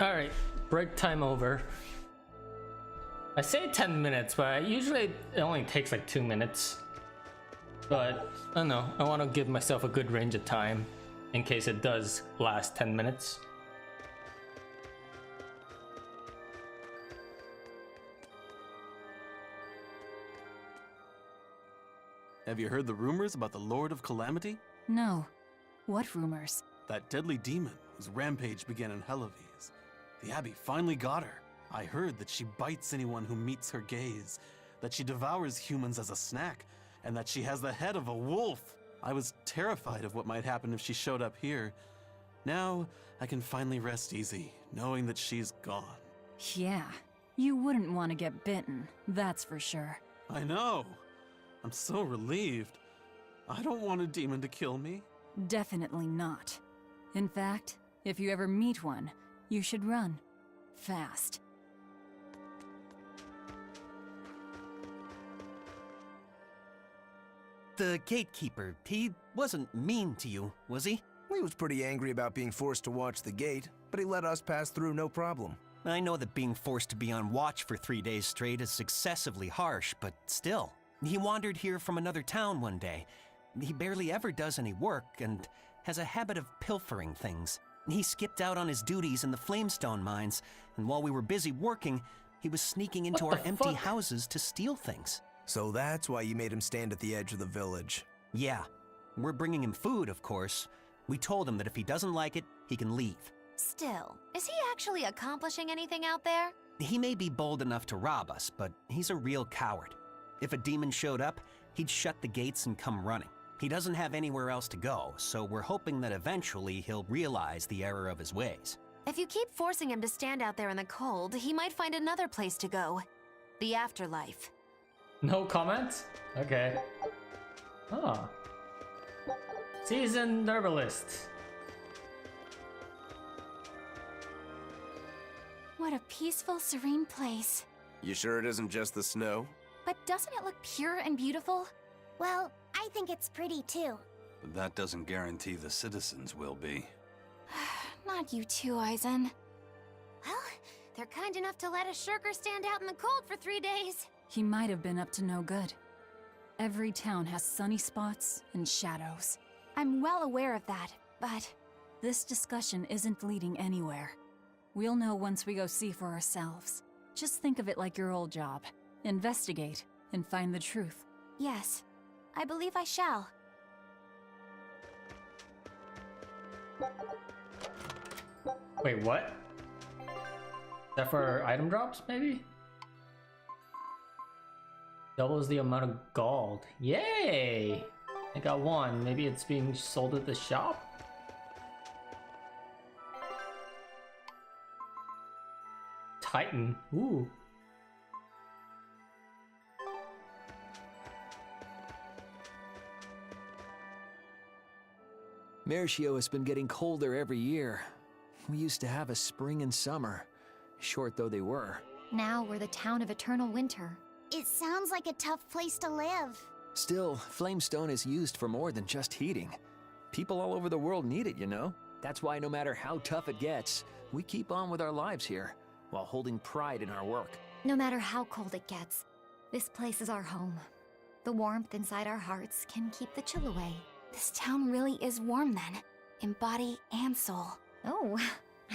Alright, break time over. I say 10 minutes, but usually it only takes like 2 minutes. But, I don't know, I want to give myself a good range of time in case it does last 10 minutes. Have you heard the rumors about the Lord of Calamity? No. What rumors? That deadly demon whose rampage began in Helives. The Abbey finally got her. I heard that she bites anyone who meets her gaze, that she devours humans as a snack, and that she has the head of a wolf. I was terrified of what might happen if she showed up here. Now, I can finally rest easy, knowing that she's gone. Yeah. You wouldn't want to get bitten, that's for sure. I know. I'm so relieved. I don't want a demon to kill me. Definitely not. In fact, if you ever meet one, you should run. Fast. The gatekeeper, he wasn't mean to you, was he? He was pretty angry about being forced to watch the gate, but he let us pass through no problem. I know that being forced to be on watch for 3 days straight is excessively harsh, but still. He wandered here from another town one day. He barely ever does any work and has a habit of pilfering things. He skipped out on his duties in the Flamestone mines, and while we were busy working, he was sneaking into our empty houses to steal things. So that's why you made him stand at the edge of the village. Yeah. We're bringing him food, of course. We told him that if he doesn't like it, he can leave. Still, is he actually accomplishing anything out there? He may be bold enough to rob us, but he's a real coward. If a demon showed up, he'd shut the gates and come running. He doesn't have anywhere else to go, so we're hoping that eventually he'll realize the error of his ways. If you keep forcing him to stand out there in the cold, he might find another place to go. The afterlife. No comments? Okay. Ah. Seasoned herbalist. What a peaceful, serene place. You sure it isn't just the snow? But doesn't it look pure and beautiful? Well, I think it's pretty too. But that doesn't guarantee the citizens will be. Not you too, Eizen. Well, they're kind enough to let a shirker stand out in the cold for 3 days. He might have been up to no good. Every town has sunny spots and shadows. I'm well aware of that, but... This discussion isn't leading anywhere. We'll know once we go see for ourselves. Just think of it like your old job. Investigate and find the truth. Yes, I believe I shall. Wait, what? Is that for item drops, maybe? Doubles the amount of gold. Yay! I got one. Maybe it's being sold at the shop? Titan. Ooh. Melchior has been getting colder every year. We used to have a spring and summer, short though they were. Now we're the town of eternal winter. It sounds like a tough place to live. Still, Flamestone is used for more than just heating. People all over the world need it, you know? That's why no matter how tough it gets, we keep on with our lives here, while holding pride in our work. No matter how cold it gets, this place is our home. The warmth inside our hearts can keep the chill away. This town really is warm then, in body and soul. Oh,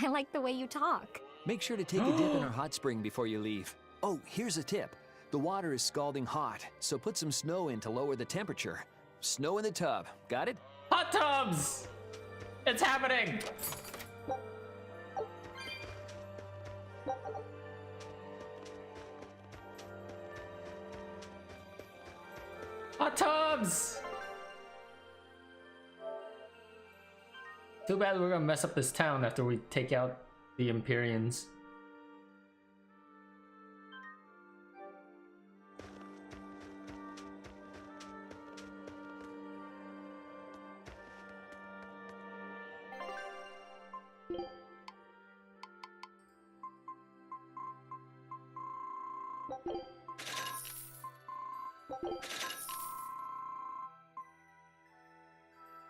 I like the way you talk. Make sure to take a dip in our hot spring before you leave. Oh, here's a tip. The water is scalding hot, so put some snow in to lower the temperature. Snow in the tub, got it? Hot tubs! It's happening! Hot tubs! Too bad we're gonna mess up this town after we take out the Empyreans.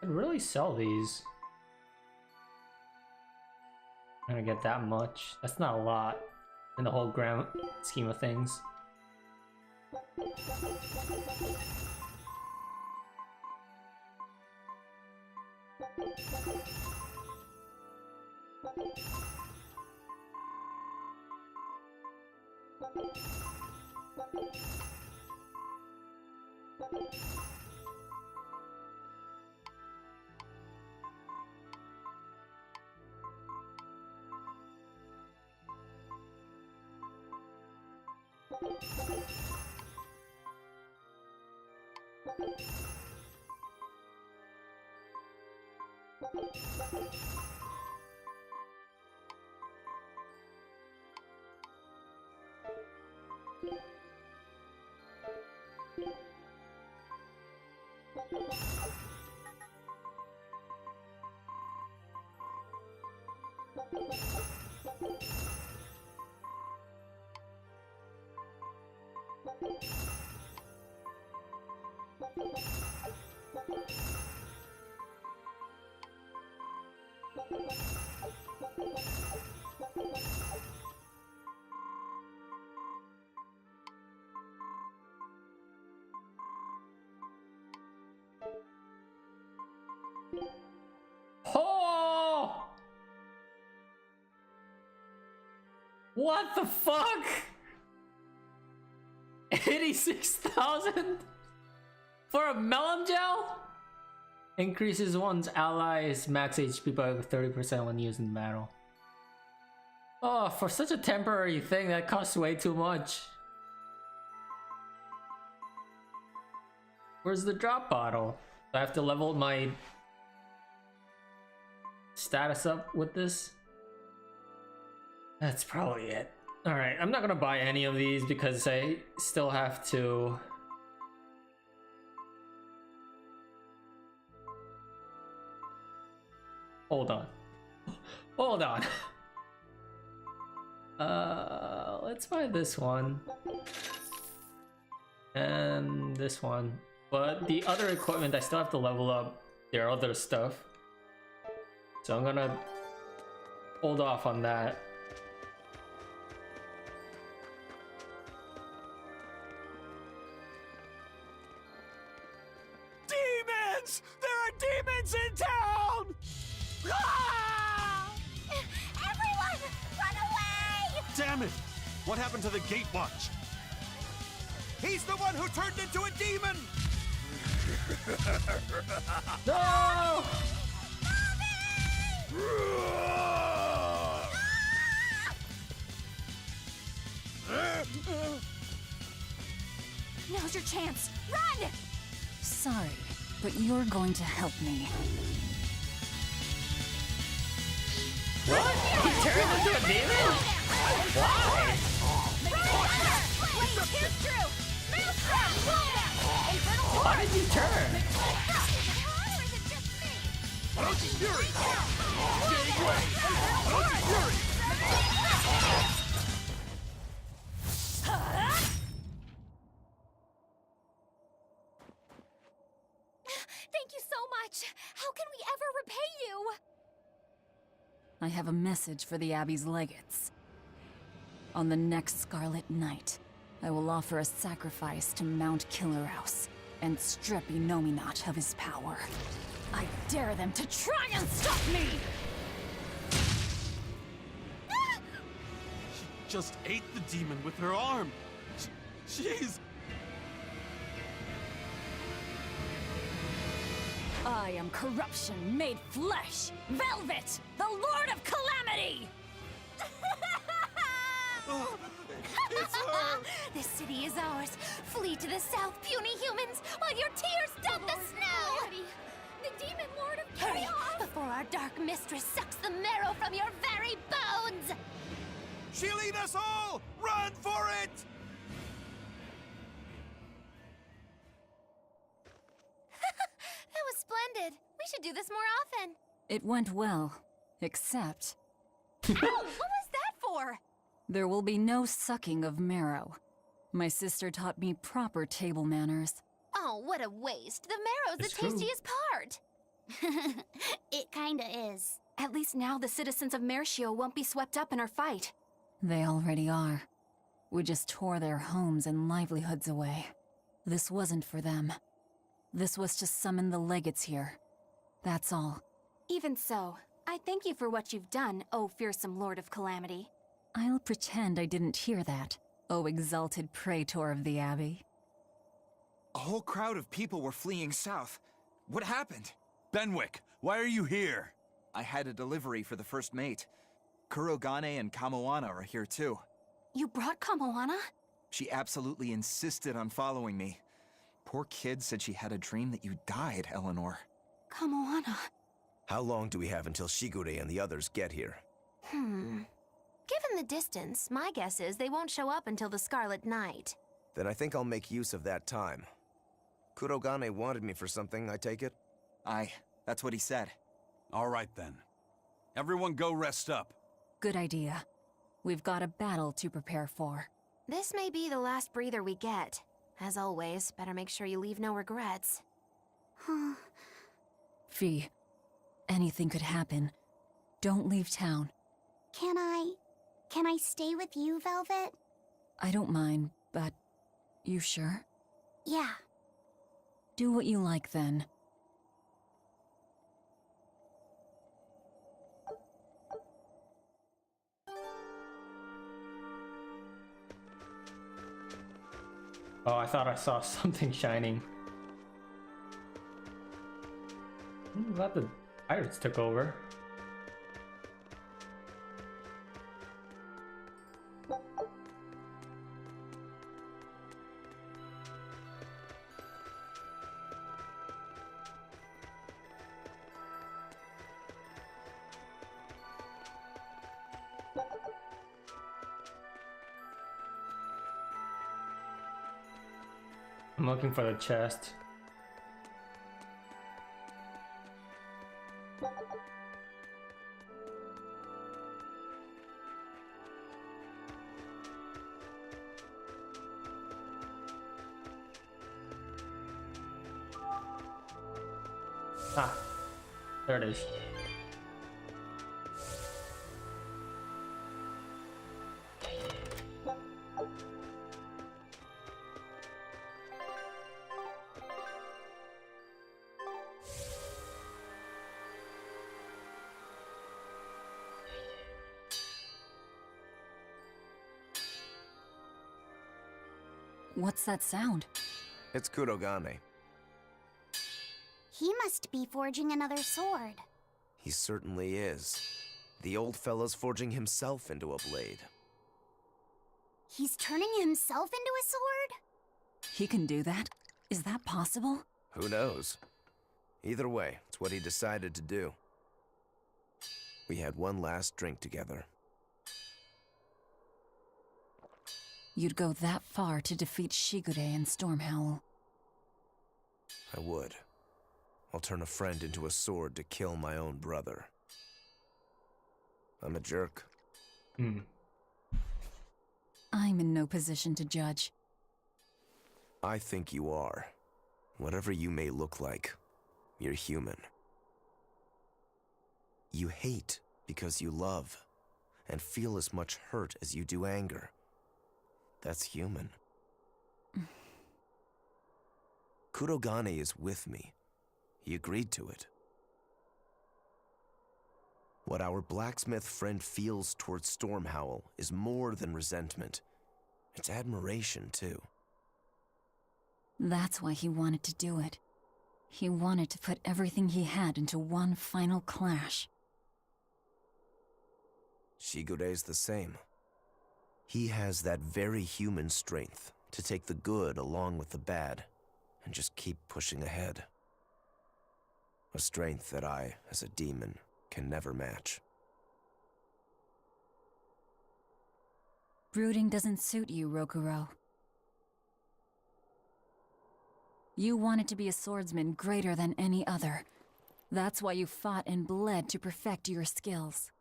I'd really sell these. I'm gonna get that much. That's not a lot in the whole grand scheme of things. Oh! What the fuck? 86,000 for a melon gel? Increases one's allies' max HP by 30% when used in battle. Oh, for such a temporary thing, that costs way too much. Where's the drop bottle? Do I have to level my status up with this? That's probably it. Alright, I'm not gonna buy any of these because I still have to... Hold on. Hold on. Let's buy this one. And this one. But the other equipment, I still have to level up their other stuff. So I'm gonna hold off on that. Demons! There are demons in town! Ah! Everyone, run away! Damn it! What happened to the gate watch? He's the one who turned into a demon! No! Now's your chance. Run! Sorry, but you're going to help me. What? He turned into a demon? Why? How did you turn? Thank you so much. How can we ever repay you? I have a message for the Abbey's legates. On the next Scarlet Night, I will offer a sacrifice to Mount Killerhouse and strip Inominat of his power. I dare them to try and stop me! She just ate the demon with her arm. She's... I am corruption made flesh! Velvet, the Lord of Calamity! It's her! This city is ours. Flee to the south, puny humans, while your tears dump the snow! The demon lord of Hurry, chaos! before our dark mistress sucks the marrow from your very bones! She'll eat us all! Run for it! That was splendid. We should do this more often. It went well, except Ow! What was that for? there will be no sucking of marrow. My sister taught me proper table manners. Oh, what a waste. The marrow's It's the true. tastiest part. It kinda is. At least now the citizens of Melchior won't be swept up in our fight. They already are. We just tore their homes and livelihoods away. This wasn't for them. This was to summon the legates here. That's all. Even so, I thank you for what you've done, O fearsome Lord of Calamity. I'll pretend I didn't hear that, O exalted praetor of the Abbey. A whole crowd of people were fleeing south. What happened? Benwick, why are you here? I had a delivery for the first mate. Kurogane and Kamoana are here too. You brought Kamoana? She absolutely insisted on following me. Poor kid said she had a dream that you died, Eleanor. Kamoana. How long do we have until Shigure and the others get here? Given the distance, my guess is they won't show up until the Scarlet Night. Then I think I'll make use of that time. Kurogane wanted me for something, I take it? Aye, that's what he said. All right then. Everyone go rest up. Good idea. We've got a battle to prepare for. This may be the last breather we get. As always, better make sure you leave no regrets. Fee, anything could happen. Don't leave town. Can I stay with you, Velvet? I don't mind, but you sure? Yeah. Do what you like then. Oh, I thought I saw something shining. I'm glad the pirates took over. I'm looking for the chest. Ah, there it is. What's that sound? It's Kurogane. He must be forging another sword. He certainly is. The old fella's forging himself into a blade. He's turning himself into a sword? He can do that? Is that possible? Who knows? Either way, it's what he decided to do. We had one last drink together. You'd go that far to defeat Shigure and Stormhowl. I would. I'll turn a friend into a sword to kill my own brother. I'm a jerk. I'm in no position to judge. I think you are. Whatever you may look like, you're human. You hate because you love, and feel as much hurt as you do anger. That's human. Kurogane is with me. He agreed to it. What our blacksmith friend feels towards Stormhowl is more than resentment. It's admiration, too. That's why he wanted to do it. He wanted to put everything he had into one final clash. Shigure's the same. He has that very human strength to take the good along with the bad and just keep pushing ahead. A strength that I, as a demon, can never match. Brooding doesn't suit you, Rokurou. You wanted to be a swordsman greater than any other. That's why you fought and bled to perfect your skills.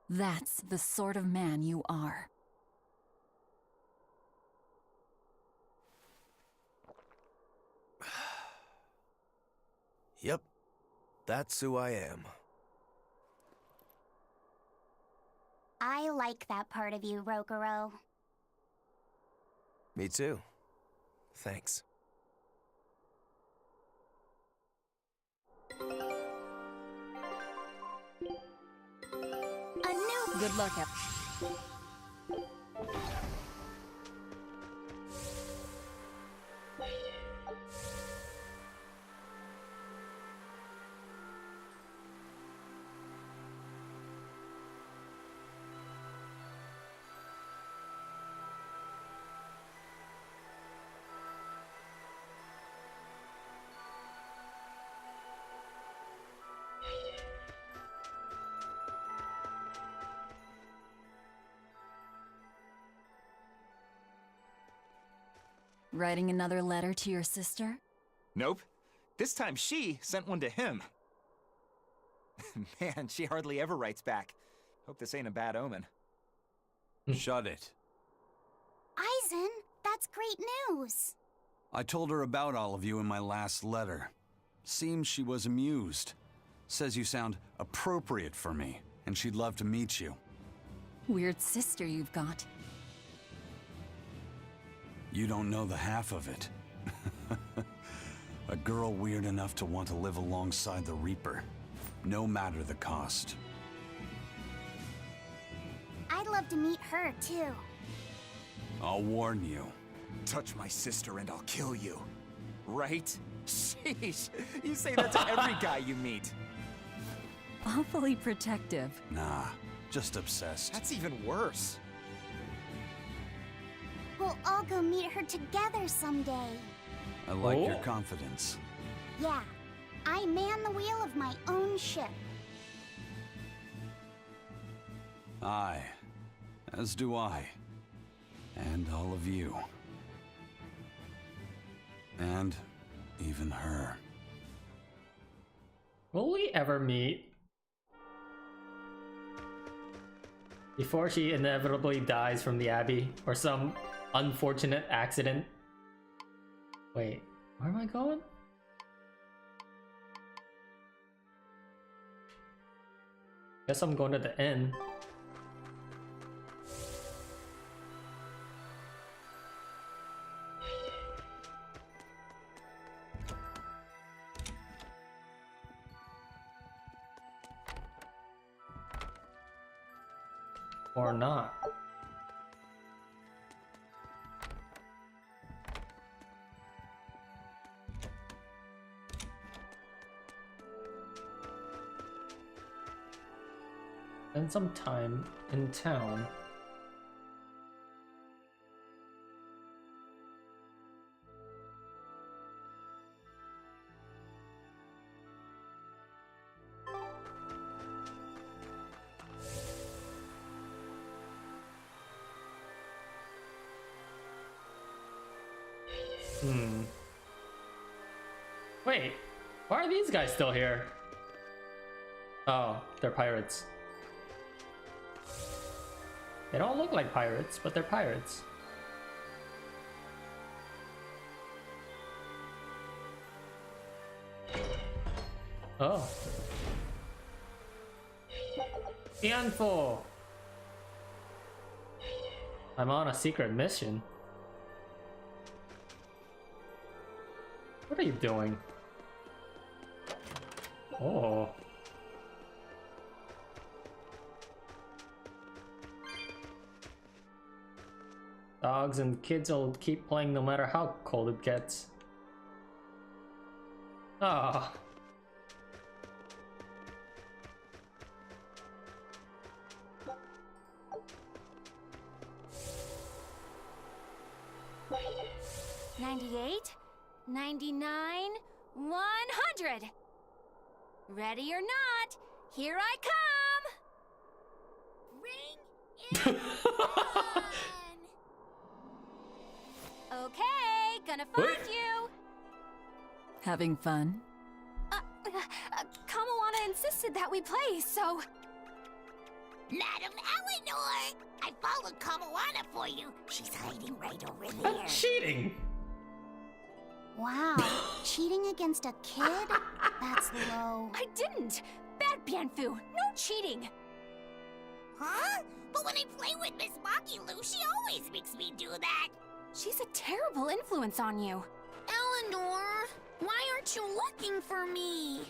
That's the sort of man you are. Yep, that's who I am. I like that part of you, Rokurou. Me too. Thanks. A new... Good luck, Writing another letter to your sister? Nope. This time she sent one to him. Man, she hardly ever writes back. Hope this ain't a bad omen. Shut it. Eizen, that's great news. I told her about all of you in my last letter. Seems she was amused. Says you sound appropriate for me, and she'd love to meet you. Weird sister you've got. You don't know the half of it. A girl weird enough to want to live alongside the Reaper, no matter the cost. I'd love to meet her, too. I'll warn you. Touch my sister and I'll kill you. Right? Sheesh, you say that to every guy you meet. Awfully protective. Nah, just obsessed. That's even worse. We'll all go meet her together someday. I like your confidence. Yeah, I man the wheel of my own ship. Aye, as do I. And all of you. And even her. Will we ever meet? Before she inevitably dies from the Abbey, or some unfortunate accident. Wait, where am I going? Guess I'm going to the inn. Or not. Spend some time in town. Wait, why are these guys still here? Oh, they're pirates. They don't look like pirates, but they're pirates. Oh. Bienfu! I'm on a secret mission. What are you doing? Oh. Dogs and kids will keep playing no matter how cold it gets. Ah. Oh. $98, $99, $100. Ready or not, here I come! Ring in Okay, gonna find you! Having fun? Kamawana insisted that we play, so... Madam Eleanor! I followed Kamawana for you. She's hiding right over there. I'm cheating! Wow, cheating against a kid? That's low. I didn't! Bad Bienfu, no cheating! Huh? But when I play with Miss Makilu, she always makes me do that. She's a terrible influence on you. Eleanor, why aren't you looking for me?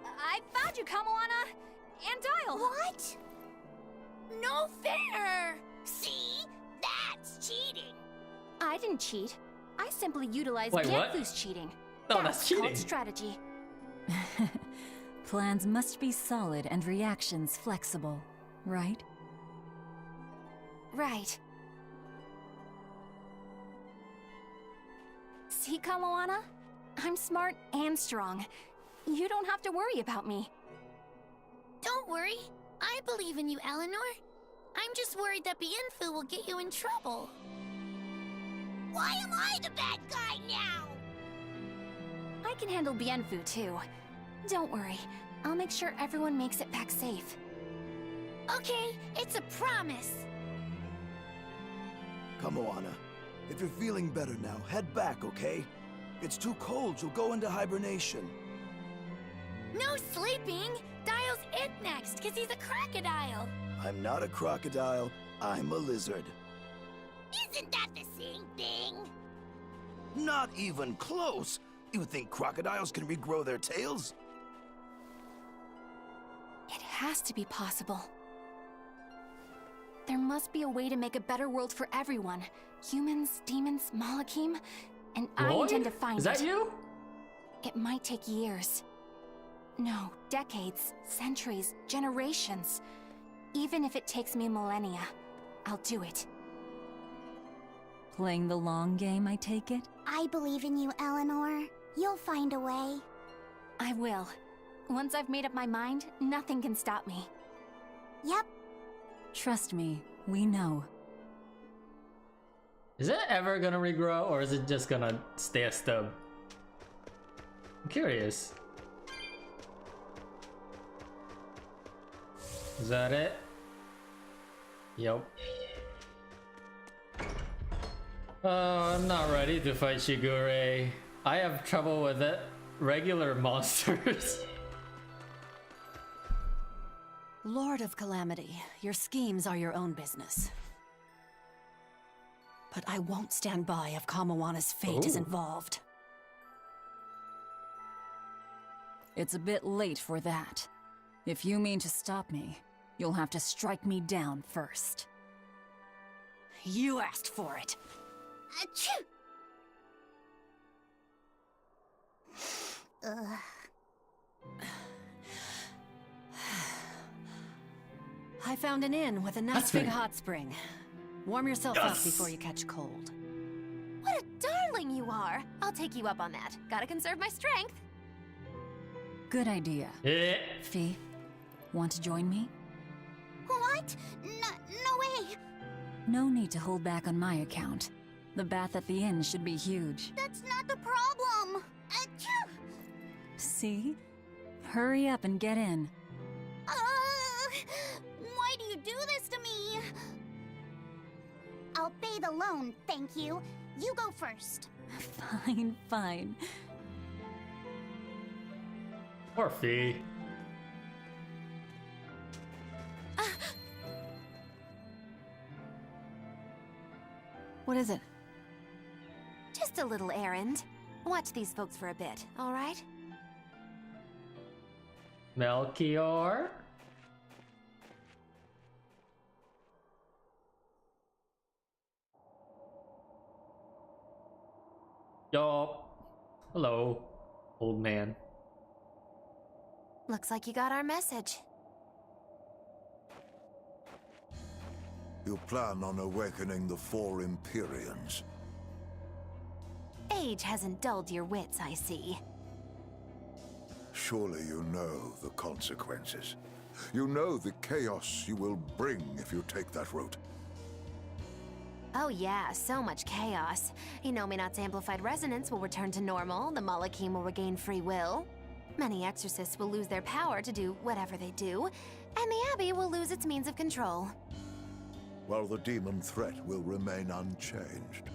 I found you, Kamoana! And Dial! What? No fair! See? That's cheating. I didn't cheat. I simply utilized Wait, what? Bienfu's cheating. No, that's cheating. Called strategy. Plans must be solid and reactions flexible, right? Right. See, Kamoana? I'm smart and strong. You don't have to worry about me. Don't worry. I believe in you, Eleanor. I'm just worried that Bienfu will get you in trouble. Why am I the bad guy now? I can handle Bienfu too. Don't worry. I'll make sure everyone makes it back safe. Okay, it's a promise. Kamoana, if you're feeling better now, head back, okay? It's too cold, you'll go into hibernation. No sleeping! Dial's it next, cause he's a crocodile. I'm not a crocodile, I'm a lizard. Isn't that the same thing? Not even close! You think crocodiles can regrow their tails? It has to be possible. There must be a way to make a better world for everyone. Humans, demons, Malakim, and I intend to find it. Is that you? It might take years. No, decades, centuries, generations. Even if it takes me millennia, I'll do it. Playing the long game, I take it? I believe in you, Eleanor. You'll find a way. I will. Once I've made up my mind, nothing can stop me. Yep. Trust me, we know. Is it ever gonna regrow, or is it just gonna stay a stub? I'm curious. Is that it? Yup. Oh, I'm not ready to fight Shigure. I have trouble with it. Regular monsters. Lord of Calamity, your schemes are your own business. But I won't stand by if Kamoana's fate is involved. It's a bit late for that. If you mean to stop me, you'll have to strike me down first. You asked for it. Achoo! I found an inn with a nice big hot spring. Warm yourself up before you catch cold. What a darling you are! I'll take you up on that. Gotta conserve my strength. Good idea. Yeah. Fee, want to join me? What? No way! No need to hold back on my account. The bath at the inn should be huge. That's not the problem! Achoo! See? Hurry up and get in. Why do you do this to me? I'll bathe alone, thank you. You go first. Fine, fine. Poor Fee. What is it? Just a little errand. Watch these folks for a bit, all right? Melchior? Yo. Hello, old man. Looks like you got our message. You plan on awakening the 4 Empyreans. Age hasn't dulled your wits, I see. Surely you know the consequences. You know the chaos you will bring if you take that route. Oh yeah, so much chaos. Inominat's amplified resonance will return to normal, the Malakim will regain free will. Many exorcists will lose their power to do whatever they do, and the Abbey will lose its means of control. While the demon threat will remain unchanged.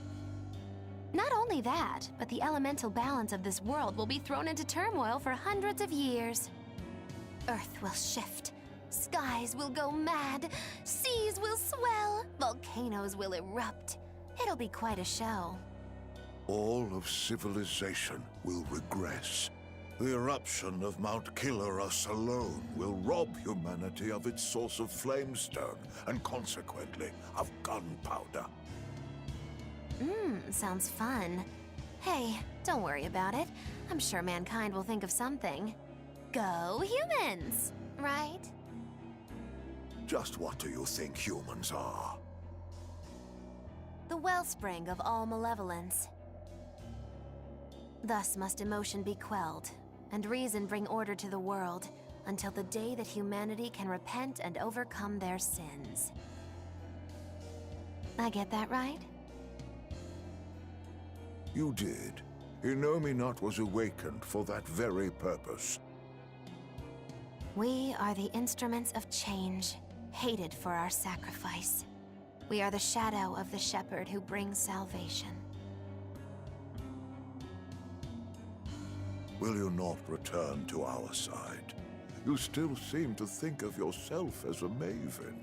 Not only that, but the elemental balance of this world will be thrown into turmoil for hundreds of years. Earth will shift. Skies will go mad, seas will swell, volcanoes will erupt. It'll be quite a show. All of civilization will regress. The eruption of Mount Killerus alone will rob humanity of its source of flamestone, and consequently, of gunpowder. Sounds fun. Hey, don't worry about it. I'm sure mankind will think of something. Go humans, right? Just what do you think humans are? The wellspring of all malevolence. Thus must emotion be quelled, and reason bring order to the world, until the day that humanity can repent and overcome their sins. I get that right? You did. Inominat was awakened for that very purpose. We are the instruments of change, hated for our sacrifice. We are the shadow of the shepherd who brings salvation. Will you not return to our side? You still seem to think of yourself as a maven.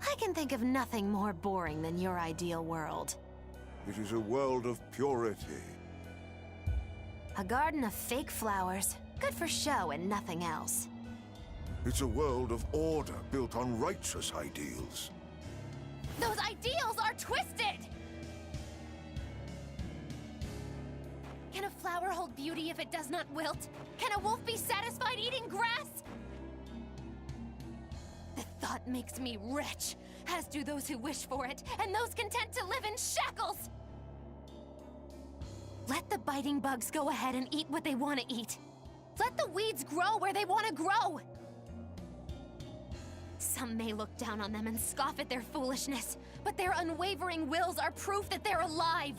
I can think of nothing more boring than your ideal world. It is a world of purity. A garden of fake flowers, good for show and nothing else. It's a world of order built on righteous ideals. Those ideals are twisted! Can a flower hold beauty if it does not wilt? Can a wolf be satisfied eating grass? The thought makes me rich, as do those who wish for it, and those content to live in shackles! Let the biting bugs go ahead and eat what they want to eat. Let the weeds grow where they want to grow! Some may look down on them and scoff at their foolishness, but their unwavering wills are proof that they're alive!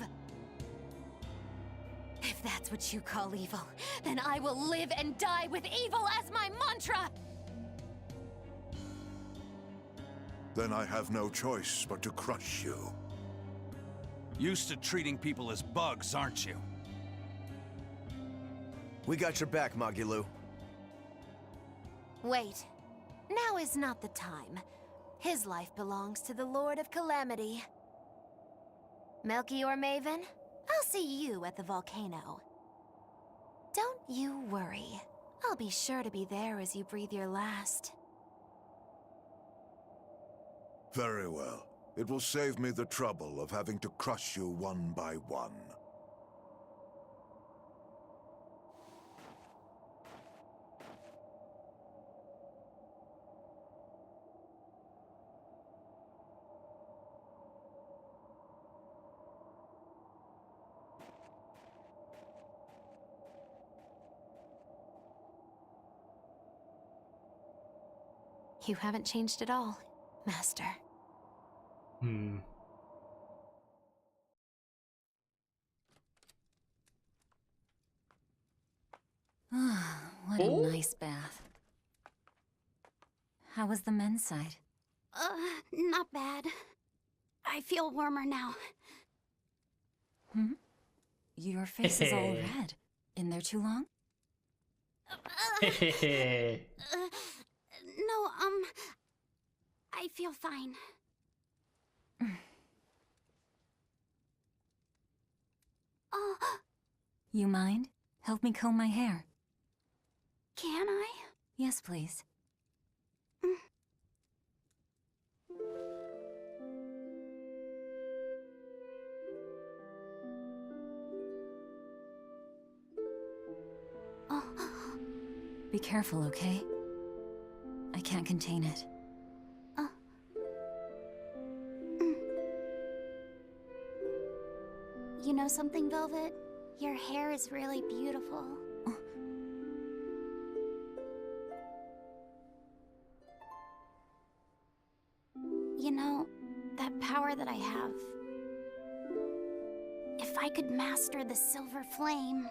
If that's what you call evil, then I will live and die with evil as my mantra! Then I have no choice but to crush you. Used to treating people as bugs, aren't you? We got your back, Magilu. Wait. Now is not the time. His life belongs to the Lord of Calamity. Melchior Maven, I'll see you at the volcano. Don't you worry. I'll be sure to be there as you breathe your last. Very well. It will save me the trouble of having to crush you one by one. You haven't changed at all, Master. What a nice bath. How was the men's side? Not bad. I feel warmer now. Your face is all red. In there too long? No, I feel fine. You mind? Help me comb my hair. Can I? Yes, please. Be careful, okay? I can't contain it. You know something, Velvet? Your hair is really beautiful. You know, that power that I have... If I could master the Silver Flame,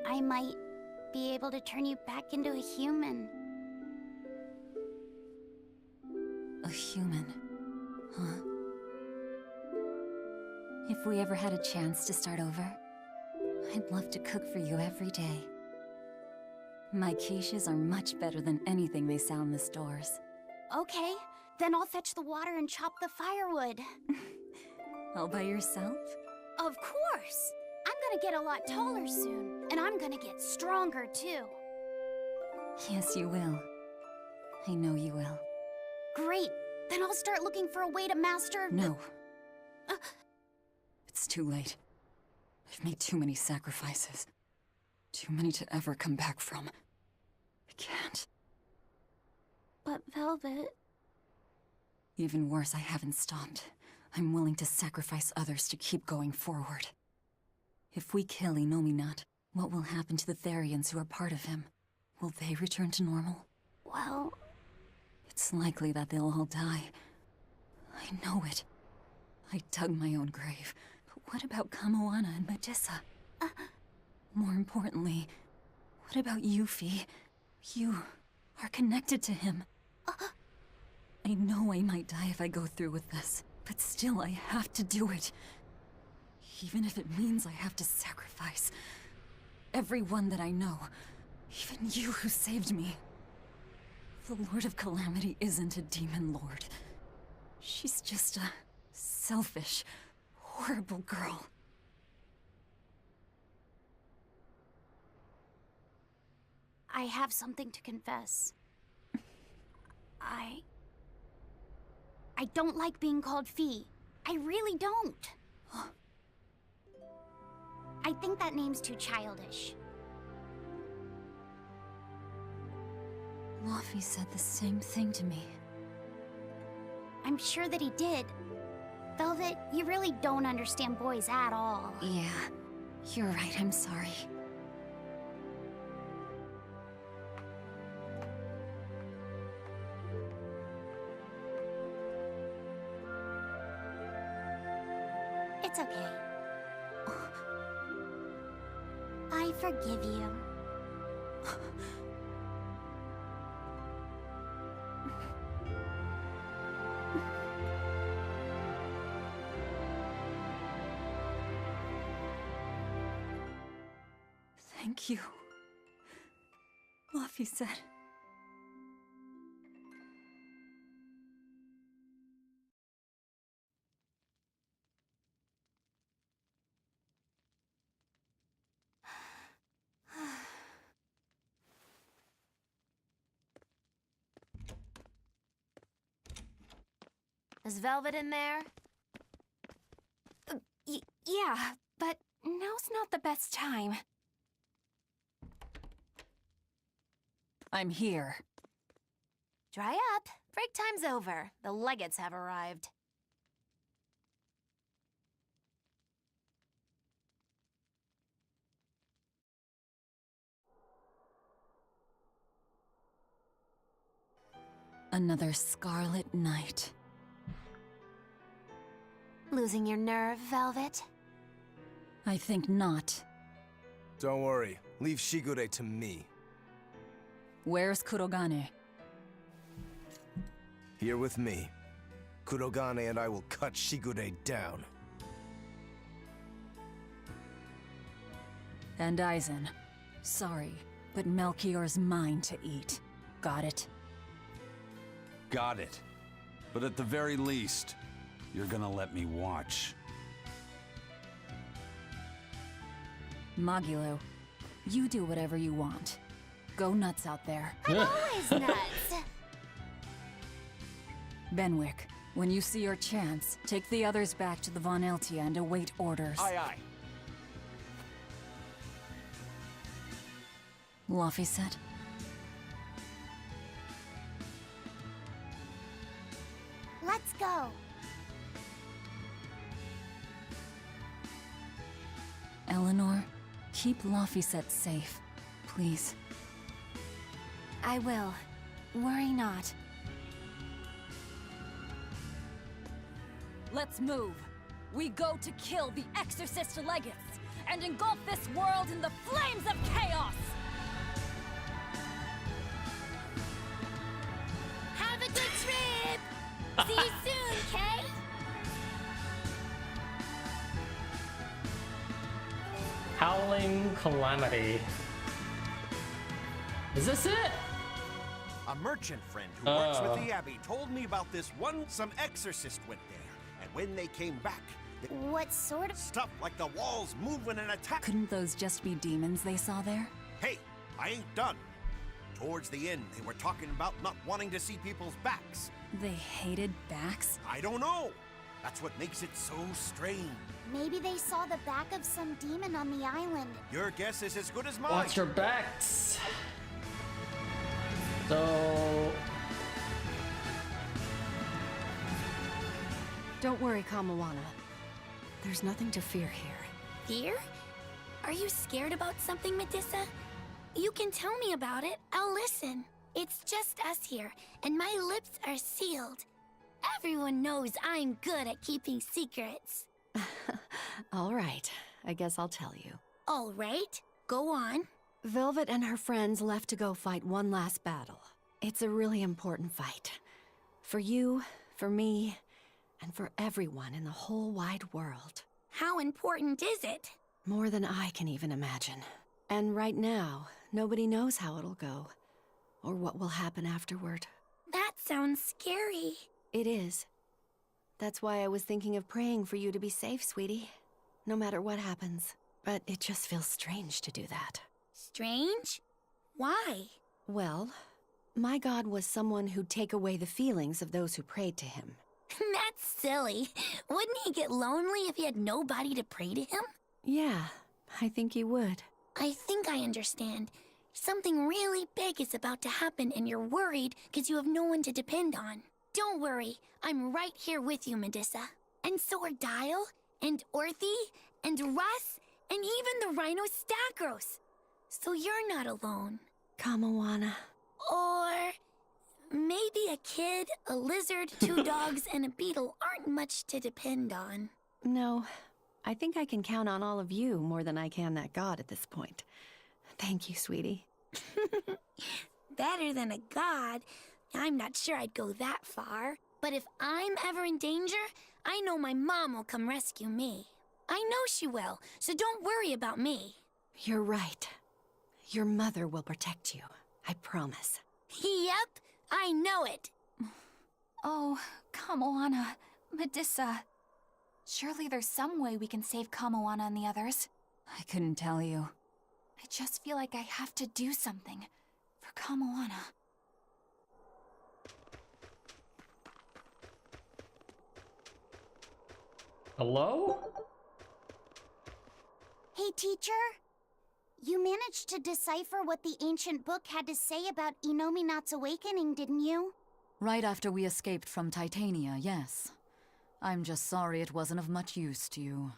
I might be able to turn you back into a human. A human, huh? If we ever had a chance to start over, I'd love to cook for you every day. My quiches are much better than anything they sell in the stores. Okay, then I'll fetch the water and chop the firewood. All by yourself? Of course! I'm gonna get a lot taller soon, and I'm gonna get stronger too. Yes, you will. I know you will. Great! Then I'll start looking for a way to master... No. It's too late. I've made too many sacrifices. Too many to ever come back from. I can't. But Velvet... Even worse, I haven't stopped. I'm willing to sacrifice others to keep going forward. If we kill Inominat, what will happen to the Therians who are part of him? Will they return to normal? Well... It's likely that they'll all die. I know it. I dug my own grave. But what about Kamoana and Medissa? More importantly, what about you, Fee? You are connected to him. I know I might die if I go through with this, but still I have to do it. Even if it means I have to sacrifice everyone that I know. Even you who saved me. The Lord of Calamity isn't a demon lord. She's just a selfish, horrible girl. I have something to confess. I don't like being called Fee. I really don't. I think that name's too childish. Luffy said the same thing to me. I'm sure that he did. Velvet, you really don't understand boys at all. Yeah, you're right, I'm sorry. It's okay. I forgive you. Thank you. Luffy said. Is Velvet in there? Yeah, but now's not the best time. I'm here. Dry up. Break time's over. The legates have arrived. Another scarlet night. Losing your nerve, Velvet? I think not. Don't worry. Leave Shigure to me. Where's Kurogane? Here with me. Kurogane and I will cut Shigure down. And Eizen. Sorry, but Melchior's mine to eat. Got it? Got it. But at the very least, you're gonna let me watch. Magilo, you do whatever you want. Go nuts out there. I'm always nuts! Benwick, when you see your chance, take the others back to the Von Eltia and await orders. Aye, aye. Luffy said. Let's go! Eleanor, keep Laphicet safe, please. I will. Worry not. Let's move. We go to kill the Exorcist Legates and engulf this world in the flames of chaos! Have a good trip! See you soon, Kay! Howling Calamity. Is this it? A merchant friend who works with the Abbey told me about this one. Some exorcist went there, and when they came back, What sort of stuff like the walls moving and attack. Couldn't those just be demons they saw there? Hey, I ain't done. Towards the end, they were talking about not wanting to see people's backs. They hated backs? I don't know. That's what makes it so strange. Maybe they saw the back of some demon on the island. Your guess is as good as mine. Watch your backs. So Don't worry, Kamawana. There's nothing to fear here. Fear? Are you scared about something, Medusa? You can tell me about it. I'll listen. It's just us here, and my lips are sealed. Everyone knows I'm good at keeping secrets. All right, I guess I'll tell you. All right, go on. Velvet and her friends left to go fight one last battle. It's a really important fight. For you, for me, and for everyone in the whole wide world. How important is it? More than I can even imagine. And right now, nobody knows how it'll go, or what will happen afterward. That sounds scary. It is. That's why I was thinking of praying for you to be safe, sweetie. No matter what happens. But it just feels strange to do that. Strange? Why? Well, my god was someone who'd take away the feelings of those who prayed to him. That's silly. Wouldn't he get lonely if he had nobody to pray to him? Yeah, I think he would. I think I understand. Something really big is about to happen and you're worried because you have no one to depend on. Don't worry, I'm right here with you, Medusa. And so are Dial, and Orthy, and Russ, and even the Rhino Stagros. So you're not alone. Kamawana. Or maybe a kid, a lizard, 2 dogs, and a beetle aren't much to depend on. No, I think I can count on all of you more than I can that god at this point. Thank you, sweetie. Better than a god. I'm not sure I'd go that far. But if I'm ever in danger, I know my mom will come rescue me. I know she will, so don't worry about me. You're right. Your mother will protect you. I promise. Yep, I know it. Oh, Kamawana, Medusa. Surely there's some way we can save Kamawana and the others. I couldn't tell you. I just feel like I have to do something for Kamawana. hello? Hey, teacher. You managed to decipher what the ancient book had to say about Inominat's awakening, didn't you? Right after we escaped from Titania, yes. I'm just sorry it wasn't of much use to you.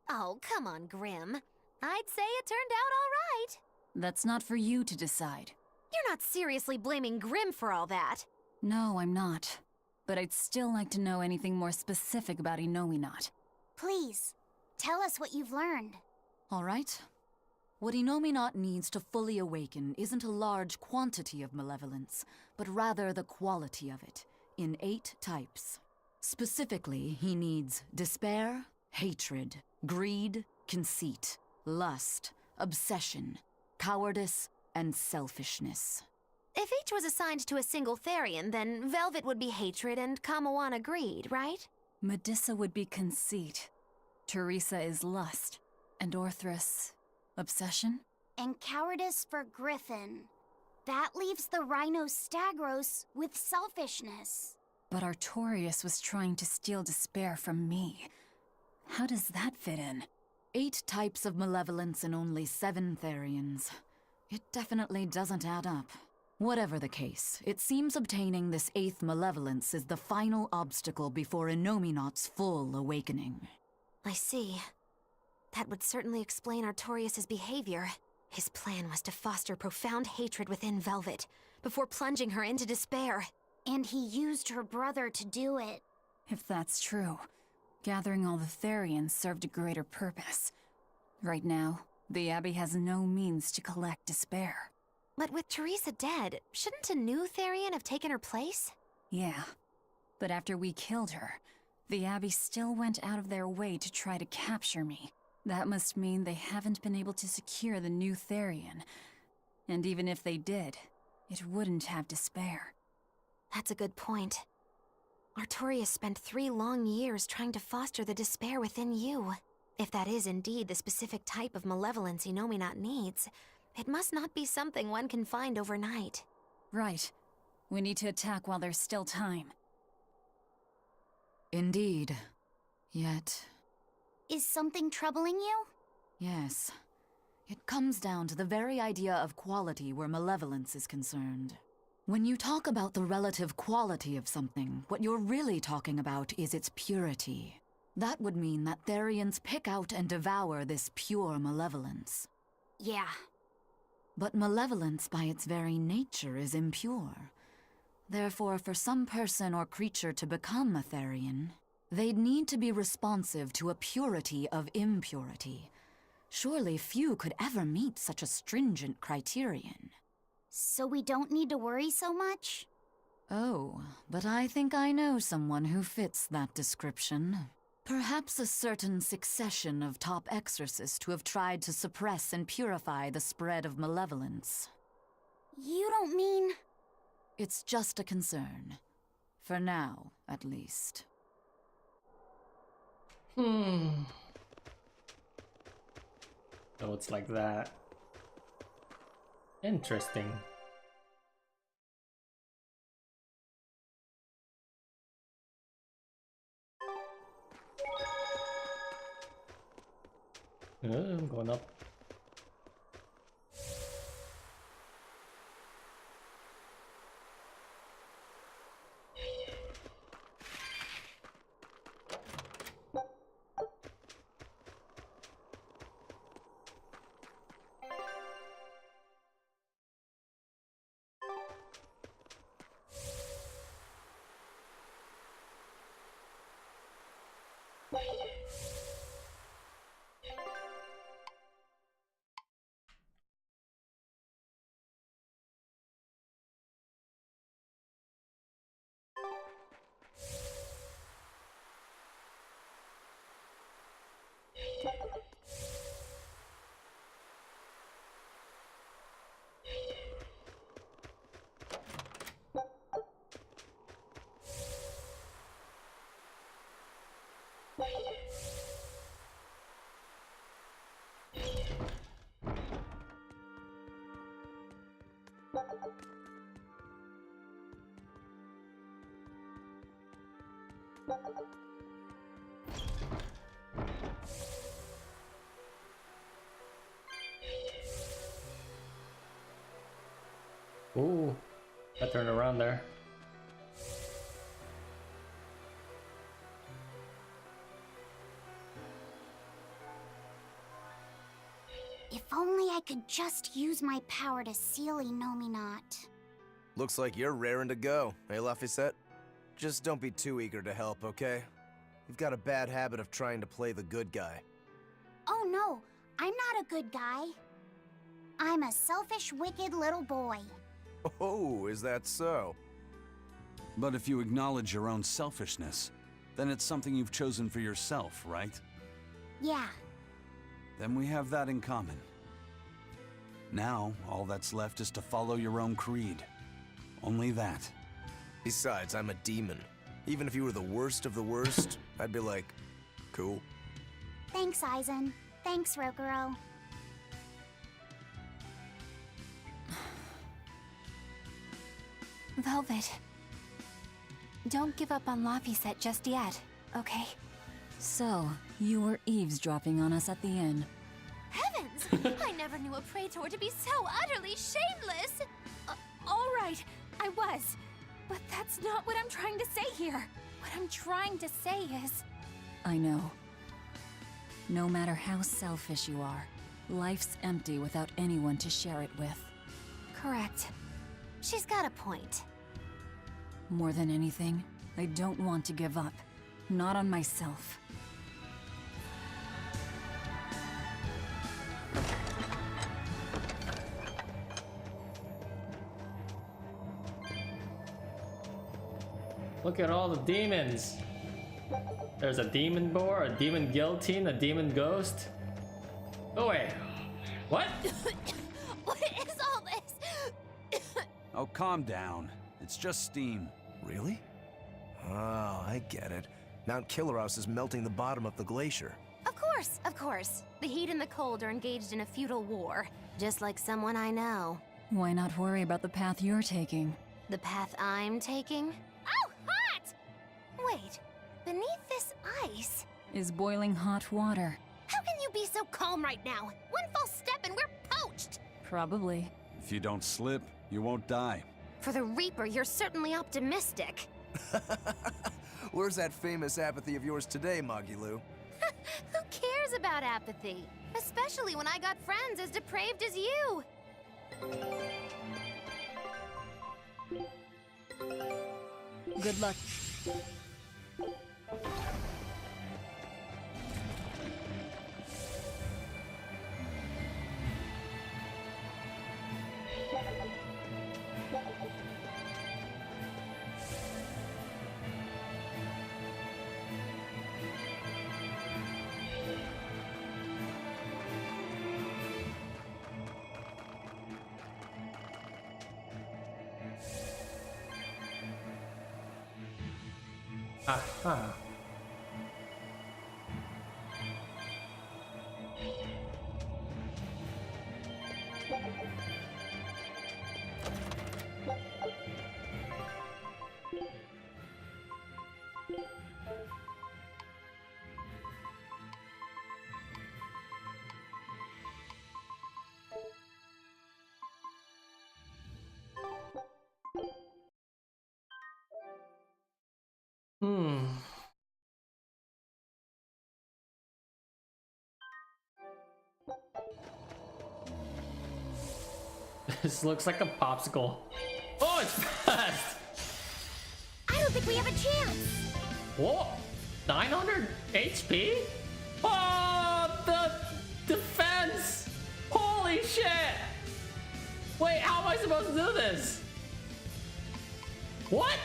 Oh, come on, Grim. I'd say it turned out all right. That's not for you to decide. You're not seriously blaming Grim for all that. No, I'm not. But I'd still like to know anything more specific about Inominat. Please, tell us what you've learned. All right. What Inominat needs to fully awaken isn't a large quantity of malevolence, but rather the quality of it, in 8 types. Specifically, he needs despair, hatred, greed, conceit, lust, obsession, cowardice, and selfishness. If each was assigned to a single Therian, then Velvet would be hatred and Kamawana greed, right? Medusa would be conceit. Teresa is lust. And Orthrus, obsession? And cowardice for Griffin. That leaves the Rhino Stagros with selfishness. But Artorius was trying to steal despair from me. How does that fit in? 8 types of malevolence and only 7 Therians. It definitely doesn't add up. Whatever the case, it seems obtaining this 8th malevolence is the final obstacle before Inominat's full awakening. I see. That would certainly explain Artorius' behavior. His plan was to foster profound hatred within Velvet, before plunging her into despair. And he used her brother to do it. If that's true, gathering all the Therians served a greater purpose. Right now, the Abbey has no means to collect despair. But with Teresa dead, shouldn't a new Therian have taken her place? Yeah, but after we killed her, the Abbey still went out of their way to try to capture me. That must mean they haven't been able to secure the new Therian. And even if they did, it wouldn't have despair. That's a good point. Artorias spent 3 long years trying to foster the despair within you. If that is indeed the specific type of malevolence Inominat needs, it must not be something one can find overnight. Right. We need to attack while there's still time. Indeed. Yet... Is something troubling you? Yes. It comes down to the very idea of quality where malevolence is concerned. When you talk about the relative quality of something, what you're really talking about is its purity. That would mean that Therians pick out and devour this pure malevolence. Yeah. But malevolence by its very nature is impure. Therefore, for some person or creature to become a Therian, they'd need to be responsive to a purity of impurity. Surely few could ever meet such a stringent criterion. So we don't need to worry so much? Oh, but I think I know someone who fits that description. Perhaps a certain succession of top exorcists who have tried to suppress and purify the spread of malevolence. You don't mean... It's just a concern. For now, at least. So it's like that. Interesting. I'm going up. Ooh, I turned around there. If only I could just use my power to seal Inominat. Looks like you're raring to go, eh, Laphicet? Just don't be too eager to help, okay? You've got a bad habit of trying to play the good guy. Oh no, I'm not a good guy. I'm a selfish, wicked little boy. Oh, is that so? But if you acknowledge your own selfishness, then it's something you've chosen for yourself, right? Yeah. Then we have that in common. Now, all that's left is to follow your own creed. Only that. Besides, I'm a demon. Even if you were the worst of the worst, I'd be like, cool. Thanks, Eizen. Thanks, Rokurou. Velvet. Don't give up on Laphicet just yet, okay? So, you were eavesdropping on us at the inn. Heavens! I never knew a praetor to be so utterly shameless! All right, I was. But that's not what I'm trying to say here. What I'm trying to say is... I know. No matter how selfish you are, life's empty without anyone to share it with. Correct. She's got a point. More than anything, I don't want to give up. Not on myself. Look at all the demons. There's a demon boar, a demon guillotine, a demon ghost. Oh wait, what? What is all this? Oh, calm down. It's just steam. Really? Oh, I get it. Mount Killerhouse is melting the bottom of the glacier. Of course. The heat and the cold are engaged in a feudal war, just like someone I know. Why not worry about the path you're taking? The path I'm taking? Oh, hot! Wait, beneath this ice... is boiling hot water. How can you be so calm right now? One false step and we're poached! Probably. If you don't slip, you won't die. For the Reaper, you're certainly optimistic. Where's that famous apathy of yours today, Magilou? Who cares about apathy? Especially when I got friends as depraved as you. Good luck. Aha. This looks like a popsicle. Oh, it's fast! I don't think we have a chance! Whoa! 900 HP? Oh, the defense! Holy shit! Wait, how am I supposed to do this? What?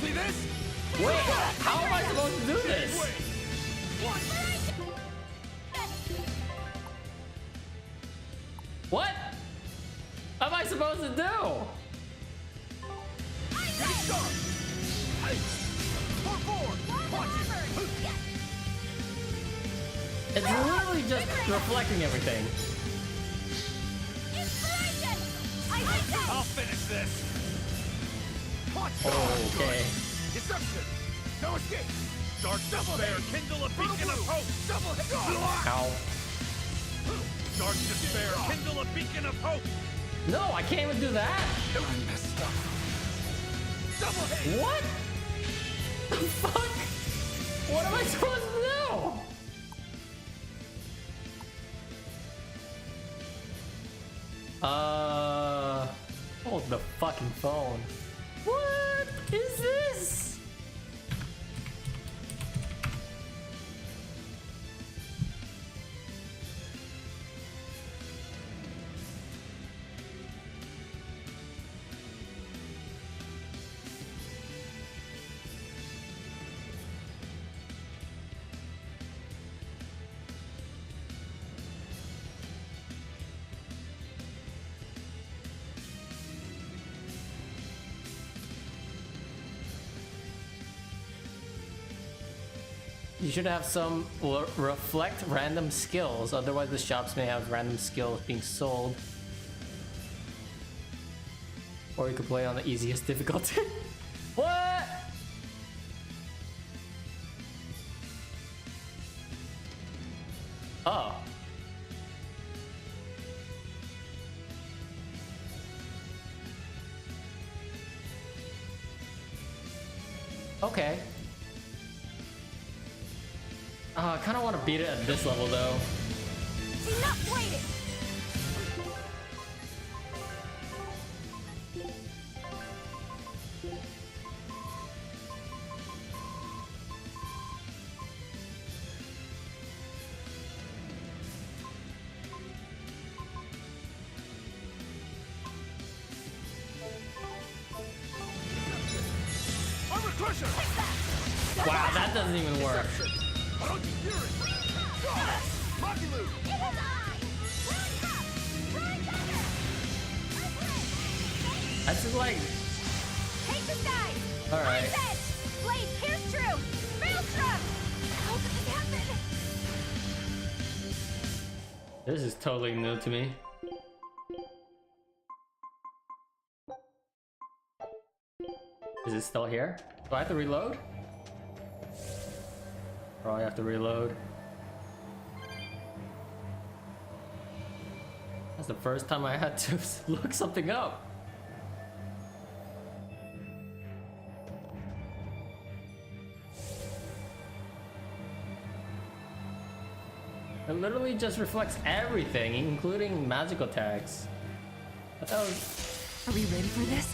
See this? Wait, how am I supposed to do this? What am I supposed to do? It's literally just reflecting everything. I'll finish this. Okay. Deception. No escape. Dark despair. Kindle a beacon of hope. Double hit. Ow. Dark despair. Kindle a beacon of hope. No, I can't even do that. I messed up. Double hit. What? The fuck? What am I supposed to do? Hold the fucking phone. What is this? You should have some reflect random skills, otherwise the shops may have random skills being sold. Or you could play on the easiest difficulty. What? Oh. Okay. I kind of want to beat it at this level though. Enough waiting! Wow, that doesn't even work. That's just like. Take this guy! Alright. Blade, here's true! Maelstrom! How did this happen? This is totally new to me. Is it still here? Do I have to reload? Probably have to reload. That's the first time I had to look something up. It literally just reflects everything, including magical attacks. I thought it was... Are we ready for this?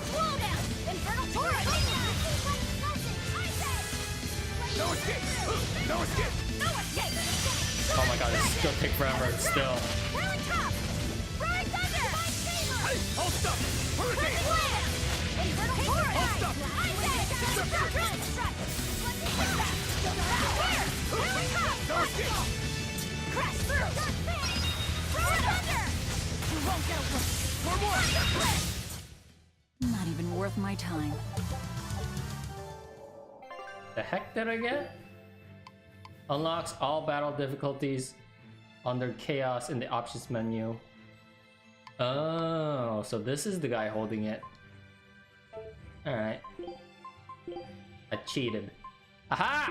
Slow down! Infernal Torrent! No escape! No escape! No escape! Oh my god, it's gonna take forever still. Whirling Top! Frozen Thunder! Hey, hold up! Hurricane! Infernal Torrent! Hold up! Drilling Strike! Whirling Top! No escape! Crash through! Frozen Thunder! You won't get away! One more! Not even worth my time. The heck did I get? Unlocks all battle difficulties under chaos in the options menu. Oh, so this is the guy holding it. Alright. I cheated. Aha!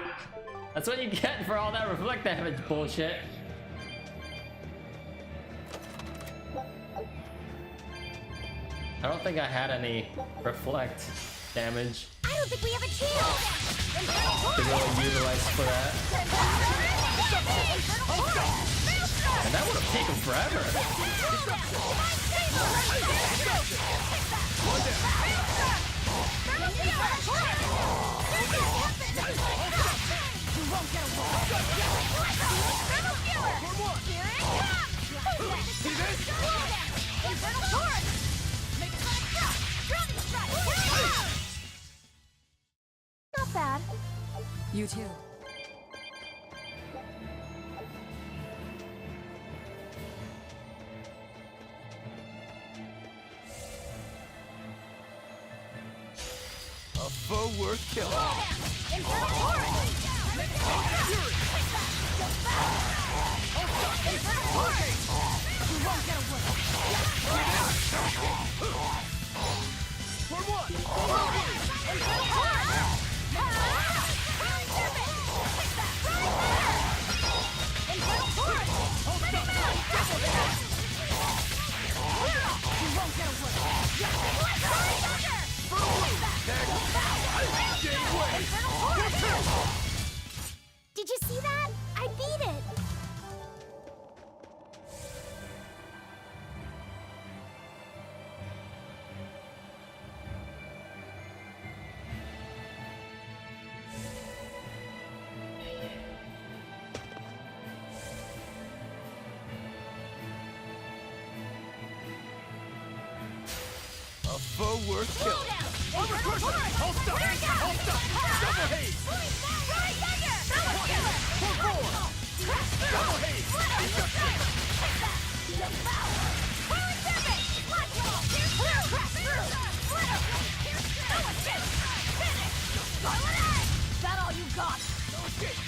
That's what you get for all that reflect damage bullshit. I don't think I had any reflect damage I don't think we have a chance! to really utilize for that. And that would have taken forever. Not bad. You too. A foe worth killing. Did you see that? I beat it! A foe worth killing. Overcrushing! Hold up! Hold up! Double haze! Double haze! Is that all you got? No escape!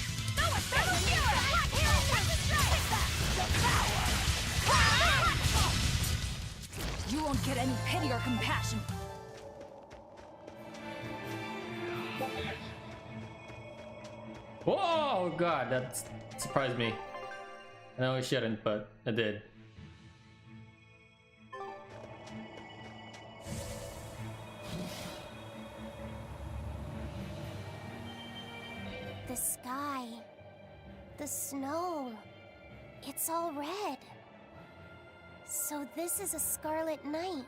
You won't get any pity or compassion. Whoa, god, that surprised me. I know I shouldn't, but I did. The sky. The snow. It's all red. So this is a scarlet night.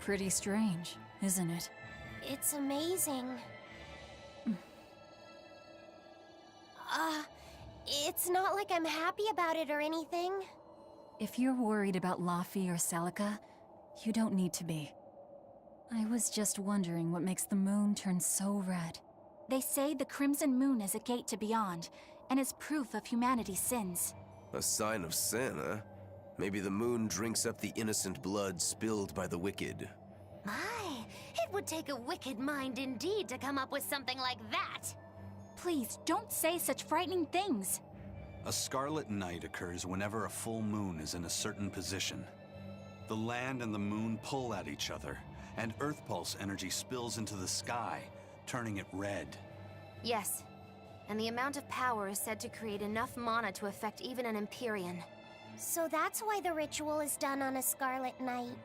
Pretty strange, isn't it? It's amazing. It's not like I'm happy about it or anything. If you're worried about Laffy or Celica, you don't need to be. I was just wondering what makes the moon turn so red. They say the Crimson Moon is a gate to beyond, and is proof of humanity's sins. A sign of sin, huh? Maybe the moon drinks up the innocent blood spilled by the wicked. My, it would take a wicked mind indeed to come up with something like that. Please, don't say such frightening things. A scarlet night occurs whenever a full moon is in a certain position. The land and the moon pull at each other, and Earth Pulse energy spills into the sky, turning it red. Yes, and the amount of power is said to create enough mana to affect even an Empyrean. So that's why the ritual is done on a scarlet night.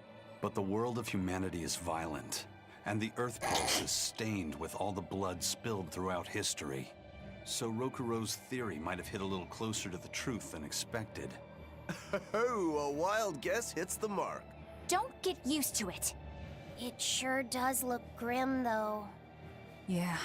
But the world of humanity is violent, and the Earth Pulse is stained with all the blood spilled throughout history. So Rokurou's theory might have hit a little closer to the truth than expected. Oh, a wild guess hits the mark. Don't get used to it. It sure does look grim, though. Yeah.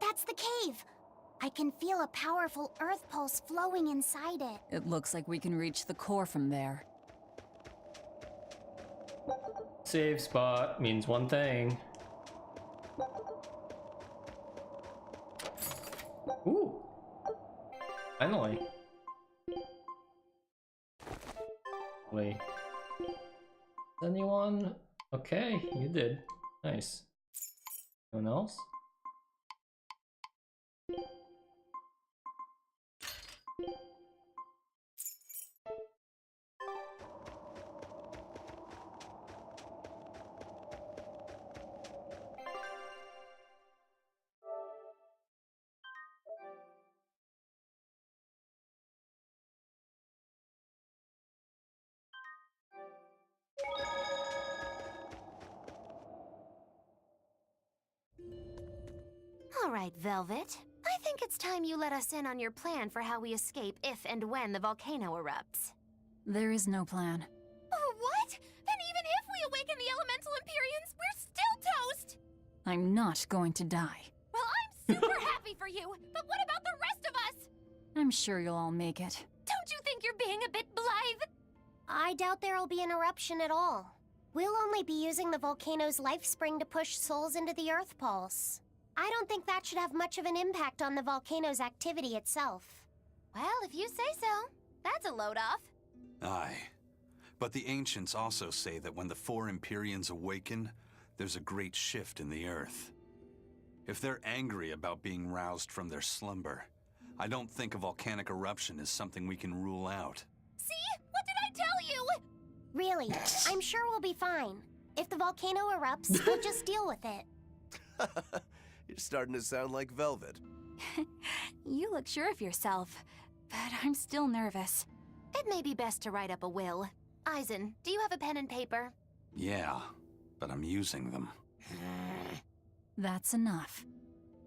That's the cave! I can feel a powerful earth pulse flowing inside it. It looks like we can reach the core from there. Save spot means one thing. Ooh. Finally. Wait. Anyone? Okay, you did. Nice. Anyone else? All right, Velvet. I think it's time you let us in on your plan for how we escape if and when the volcano erupts. There is no plan. Oh, what? Then even if we awaken the Elemental Empyreans, we're still toast! I'm not going to die. Well, I'm super happy for you, but what about the rest of us? I'm sure you'll all make it. Don't you think you're being a bit blithe? I doubt there'll be an eruption at all. We'll only be using the volcano's life spring to push souls into the Earth Pulse. I don't think that should have much of an impact on the volcano's activity itself. Well, if you say so. That's a load off. Aye. But the ancients also say that when the four Empyreans awaken, there's a great shift in the earth. If they're angry about being roused from their slumber, I don't think a volcanic eruption is something we can rule out. See? What did I tell you? Really, I'm sure we'll be fine. If the volcano erupts, we'll just deal with it. You're starting to sound like Velvet. You look sure of yourself, but I'm still nervous. It may be best to write up a will. Eizen, do you have a pen and paper? Yeah, but I'm using them. That's enough.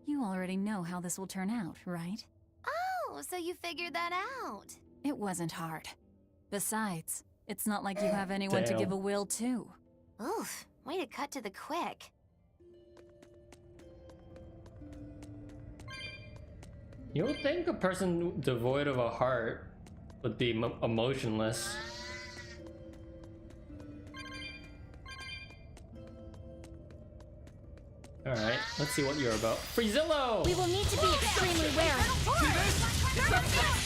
You already know how this will turn out, right? Oh, so you figured that out. It wasn't hard. Besides, it's not like you have anyone to give a will to. Oof, way to cut to the quick. You would think a person devoid of a heart would be emotionless. Alright, let's see what you're about. Freezillo! We will need to be extremely wary. See this? It's up there!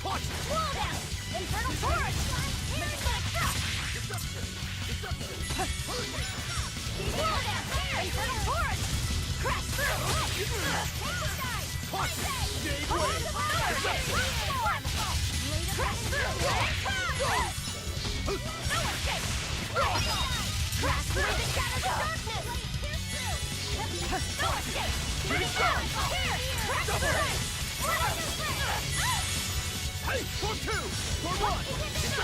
Watch! Wall down! Infernal torrent! Wall down! Infernal torrent! Crash through! Watch! Gave way! Crash through! No escape! Crash through the shadows of darkness! No escape! Bring it down! Here! Crash through! Hey, for two! For one!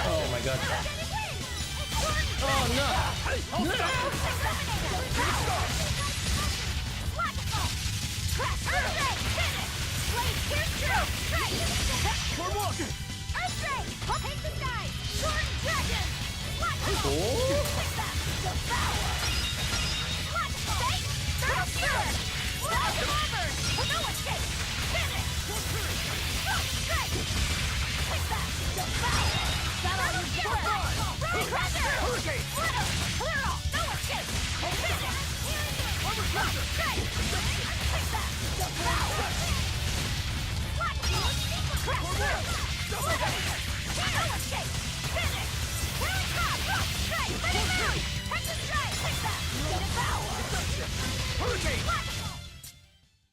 Oh my god. Oh no! Hey, hold it up! Crash through! Finish! Blade pierce through! For one! Earthdrake! I'll take the sky! Sword dragon! Oh!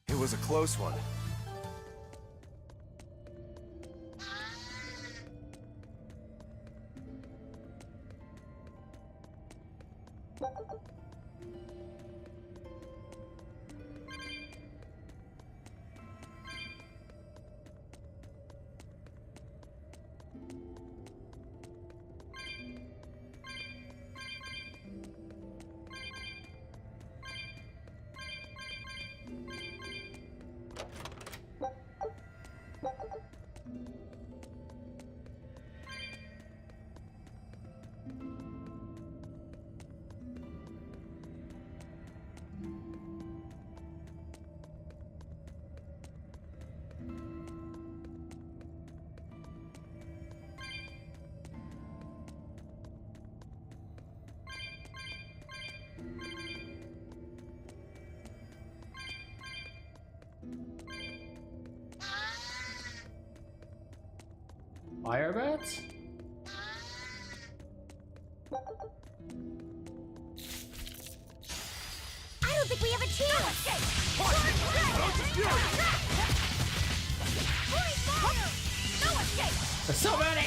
It was a close one. Fire bats? I don't think we have a chance! There's so many!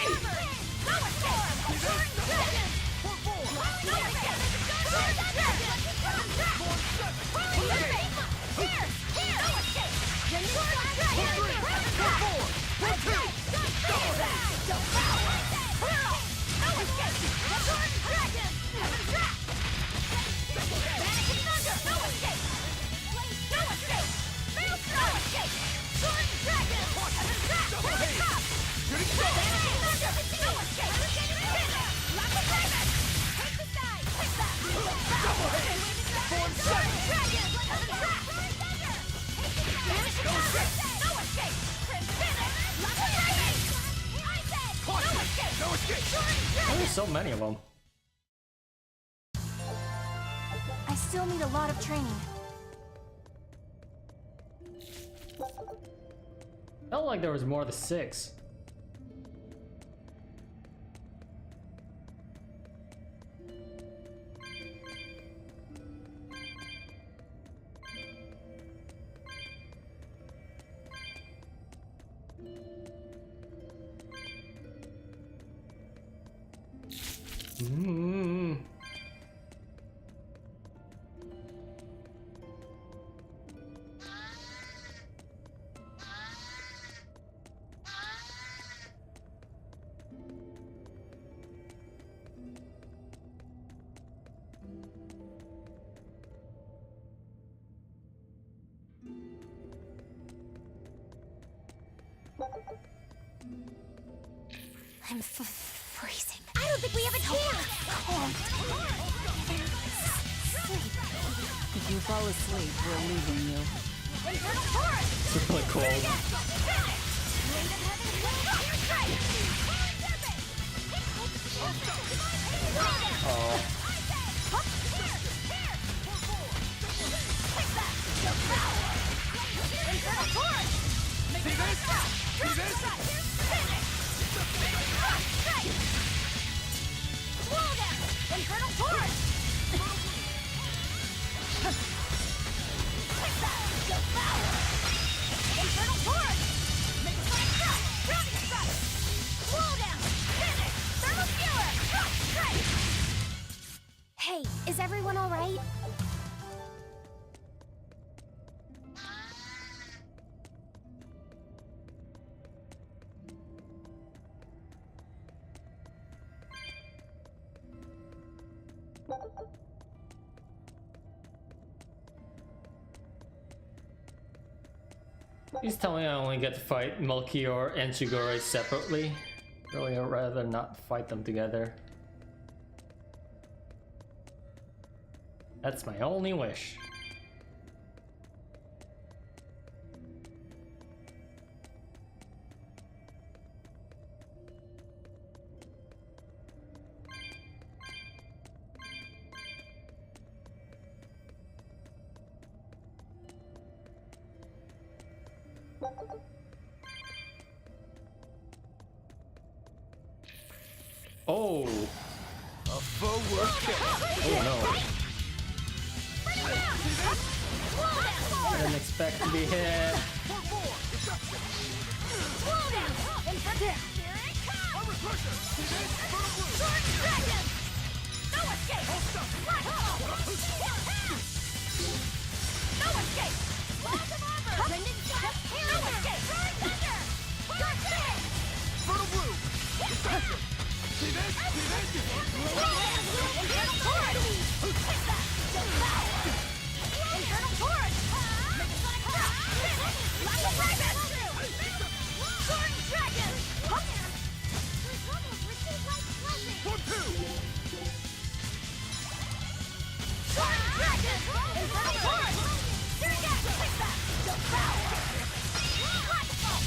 There's so many of them. I still need a lot of training. Felt like there was more than 6. I'm freezing. I don't think we have a chance! If you fall asleep, we're leaving you. It's really cold. Oh. Hey, is everyone all right? Please tell me I only get to fight Melchior and Shigure separately. Really, I'd rather not fight them together. That's my only wish. Oh. A forward kick. Oh no. I didn't expect to be hit. See this? Infernal Torrent! Infernal Torrent! Make a sonic drop! Light of Raven! Sword Dragon! One, two! Sword Dragon! Infernal Torrent! Surrogate! Take that! Devour! Lightfall!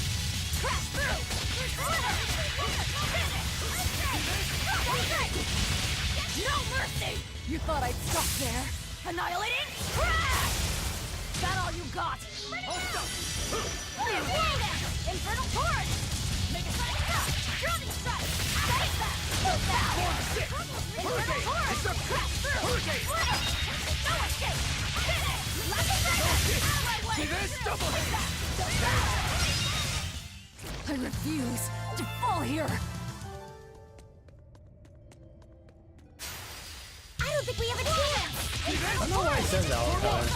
Crash through! No mercy! You thought I'd stop there? Annihilating crash! That all you got? Infernal Torrent! Make a sonic drop! Drowning strike! Take that! Infernal Torrent! Crash through! No escape! Finish! Like a dragon! Allied way! See this? Double hit! I refuse to fall here! I don't think we have a chance! I don't know why it says that all the time.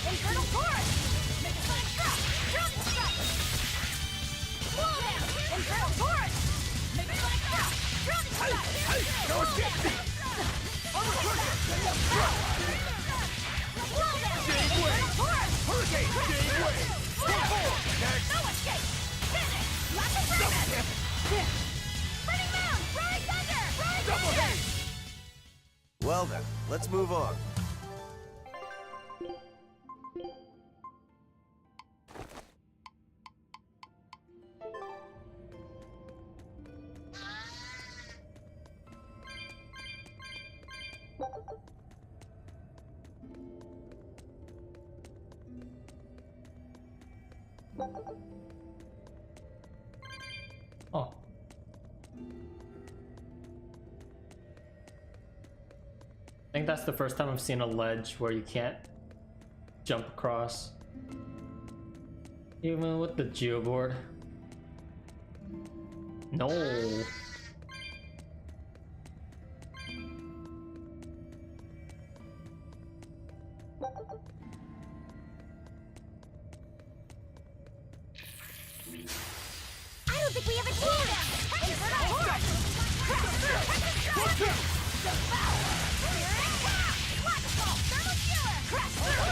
Infernal Torrent! Make a sonic drop! Drowning strike! Wall down! Infernal Torrent! Make a sonic drop! Drowning strike! No escape! Wall down! Infernal Torrent! Hurricane! Game wave! No escape! Finish! Lots of Raven! Burning Mound! Ride Thunder! Ride Thunder! Well then, let's move on. Oh. I think that's the first time I've seen a ledge where you can't jump across. Even with the geoboard. No. I don't think we have a chance! Infernal Torrent! Crash through! Devour! Lightfall! Thermal Skewer! Crash through!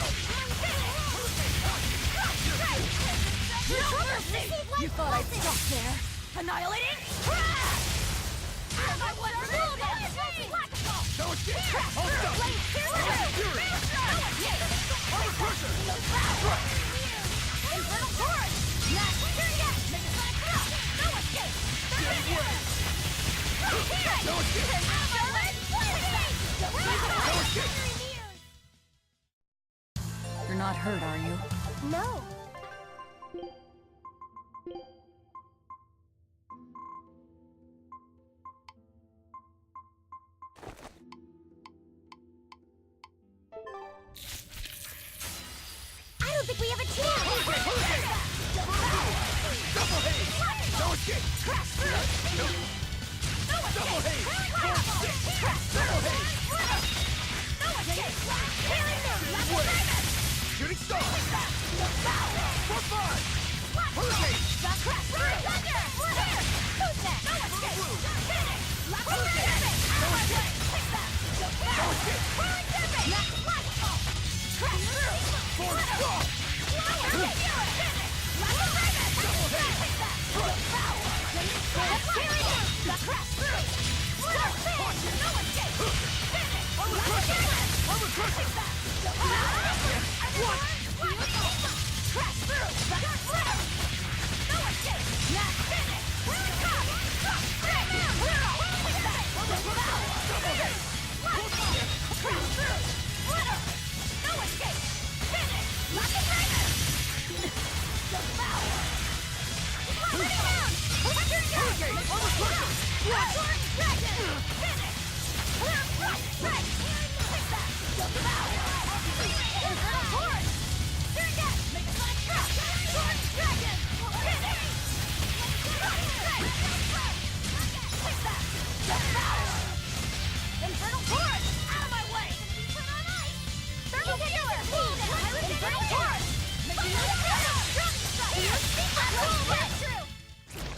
No mercy! You thought I'd stop there? Annihilating crash! I want to remove it! Lightfall! No escape! Hold up! Blade through! No escape! Armor Crusher! Devour! Infernal Torrent! Last period! Make a sonic drop! No escape! No escape! No escape! You're not hurt, are you? No. I don't think we have a chance! Double haze! No escape! Crash through! No escape! Double haze! Crash through! Double haze!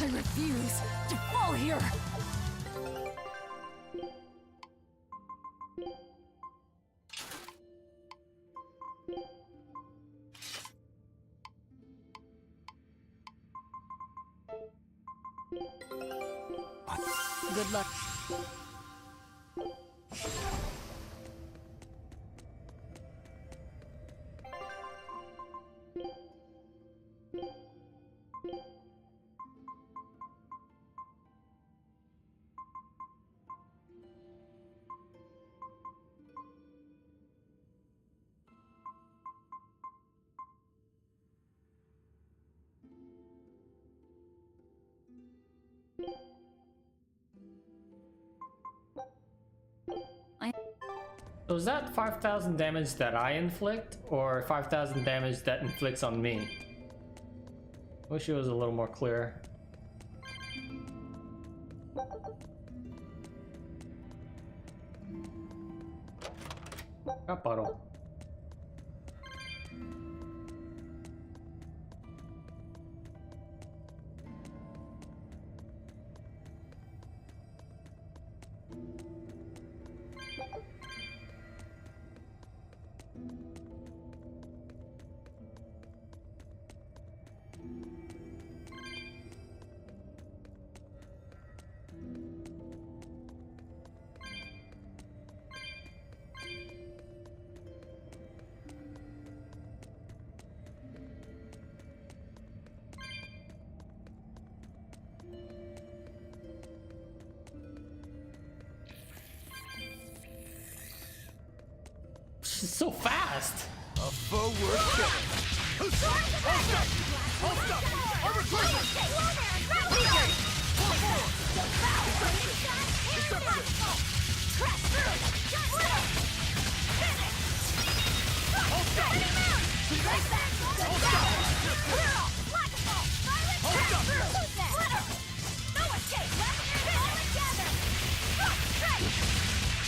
I refuse to fall here! Good luck. So is that 5,000 damage that I inflict, or 5,000 damage that inflicts on me? Wish it was a little more clear. Got bottle. She's so fast. A forward kick. Hold up! Armor cruiser!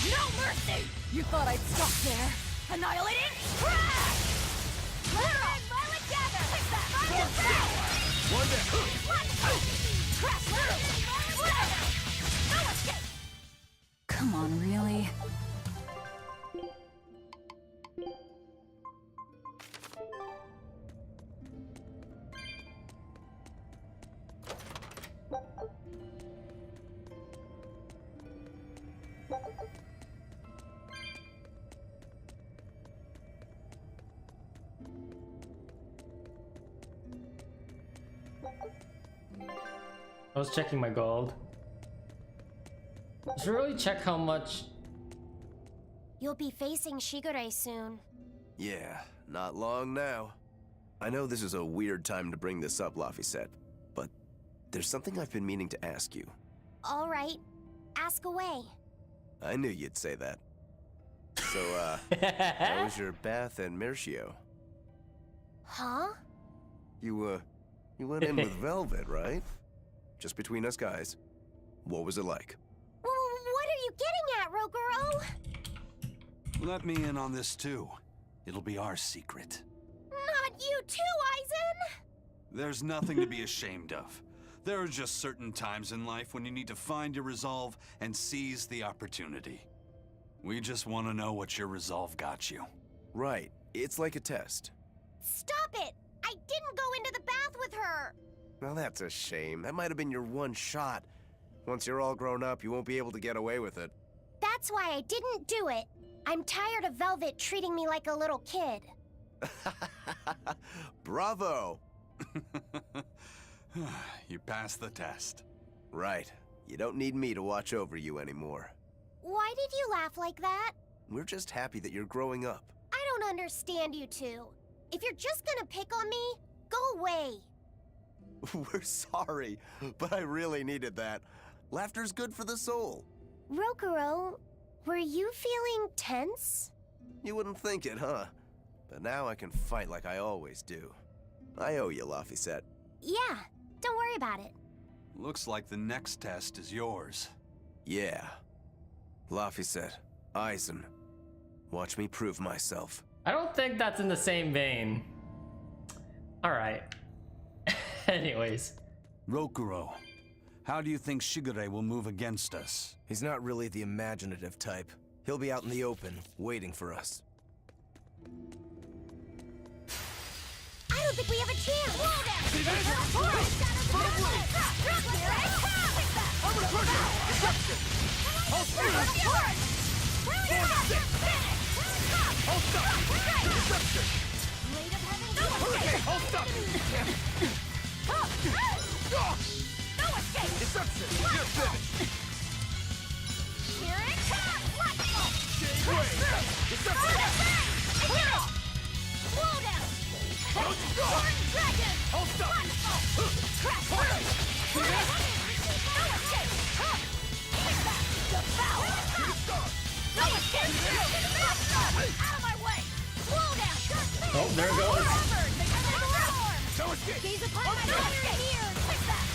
No mercy! You thought I'd stop there? Annihilating? Crash! Literal! Violent gather! One down! Crash! No escape! Come on, really? I was checking my gold. I should really check how much. You'll be facing Shigure soon. Yeah, not long now. I know this is a weird time to bring this up, Laphicet, but there's something I've been meaning to ask you. All right, ask away. I knew you'd say that. So, how was your bath and Melchior? Huh? You went in with Velvet, right? Just between us guys. What was it like? What are you getting at, Rokurou? Let me in on this too. It'll be our secret. Not you too, Eizen! There's nothing to be ashamed of. There are just certain times in life when you need to find your resolve and seize the opportunity. We just want to know what your resolve got you. Right. It's like a test. Stop it! I didn't go into the bath with her! Well, that's a shame. That might have been your one shot. Once you're all grown up, you won't be able to get away with it. That's why I didn't do it. I'm tired of Velvet treating me like a little kid. Bravo! You passed the test. Right. You don't need me to watch over you anymore. Why did you laugh like that? We're just happy that you're growing up. I don't understand you two. If you're just gonna pick on me, go away. We're sorry, but I really needed that. Laughter's good for the soul. Rokurou, were you feeling tense? You wouldn't think it, huh? But now I can fight like I always do. I owe you, Laphicet. Yeah, don't worry about it. Looks like the next test is yours. Yeah. Laphicet, Eizen. Watch me prove myself. I don't think that's in the same vein. Alright. Anyways. Rokurou, how do you think Shigure will move against us? He's not really the imaginative type. He'll be out in the open, waiting for us. I don't think we have a chance! Wall down! Oh, there it goes. Gaze upon my fire here!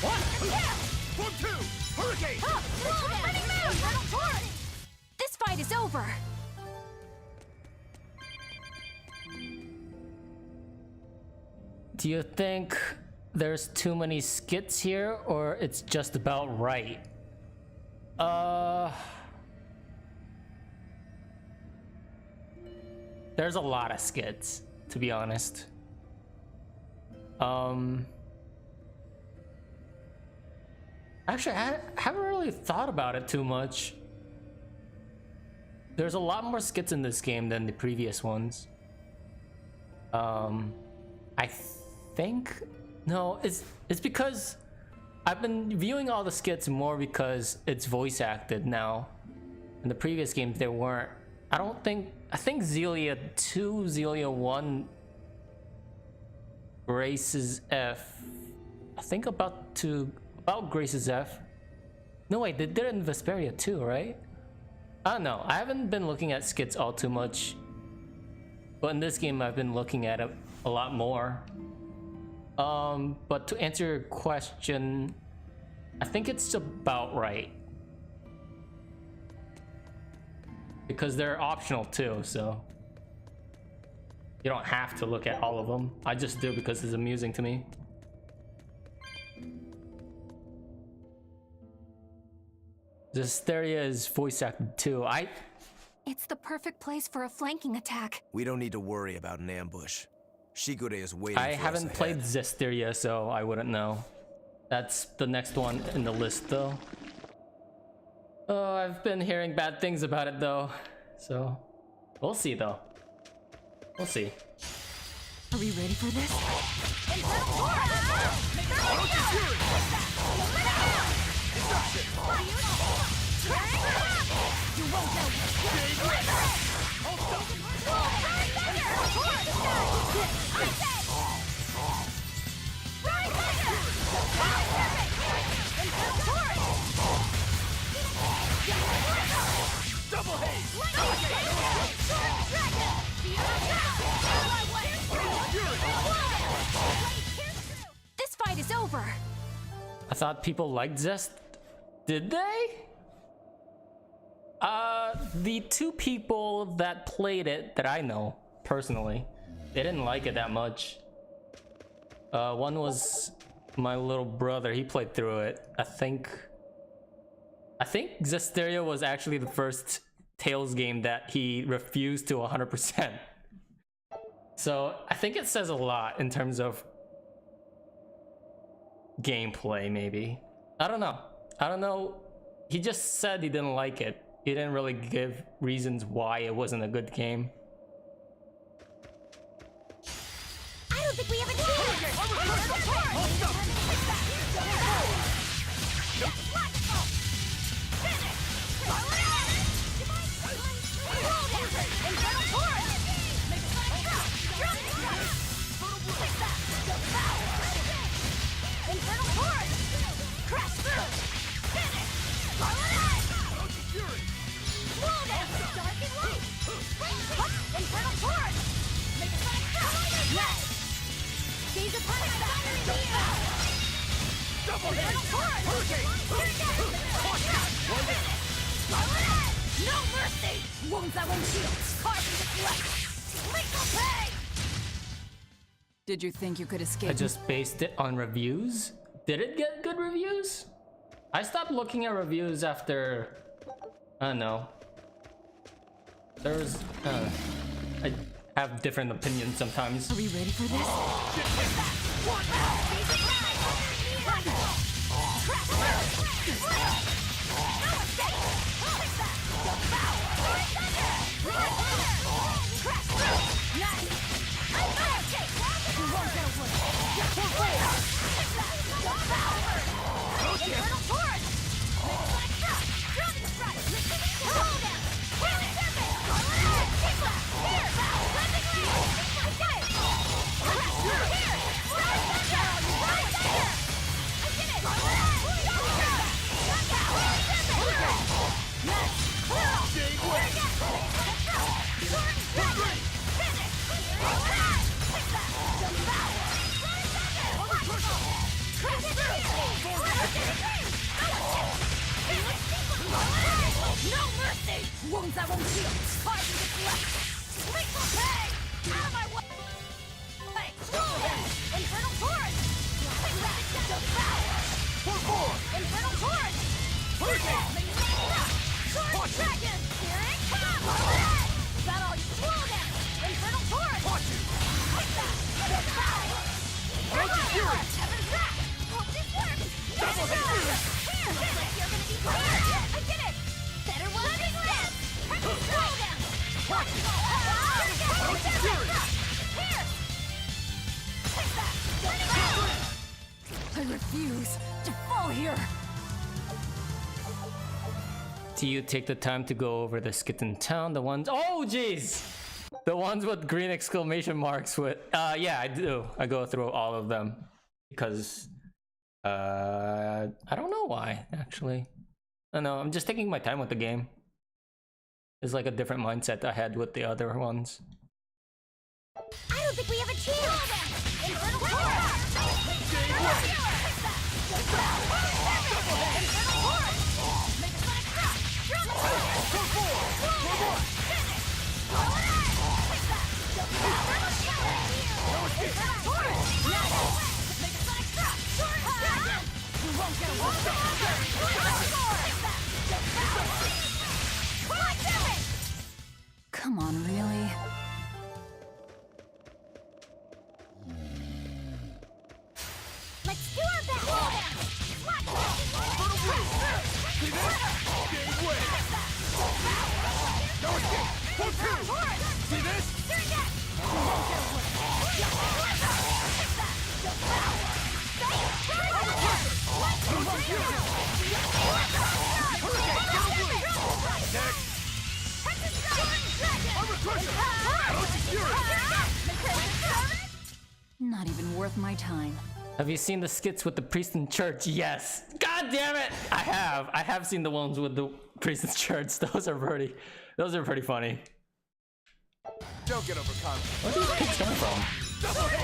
What? 1-2! Hurricane! This fight is over. Do you think there's too many skits here, or it's just about right? There's a lot of skits, to be honest. Actually, I haven't really thought about it too much. There's a lot more skits in this game than the previous ones. I think no, it's because I've been viewing all the skits more because it's voice acted now. In the previous games, they weren't. I think Zelia 2, Zelia 1, Grace's F. I think about Grace's F. No wait, they did it in Berseria too, right? I don't know. I haven't been looking at skits all too much, but in this game I've been looking at it a lot more. But to answer your question, I think it's about right. Because they're optional too, so you don't have to look at all of them. I just do because it's amusing to me. Berseria is voice acted too. It's the perfect place for a flanking attack. We don't need to worry about an ambush. Shigure is waiting for us I haven't ahead. played Berseria, so I wouldn't know. That's the next one in the list though. Oh, I've been hearing bad things about it though, so we'll see though. We'll see. Are we ready for this? This fight is over. I thought people liked Zest. Did they? The two people that played it that I know personally, they didn't like it that much. One was my little brother. He played through it. I think Zesteria was actually the first Tales game that he refused to 100%. So I think it says a lot in terms of gameplay, maybe. I don't know. He just said he didn't like it. he didn't really give reasons why it wasn't a good game. I don't think we have a chance! Infernal Torch! Crash through! Finish! Fury! Wall down! Dark and light! Infernal Torch! Make a sonic crash! Yes! Gaze upon it! Double hit! Infernal Torch! Hurricane! No mercy! Wounds that won't shield! Carving the flesh! Lethal pay! Did you think you could escape? I just based it on reviews. Did it get good reviews? I stopped looking at reviews after, I don't know. There's, I have different opinions sometimes. Are we ready for this? No mercy! Wounds that won't heal! Carving the flesh! Lethal pay! Out of my way! Infernal Torch! Devour! Infernal Torch! Sword Dragon! Here it comes! Is that all you pulled at? Infernal Torch! Devour! Fury! Heaven's Wrath! Hope this works! Double hit! Here! You're gonna be clear! I did it! Better one than this! Slow down! Watch it! Fury! Here! Take that! I refuse to fall here. Do you take the time to go over the skits in town? The ones, oh jeez! The ones with green exclamation marks with, yeah, I do. I go through all of them because, I don't know why, actually. I don't know, I'm just taking my time with the game. It's like a different mindset I had with the other ones. I don't think we have a chance! Infernal Come on, really? Let's do our best! See this? Game way! No escape! See this? Not even worth my time. Have you seen the skits with the priest in church? Yes. God damn it! I have. I have seen the ones with the priest in church. Those are pretty funny. Don't get overconfident. Where do these kids come from? Double hit!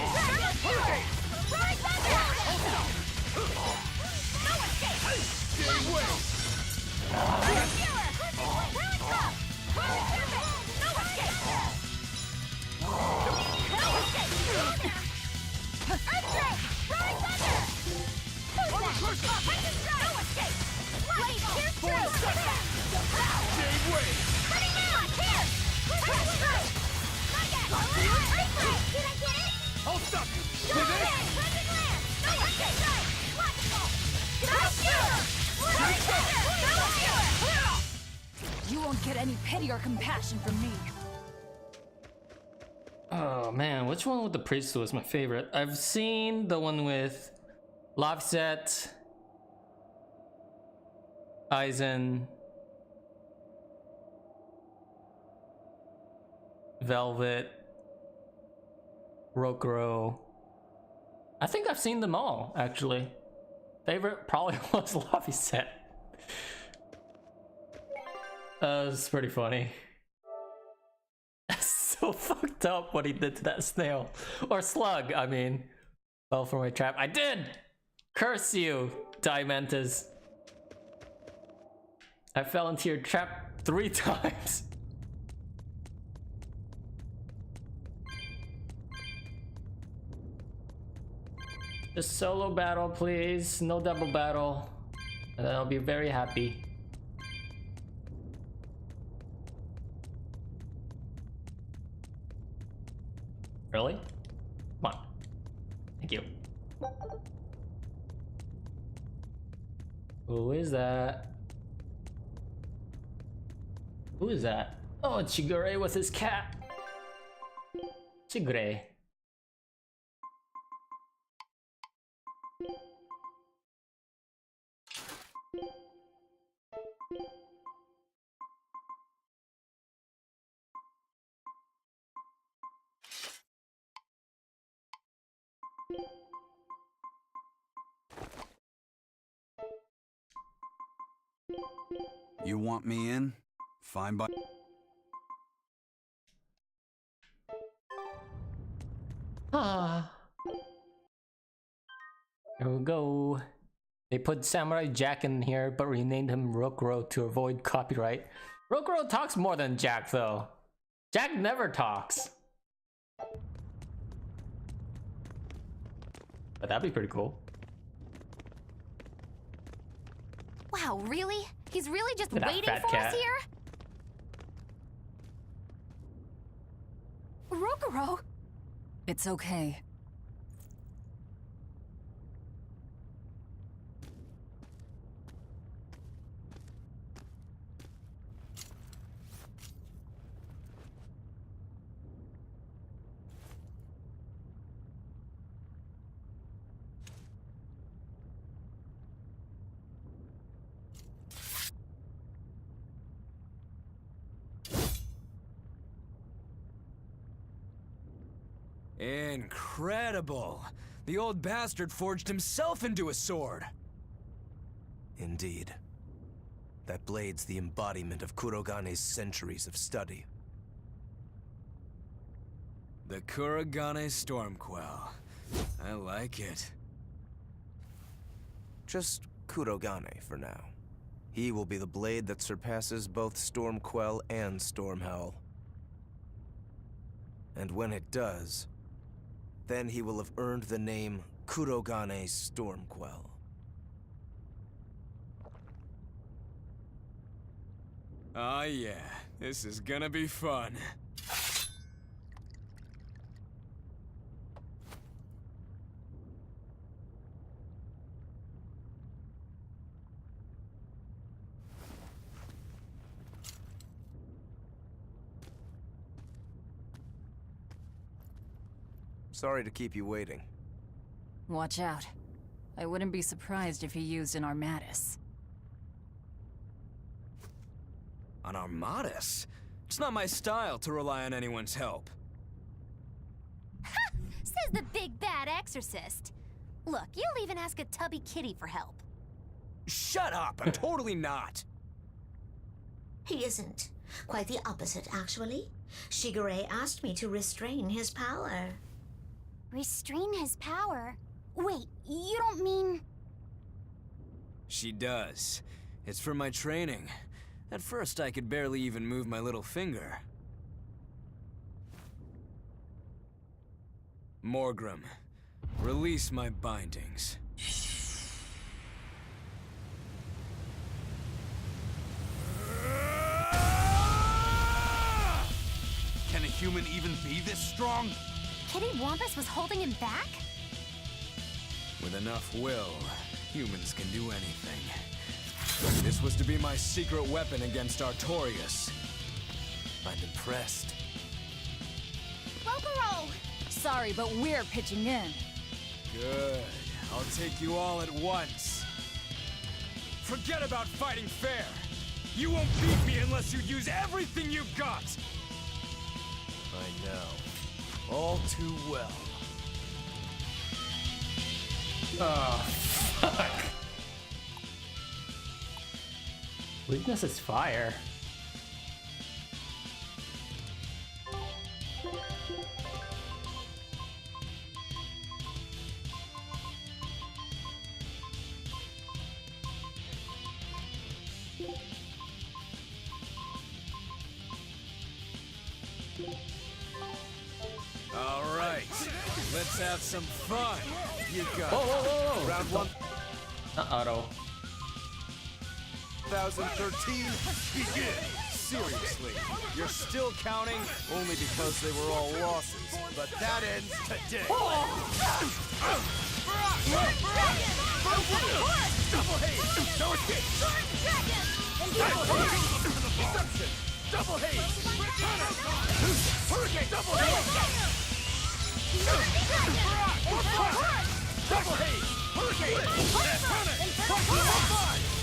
I'll stop you! You won't get any pity or compassion from me. Oh man, which one with the priest was my favorite? I've seen the one with Laphset, Eizen, Velvet, Rokurou. I think I've seen them all, actually. Favorite probably was Laphset. It's pretty funny. So fucked up what he did to that snail. Or slug, I mean. Fell for my trap. I did! Curse you, Diamantis. I fell into your trap 3 times. Just solo battle, please. No double battle. And then I'll be very happy. Really? Come on. Thank you. Who is that? Who is that? Oh, it's Shigure with his cat. Shigure. You want me in? Fine by... Here we go. They put Samurai Jack in here, but renamed him Rokurou to avoid copyright. Rokurou talks more than Jack, though. Jack never talks. But that'd be pretty cool. Wow, really? He's really just Look at that waiting fat for cat. us here? Rokurou! It's okay. Incredible! The old bastard forged himself into a sword! Indeed. That blade's the embodiment of Kurogane's centuries of study. The Kurogane Stormquell. I like it. Just Kurogane for now. He will be the blade that surpasses both Stormquell and Stormhell. And when it does, then he will have earned the name Kurogane Stormquell. Oh yeah, this is gonna be fun. Sorry to keep you waiting. Watch out. I wouldn't be surprised if he used an Armatus. An Armatus? It's not my style to rely on anyone's help. Ha! Says the big bad exorcist. Look, you'll even ask a tubby kitty for help. Shut up! I'm totally not! He isn't. Quite the opposite, actually. Shigure asked me to restrain his power. Restrain his power? Wait, you don't mean... She does. It's for my training. At first, I could barely even move my little finger. Morgrim, release my bindings. Can a human even be this strong? Kitty Wampus was holding him back? With enough will, humans can do anything. This was to be my secret weapon against Artorias. I'm impressed. Rokurou! Sorry, but we're pitching in. Good. I'll take you all at once. Forget about fighting fair. You won't beat me unless you use everything you've got. I know. All too well. Oh, fuck. Weakness is fire. All right, let's have some fun. You got Whoa. Round one. Auto. 2013, begin. Seriously, you're still counting only because they were all losses, but that ends today. Double haze! No escape! Deception! Double haze! Hurricane! Double haze! Double haze! Hurricane! Panic!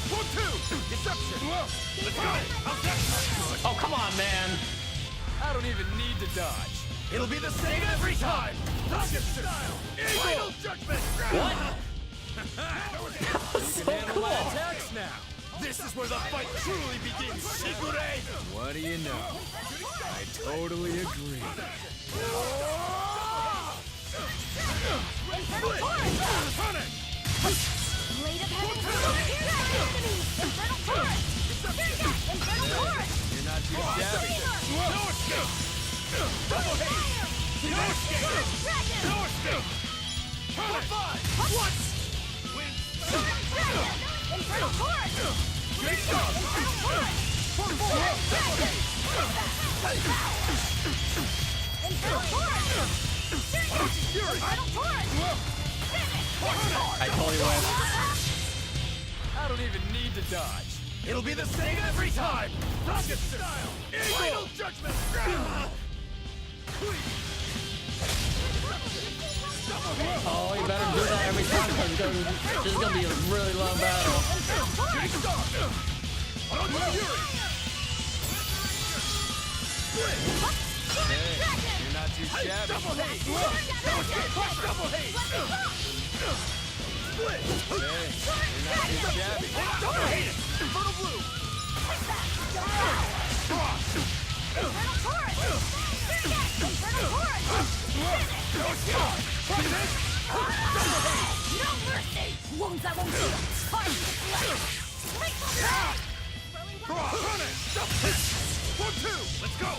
1-2! Deception! Let's go! Oh, come on, man! I don't even need to dodge. It'll be the same every time! Rocket style! Final judgment! What? You can handle my attacks now! This is where the fight truly begins, Shigure! What do you know? I totally agree. Panic! Blade of heaven! Infernal torrent! Infernal torrent! You're not too shabby. No escape! Double haze! No escape! No escape! Panic! What? Infernal torrent! Great job! Infernal torrent! Infernal torrent! I totally win. I don't even need to dodge. It'll be the same every time! Rocket style! Final judgment! Oh, you better do that every time because this is gonna be a really long battle. Hey, you're not too shabby. Double haze! Double haze! Split! Hey, you're not too shabby. Double haze! Infernal blue! Cross! Infernal torrent! Infernal torrent! See this? Double haze! No mercy! Wounds that won't heal! Fire to the flesh! Cross! Run it! Double hit! 1-2! Let's go!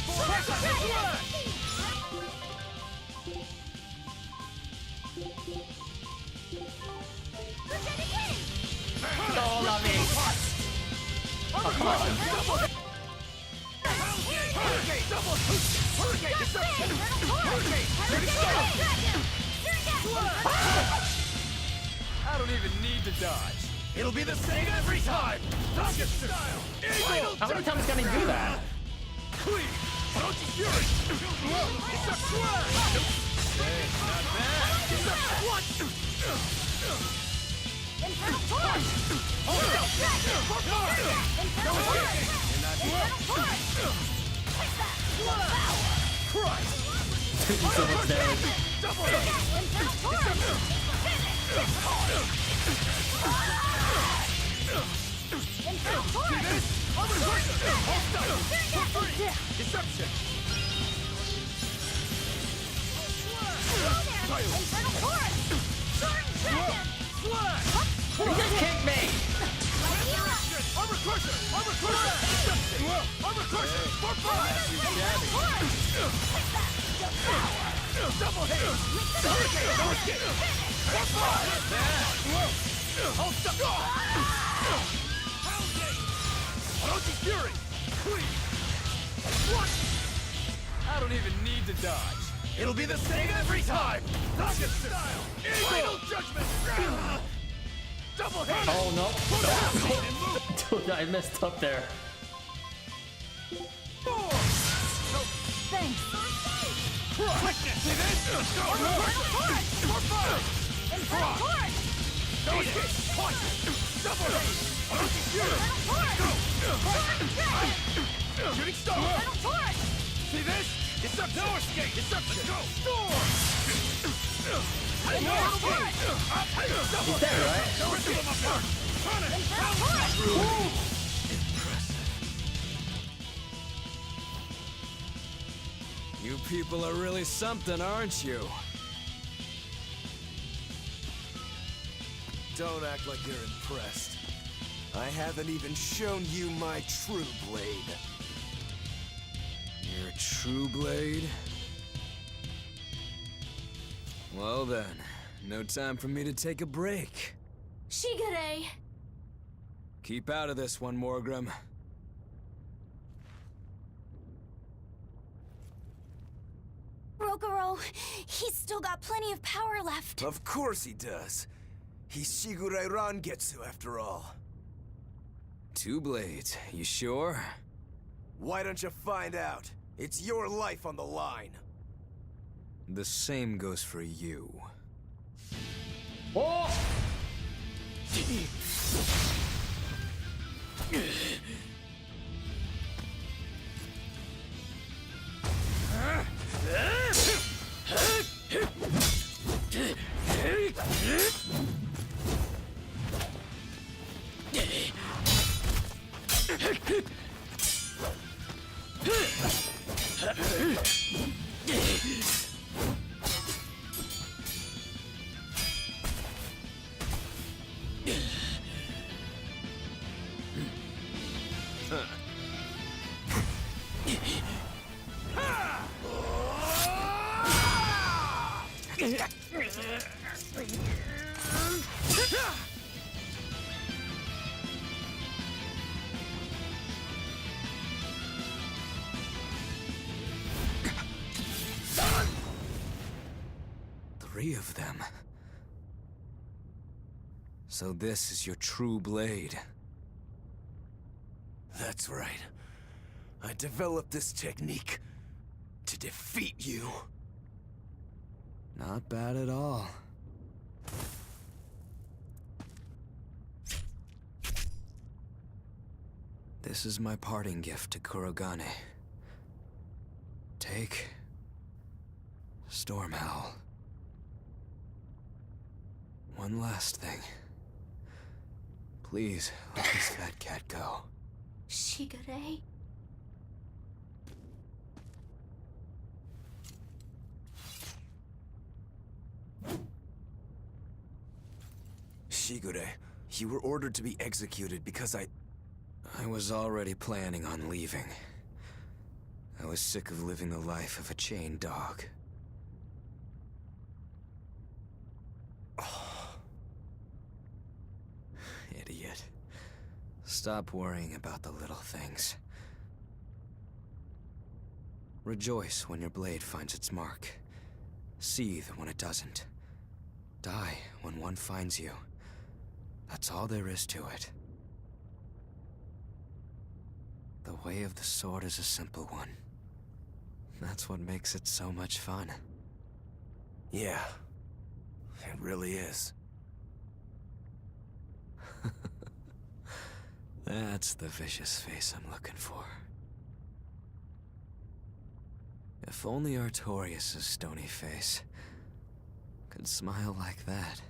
No, not me. Oh, come on. Hurricane! Double! Hurricane! Deception! Hurricane! I don't even need to dodge. It'll be the same every time! Rocket style! Eagle! How many times can he do that? Clean! Don't you hear it? It's a flash! Hey, not bad! It's a what? Infernal torrent! Infernal torrent! You're not Christ! So much damage. Double hit! Infernal torrent! Infernal torrent! Deception! Infernal torrent! Soaring dragon! You just kicked me! Armor crusher! Armor crusher! Deception! Armor crusher! For fire! Double hit! Hurricane! No escape! For fire! Hold up! Pounding! Fury! Clean! What? I don't even need to dodge. It'll be the same every time! Rocket style! Final judgment! Double hit! Oh, no. Move! I messed up there. Thanks. Shooting star! See this? Deception! No escape! Deception! Let's go! Storm! No escape! He's dead, right? You people are really something, aren't you? Don't act like you're impressed. I haven't even shown you my true blade. Your true blade? Well then, no time for me to take a break. Shigure! Keep out of this one, Morgrim. Rokurou, he's still got plenty of power left. Of course he does. He's Shigure Rangetsu after all. 2 blades, you sure? Why don't you find out? It's your life on the line. The same goes for you. Oh! Three of them. So this is your true blade. That's right. I developed this technique to defeat you. Not bad at all. This is my parting gift to Kurogane. Take Storm Howl. One last thing. Please, let this fat cat go. Shigure? Shigure, you were ordered to be executed because I was already planning on leaving. I was sick of living the life of a chained dog. Idiot. Stop worrying about the little things. Rejoice when your blade finds its mark. Seethe when it doesn't. Die when one finds you. That's all there is to it. The way of the sword is a simple one. That's what makes it so much fun. Yeah, it really is. That's the vicious face I'm looking for. If only Artorias' stony face could smile like that,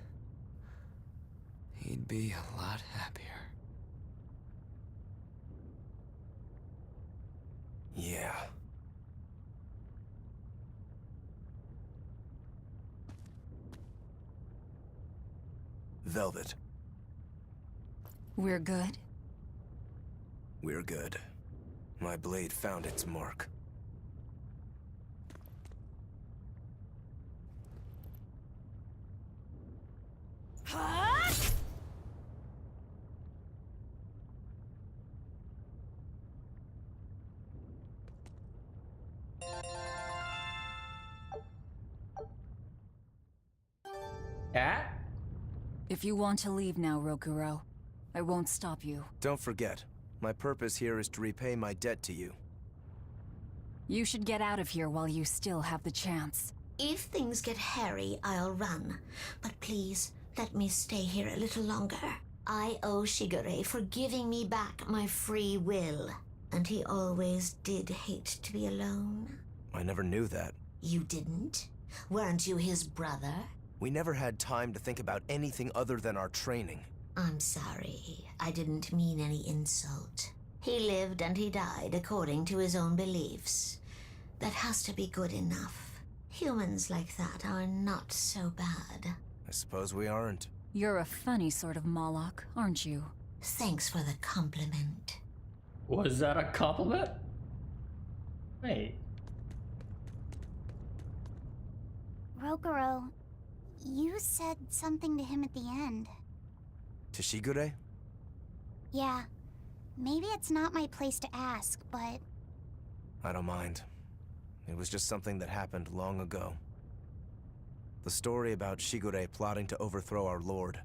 he'd be a lot happier. Yeah. Velvet. We're good? We're good. My blade found its mark. Cat? If you want to leave now, Rokurou, I won't stop you. Don't forget, my purpose here is to repay my debt to you. You should get out of here while you still have the chance. If things get hairy, I'll run. But please, let me stay here a little longer. I owe Shigure for giving me back my free will. And he always did hate to be alone. I never knew that. You didn't? Weren't you his brother? We never had time to think about anything other than our training. I'm sorry. I didn't mean any insult. He lived and he died according to his own beliefs. That has to be good enough. Humans like that are not so bad. I suppose we aren't. You're a funny sort of Moloch, aren't you? Thanks for the compliment. Was that a compliment? Wait. Rokurou, you said something to him at the end. To Shigure? Yeah. Maybe it's not my place to ask, but... I don't mind. It was just something that happened long ago. The story about Shigure plotting to overthrow our lord.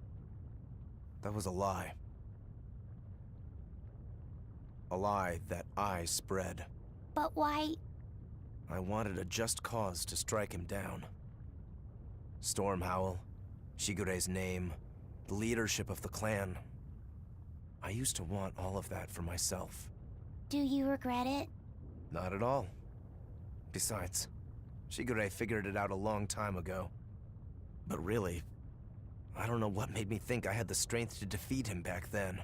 That was a lie. A lie that I spread. But why... I wanted a just cause to strike him down. Storm Howl, Shigure's name, the leadership of the clan. I used to want all of that for myself. Do you regret it? Not at all. Besides, Shigure figured it out a long time ago. But really, I don't know what made me think I had the strength to defeat him back then.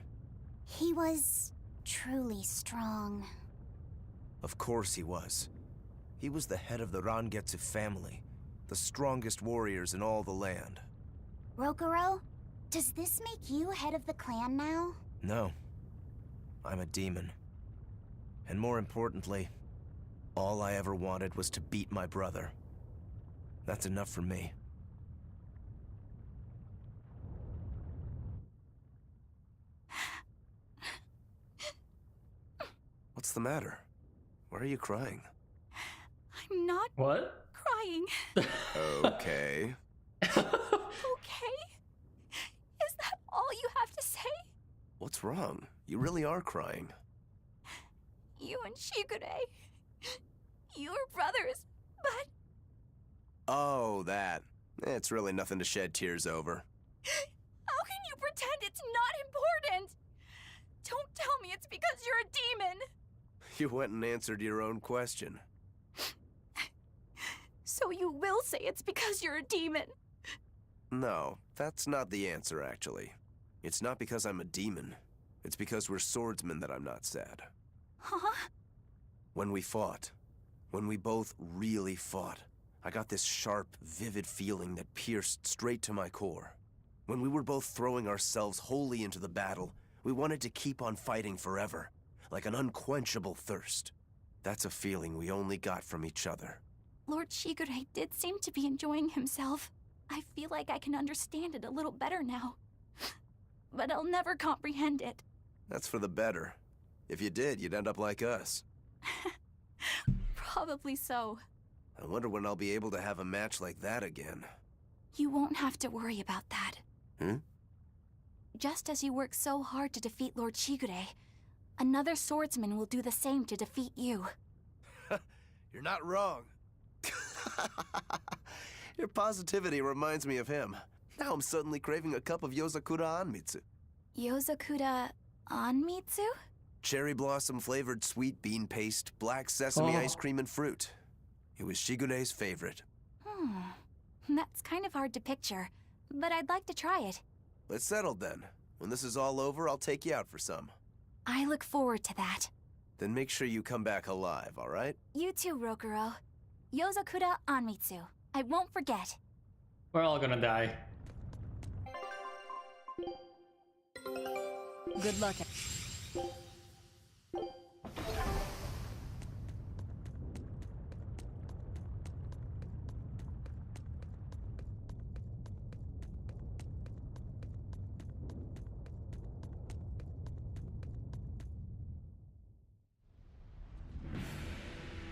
He was truly strong. Of course he was. He was the head of the Rangetsu family, the strongest warriors in all the land. Rokurou, does this make you head of the clan now? No. I'm a demon. And more importantly, all I ever wanted was to beat my brother. That's enough for me. What's the matter? Why are you crying? I'm not... What? Crying. Okay. Okay? Is that all you have to say? What's wrong? You really are crying. You and Shigure... You were brothers, but... Oh, that. It's really nothing to shed tears over. How can you pretend it's not important? Don't tell me it's because you're a demon. You went and answered your own question. So you will say it's because you're a demon? No, that's not the answer, actually. It's not because I'm a demon. It's because we're swordsmen that I'm not sad. Huh? When we fought, when we both really fought, I got this sharp, vivid feeling that pierced straight to my core. When we were both throwing ourselves wholly into the battle, we wanted to keep on fighting forever, like an unquenchable thirst. That's a feeling we only got from each other. Lord Shigure did seem to be enjoying himself. I feel like I can understand it a little better now. But I'll never comprehend it. That's for the better. If you did, you'd end up like us. Probably so. I wonder when I'll be able to have a match like that again. You won't have to worry about that. Just as you work so hard to defeat Lord Shigure, another swordsman will do the same to defeat you. You're not wrong. Your positivity reminds me of him. Now I'm suddenly craving a cup of Yozakura Anmitsu. Yozakura Anmitsu? Cherry blossom flavored sweet bean paste, black sesame ice cream and fruit. It was Shigure's favorite. That's kind of hard to picture, but I'd like to try it. Let's settle then. When this is all over, I'll take you out for some. I look forward to that. Then make sure you come back alive, all right? You too, Rokurou. Yozakura Anmitsu. I won't forget. We're all gonna die. Good luck.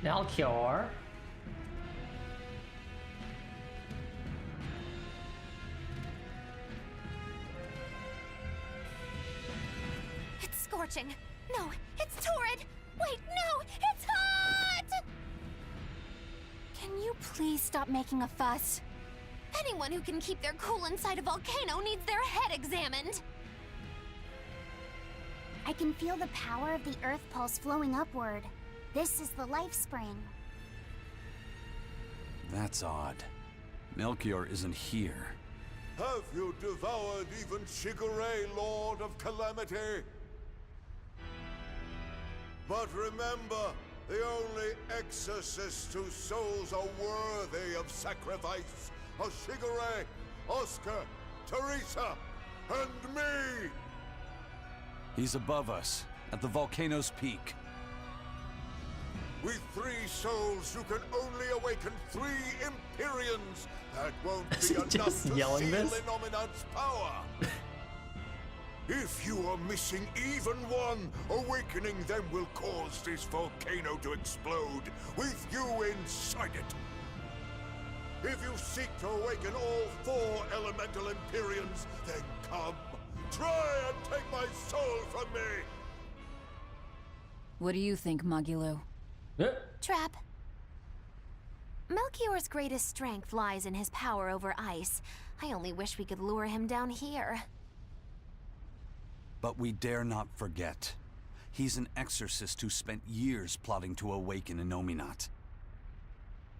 Melchior. scorching. No, it's torrid. Wait, no, it's hot! Can you please stop making a fuss? Anyone who can keep their cool inside a volcano needs their head examined. I can feel the power of the Earth Pulse flowing upward. This is the life spring. That's odd. Melchior isn't here. Have you devoured even Shigure, Lord of Calamity? But remember, the only exorcists whose souls are worthy of sacrifice are Shigure, Oscar, Teresa, and me! He's above us, at the volcano's peak. With 3 souls, you can only awaken 3 Empyreans. That won't be enough to seal Innominat's power. If you are missing even one, awakening them will cause this volcano to explode, with you inside it. If you seek to awaken all 4 elemental Empyreans, then come. Try and take my soul from me! What do you think, Magilo? Trap. Melchior's greatest strength lies in his power over ice. I only wish we could lure him down here. But we dare not forget. He's an exorcist who spent years plotting to awaken Innominat.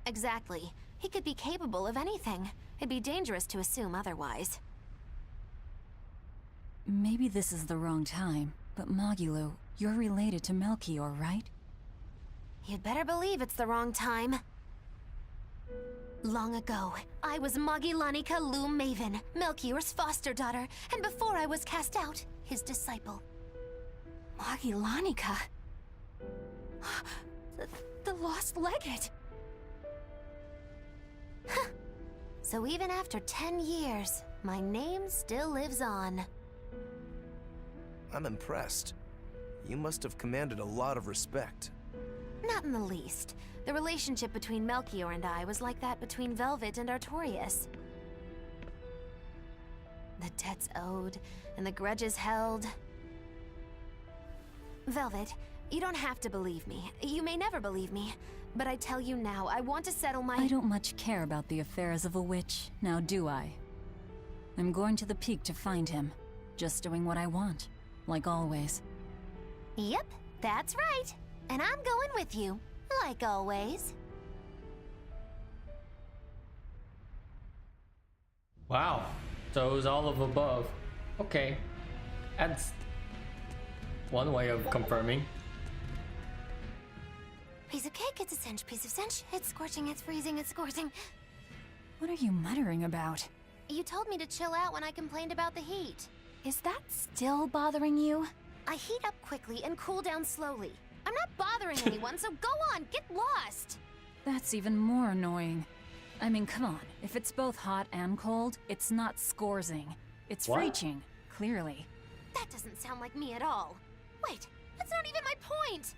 Exactly. He could be capable of anything. It'd be dangerous to assume otherwise. Maybe this is the wrong time, but Magilo, you're related to Melchior, right? You'd better believe it's the wrong time. Long ago, I was Magilanica Loom Maven, Melchior's foster daughter, and before I was cast out, his disciple. Magilanica? The lost legate? So even after 10 years, my name still lives on. I'm impressed. You must have commanded a lot of respect. Not in the least. The relationship between Melchior and I was like that between Velvet and Artorias. The debts owed, and the grudges held. Velvet, you don't have to believe me. You may never believe me. But I tell you now, I want to settle my— I don't much care about the affairs of a witch, now do I? I'm going to the peak to find him. Just doing what I want, like always. Yep, that's right. And I'm going with you, like always. Wow. So it was all of above. Okay. That's one way of confirming. Piece of cake, it's a cinch. Piece of cinch, it's scorching, it's freezing, it's scorching. What are you muttering about? You told me to chill out when I complained about the heat. Is that still bothering you? I heat up quickly and cool down slowly. I'm not bothering anyone, so go on, get lost! That's even more annoying. I mean, come on. If it's both hot and cold, it's not scorzing. It's freaching, clearly. That doesn't sound like me at all. Wait, that's not even my point!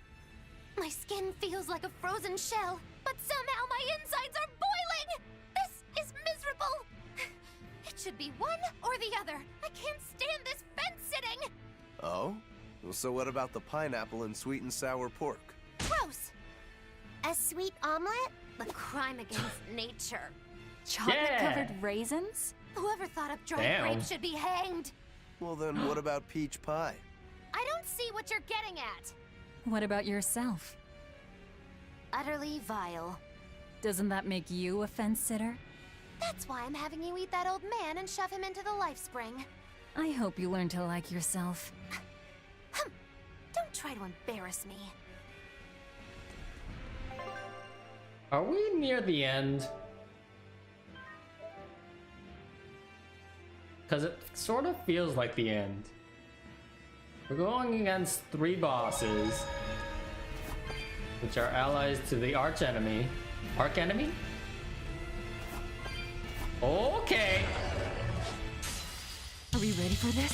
My skin feels like a frozen shell, but somehow my insides are boiling! This is miserable! It should be one or the other. I can't stand this fence-sitting! Oh? Well, so what about the pineapple and sweet and sour pork? Gross! A sweet omelet? The crime against nature. Chocolate-covered raisins? Whoever thought up dried grapes should be hanged! Well then, what about peach pie? I don't see what you're getting at! What about yourself? Utterly vile. Doesn't that make you a fence-sitter? That's why I'm having you eat that old man and shove him into the life spring. I hope you learn to like yourself. Don't try to embarrass me. Are we near the end? Because it sort of feels like the end. We're going against 3 bosses, which are allies to the archenemy. Archenemy? Okay. Are we ready for this?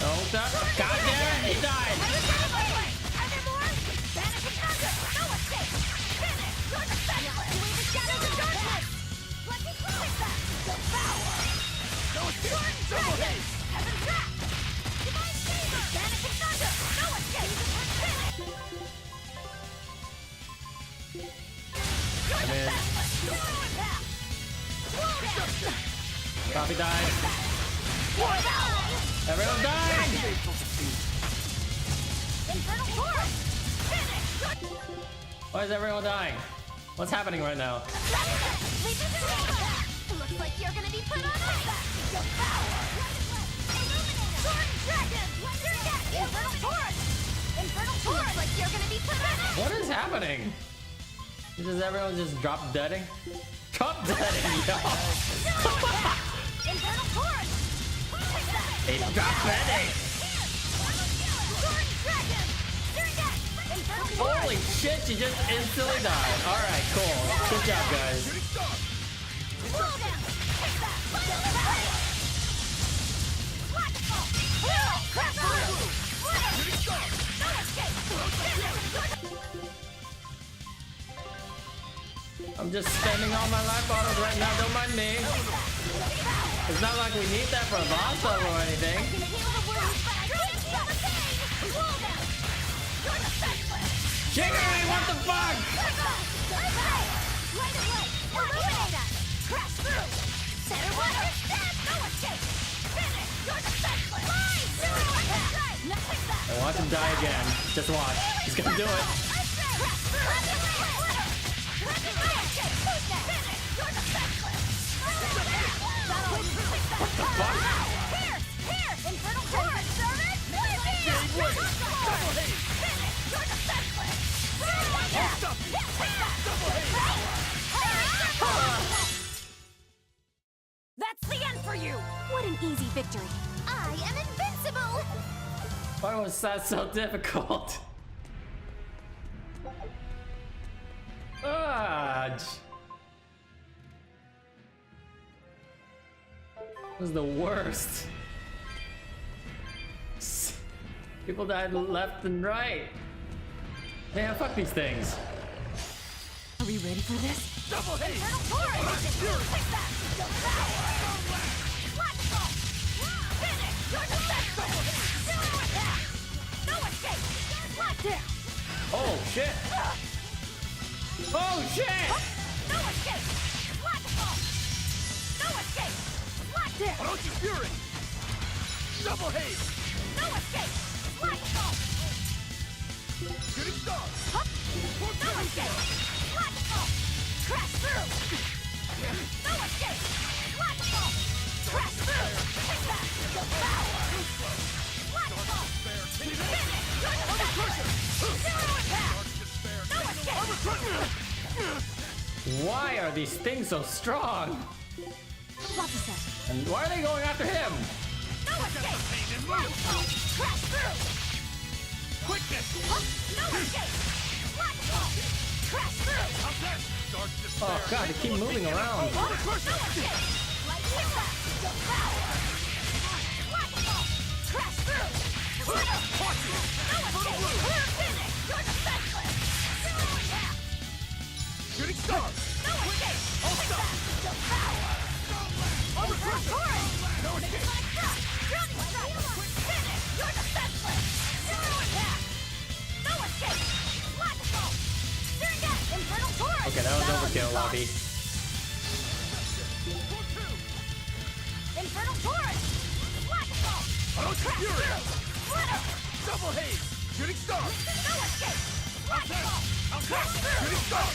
Oh, that. God damn it, he died. I'm in. Copy died. Everyone died! Why is everyone dying? What's happening right now? Looks like you're gonna be put on ice. Infernal Torrent! Infernal Torrent! Looks like you're gonna be put on ice. What is happening? Is everyone just drop deading? Drop deading, yo! Infernal Torrent! They drop deading! Holy shit, she just instantly died. Alright, cool. Good job, guys. I'm just spending all my life bottles right now, don't mind me. It's not like we need that for a boss level or anything. Shigure, what the fuck? I watch him die again. Just watch. He's gonna do it. What the fuck? That's the end for you! What an easy victory. I am invincible! Why was that so difficult? This was the worst. People died left and right. Man, fuck these things. Are we ready for this? Double hate! Oh shit! Oh shit! No escape! No escape! Orochi Fury! Double haste! No escape! Shooting star! No escape! Crash through! No escape! Crash through! Take that! Devour! Why are these things so strong? And why are they going after him? No escape! Crash through! Quickness! No escape! Crash through! Oh god, they keep moving around. No escape! Devour! Crash through! No escape! Finish! You're defenseless! Shooting star! No escape! Devour! No escape! Drowning strike! Finish! You're defenseless! No escape! Steering deck! Infernal Torrent! Okay, that was overkill, Lobby. Infernal Torrent! Orochi Fury! Splitter! Double haze! Shooting star! No escape! Crash through! Shooting star!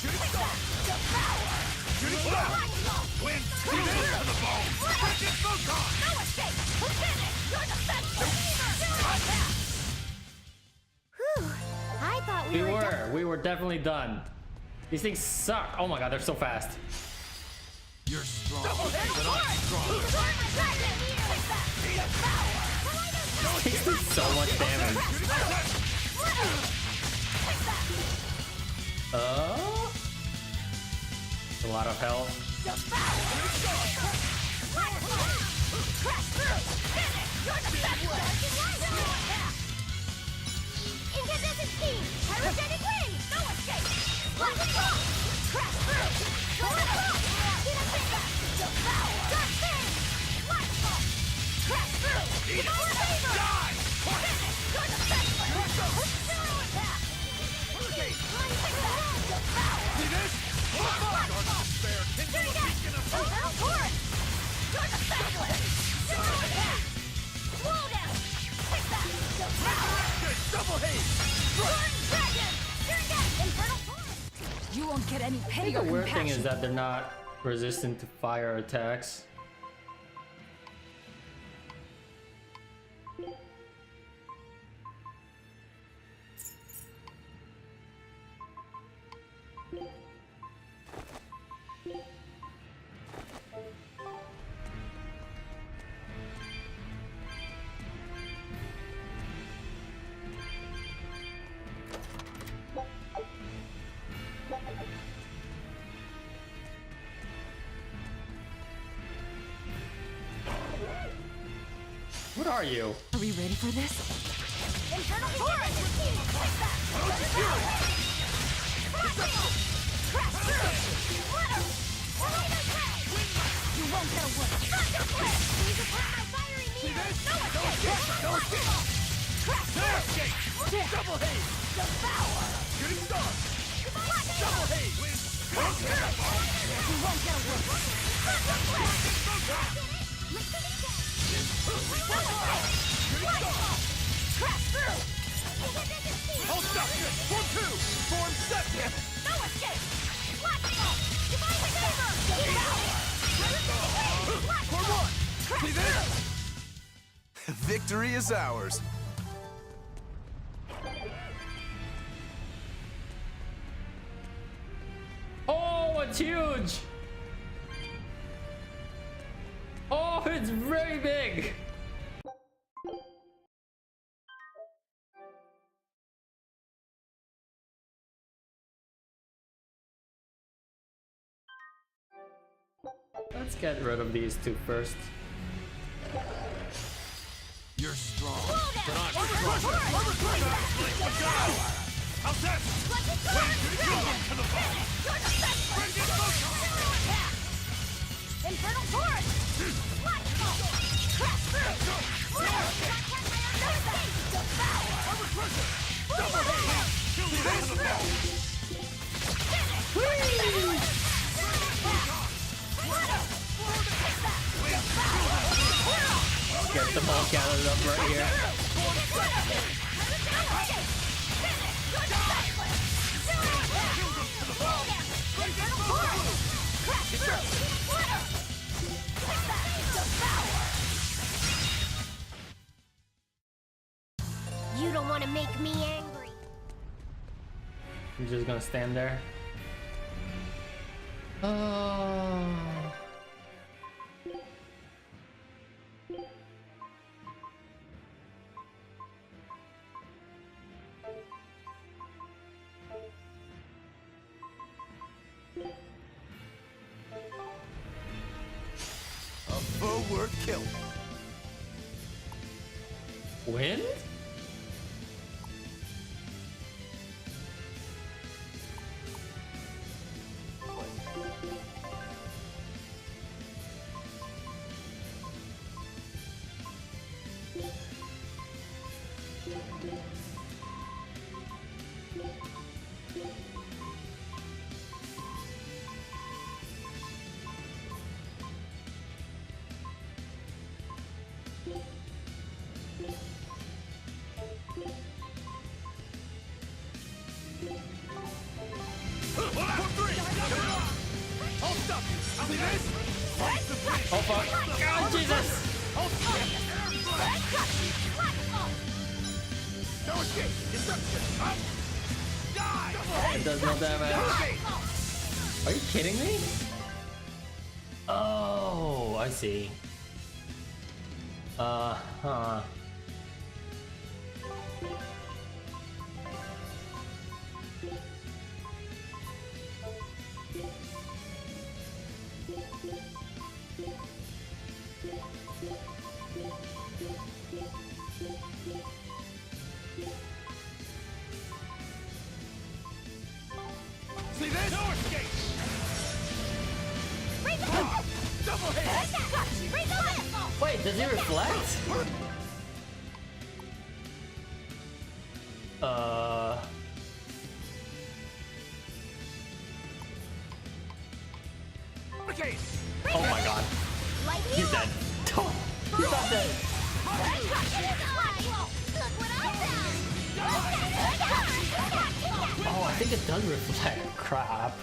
Shooting star! Devour! Shooting star! Wind! Steel to the bone! Rocket photon! No escape! Finish! You're defenseless! Whew! I thought We were definitely done. These things suck. Oh my god, they're so fast. You're strong, Double hit! but I'm stronger. This takes so much damage. A lot of health. Incandescent steam! Pyrogenic wind! No escape! Lightning bolt! Crash through! Solar bolt! Devour! Dark thing! Lightning bolt! Crash through! Devour favor! Die! Finish! You're defenseless! Zero impact! Devour! See this? Dark despair! Kindle a beacon of hope! Eternal torrent! You're defenseless! Zero impact! Slow down! Take that! Devour! Double haste! Burn dragon! Turn down! Infernal torrent! You won't get any I pity think or the weird thing compassion. is that they're not resistant to fire attacks. What are you? Are we ready for this? Infernal torrent! Take that! Crash through! Splitter! Tornado's head! You won't get away! Thunder blade! Please attack my fiery meteor! No escape! Crash through! Double haste! Devour! Good start! Double haste! Crash through! You won't get away! Thunder blade! Crash through! Hold up! 1-2! Form set! No escape! Lightning bolt! Divine favor! For one! See this? Victory is ours. Oh, it's huge! Oh, it's very big! Let's get rid of these two first. You're strong, but I'm stronger. How's that? To the ball. Infernal torrent! Lightning bolt! Crash through! Devour! Double haste! Crash through! Get the ball gathered up right here. You don't want to make me angry. I'm just gonna stand there. Oh. A forward kill. Wind? Oh fuck. Oh Jesus! It does no damage. Are you kidding me? Oh, I see. Huh. See this? No escape! Double hit! Wait, does he reflect? Okay. Oh my god. He's dead. He's not dead. Oh, I think it does reflect. Crap.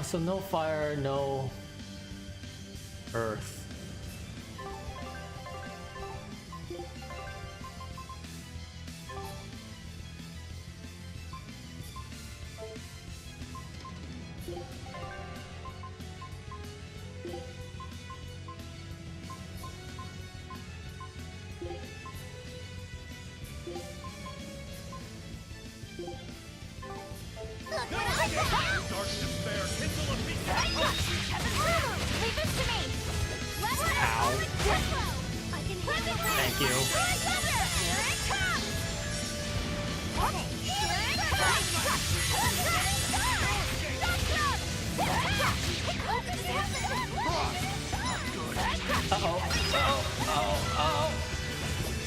So no fire, no earth. Thank you.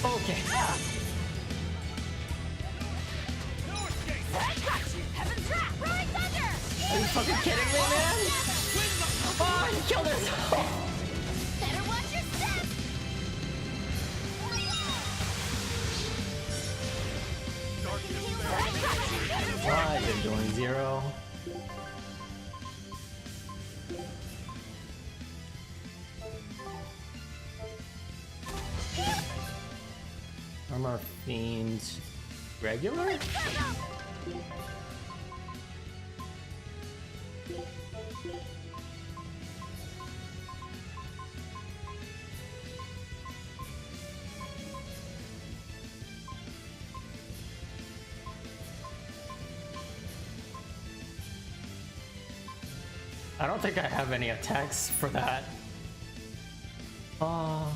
Okay. Are you fucking kidding me, man? Oh, he killed himself. Better watch your step. Why is it doing 0? Armor Fiends regular? I don't think I have any attacks for that. Oh.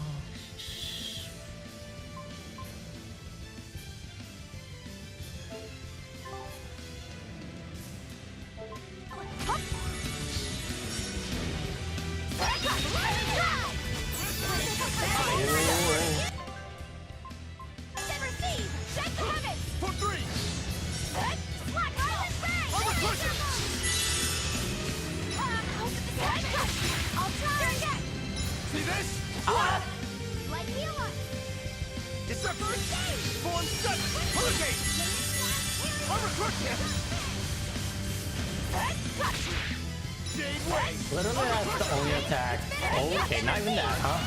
Literally, that's the only attack. Oh, okay, not even that, huh?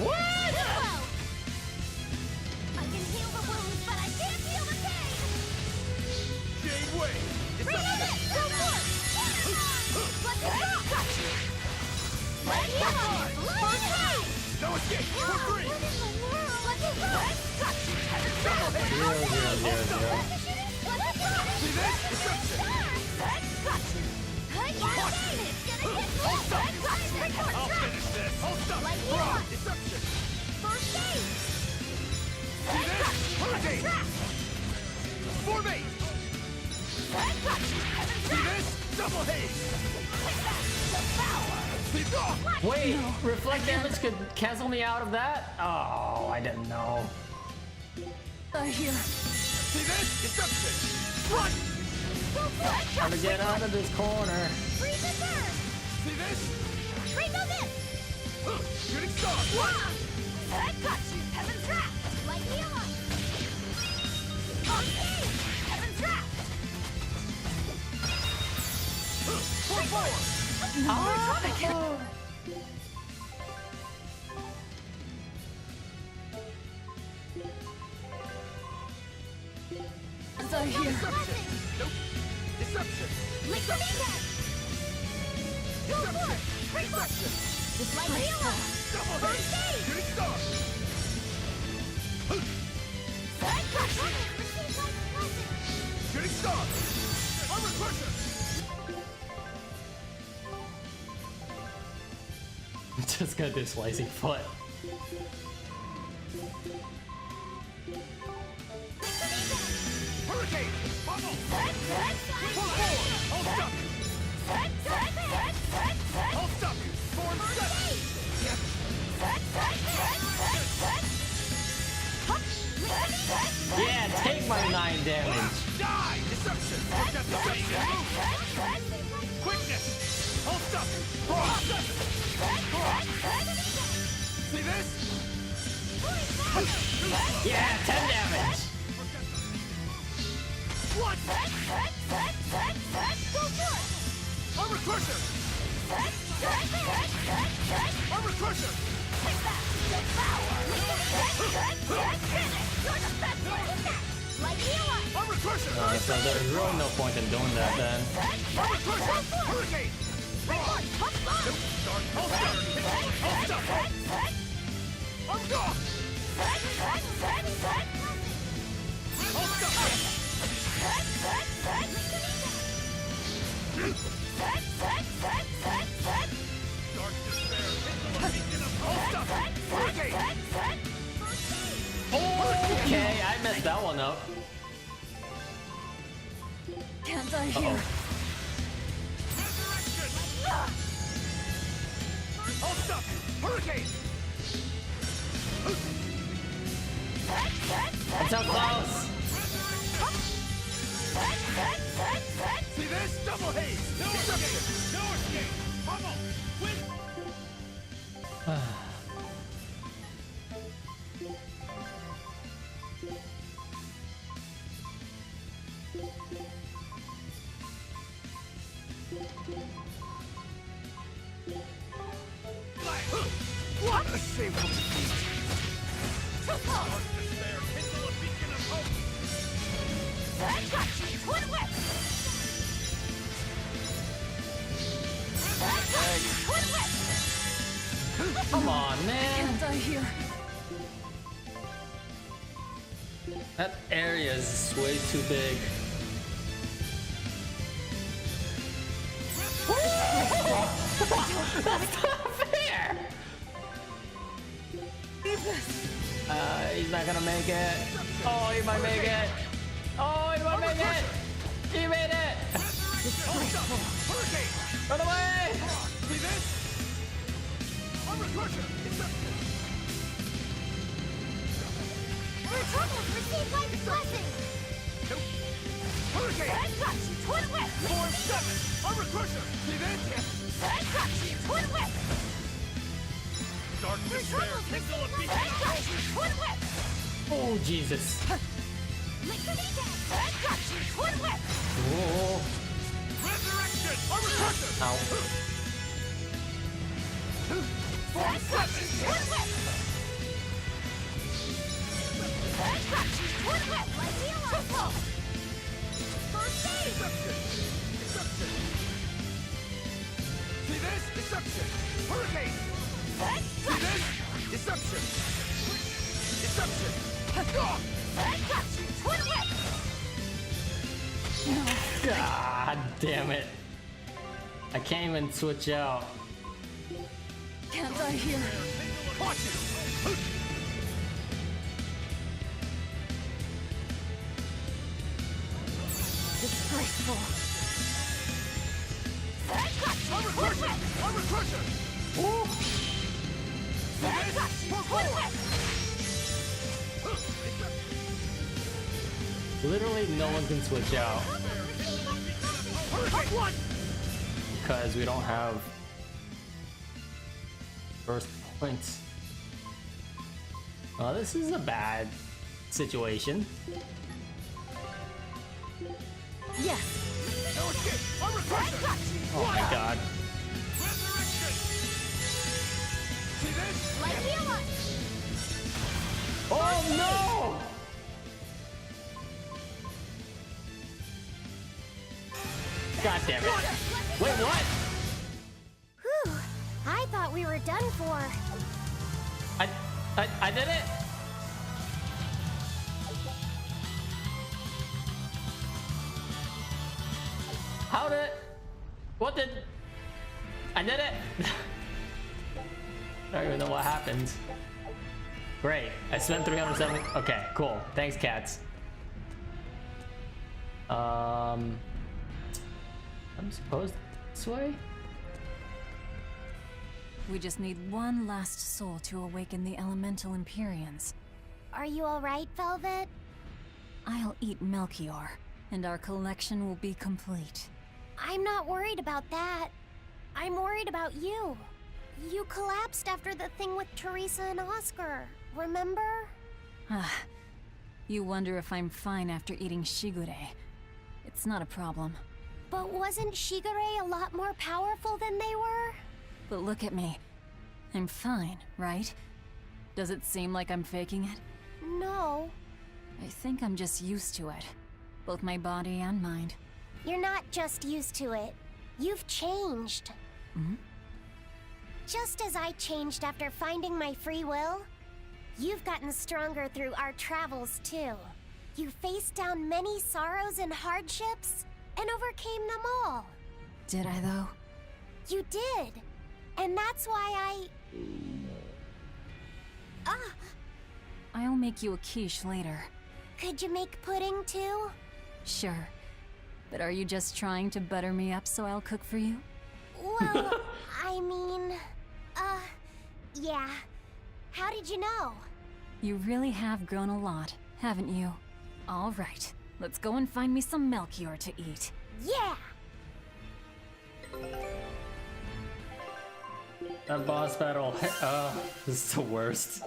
What? I can heal the wounds, but I can't feel the pain. Jade Way. Bring it in. Go for it. Let's go. Let's go. No escape. For free. What in the world? Let's go. See this? Deception. I'll finish this. Hold up. Broad deception. First aid. See this? Hurricane. Formate. See this? Double haze. Wait, reflect damage could cancel me out of that? Oh, I didn't know. Here. See this? Deception. Run. Time to get out of this corner. Freeze the bird. See this? Freeze this. Shooting star. That got you. Heaven trap. Light heal up. Okay. Heaven trap. Full forward. So here. Nope. Deception! Deception! Go for it! Deception! Just like Healer! Double haste! Shooting star! Shooting star! Armor crusher! Just gonna do slicing foot. Hurricane! Bubble! Pull forward! Hold stuck! Hold stuck! Storm Yeah, take my 9 damage. Die! Deception! Deception! Quickness! Hold stuck! See this? Yeah, 10 damage. What? Go for it! Armor crusher! Armor crusher! Take that! Armor crusher! So there's really no point in doing that then. Armor crusher! Hurricane! Hold stuck! I'm gone! Hold stuck! Dark despair! Hold stuck! Hurricane! Okay, I messed that one up. Can't die here. Hold stuck! Hurricane! That's how close. See this? Double haze! No escape! No escape! Bubble! Win! What a shameful defeat! Dark despair, kindle a beacon of hope! Twin whip! Twin whip! Come on, man. Can't die here. That area is way too big. That's not fair! He's not gonna make it. Oh, he might make it. Oh, he might make it. He made it. Run away! See this? Armor crusher! Receive life's blessing! Nope. Hurricane! Twin whip! Form 7! Armor crusher! See this? Twin whip! Dark despair! Kindle a beacon of hope! Twin whip! Oh, Jesus. Twin whip! Oh. Resurrection! Armor crusher! Ow. Form 7! Twin whip! Twin whip! Triple! First aid! Deception! Deception! See this? Deception! Hurricane! See this? Deception! Deception! Twin whip! God damn it. I can't even switch out. Can't die here. Watch it! Disgraceful. Armor crusher! Armor crusher! Ooh. Literally no one can switch out. Because we don't have first points. Well, this is a bad situation. Yes. No escape! Armor crusher! Oh my god. Resurrection! See this? Light healer! Oh no! God damn it. Wait, what? Whew. I thought we were done for. I did it. How did? What did? I did it. I don't even know what happened. Great. I spent 370. Okay, cool. Thanks, cats. I'm supposed this way? We just need one last soul to awaken the elemental Empyreans. Are you alright, Velvet? I'll eat Melchior, and our collection will be complete. I'm not worried about that. I'm worried about you. You collapsed after the thing with Teresa and Oscar, remember? You wonder if I'm fine after eating Shigure. It's not a problem. But wasn't Shigure a lot more powerful than they were? But look at me. I'm fine, right? Does it seem like I'm faking it? No. I think I'm just used to it. Both my body and mind. You're not just used to it. You've changed. Hmm? Just as I changed after finding my free will, you've gotten stronger through our travels too. You faced down many sorrows and hardships, and overcame them all. Did I though? You did. And that's why I'll make you a quiche later. Could you make pudding too? Sure. But are you just trying to butter me up so I'll cook for you? Well, I mean, yeah. How did you know? You really have grown a lot, haven't you? All right, let's go and find me some Melchior to eat. Yeah! That boss battle. This is the worst.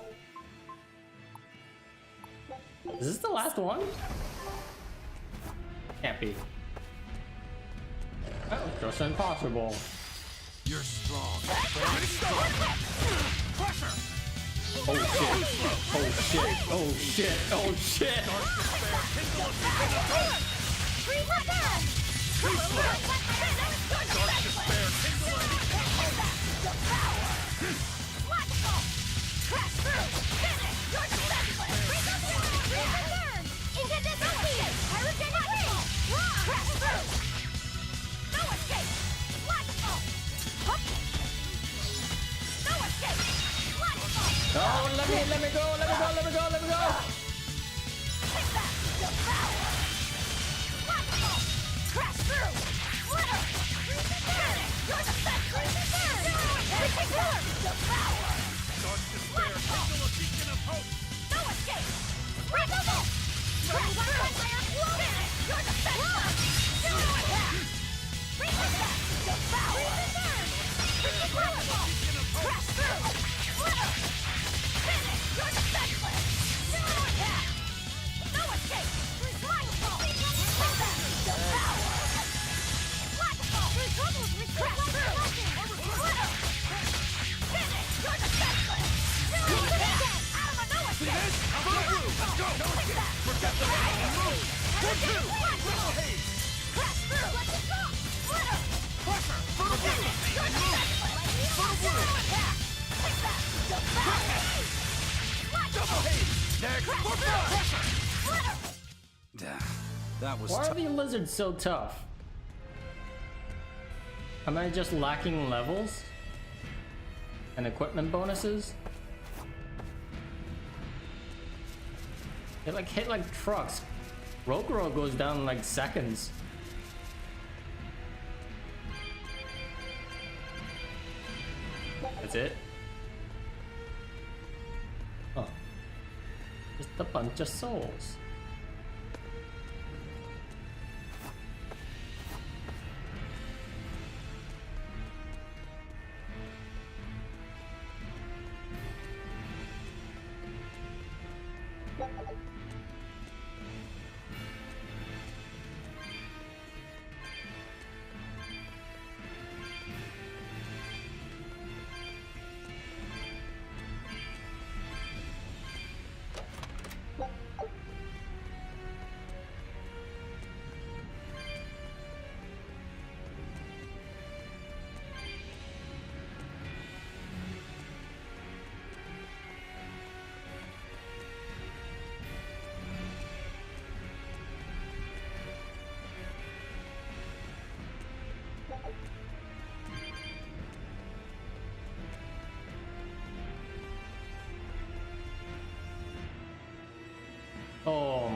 Is this the last one? Can't be. Oh, just impossible. You're strong. Pressure! Oh shit. Oh shit. Oh shit. Oh shit. Oh, let me go. Crash through! Flitter! You're the best! Devour! Dark despair, kindle a beacon of hope! No escape! Removal! Crash through! You're the best! Zero attack! Devour! Crash through! Flitter! You're the best! Zero attack! No escape! Devour! That was Why are the lizards so tough? Am I just lacking levels? And equipment bonuses? They like hit like trucks. Rokurou goes down in like seconds. That's it? Oh. Just a bunch of souls.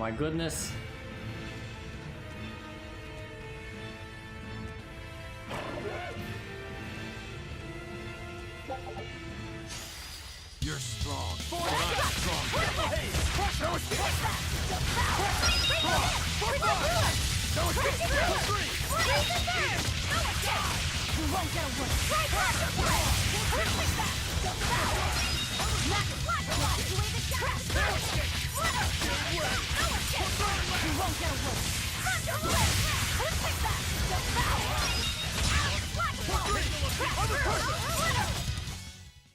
my goodness. You're strong. But I'm strong. Hey, no escape. No escape. You won't get away. Right back. Push back. Knock it. Blast away the shot. No escape. You won't get away. Knock your way. Push back.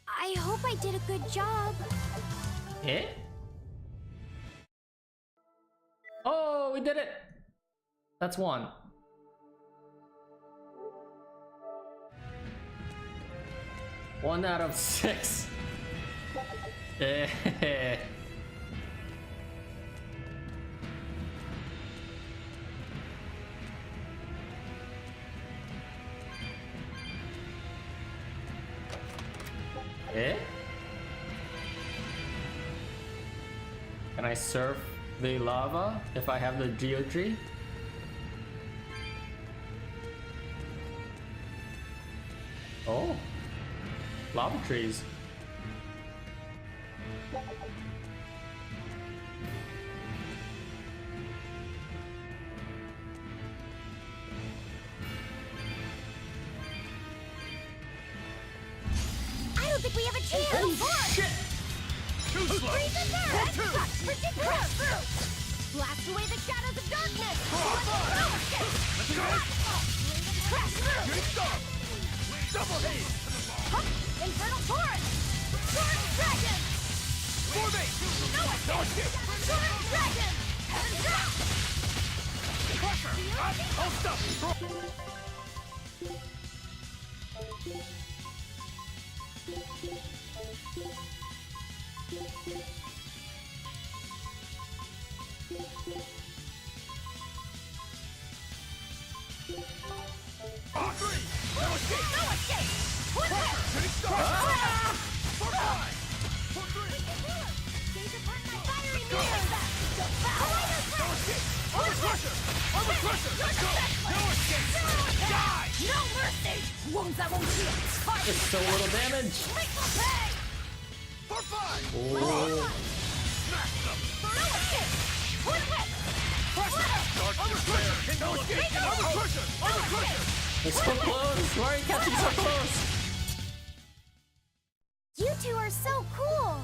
I hope I did a good job. Eh? Oh, we did it! That's one. One out of 6. Eh. Eh? Can I surf the lava if I have the geotree? Oh, lava trees. I don't think we have a chance. Oh, shit! Freeze in there! Blast away the shadows of darkness! Let's go! Double haze! Infernal torrent! Sword dragon! For me! No escape! Sword dragon! Crusher! I'll stop! On three! No escape! No escape! Shooting star! For five! For three! Gaze upon my fiery mirror! No escape! Armor crusher! Armor crusher! Let's go! No escape! Die! No mercy! Wounds that won't heal! It's so little damage! Lethal pay! For five! Oh. Smash them! No escape! One hit! Dark despair! No escape! Armor crusher! Armor crusher! It's so close! Why are you catching so close? You two are so cool.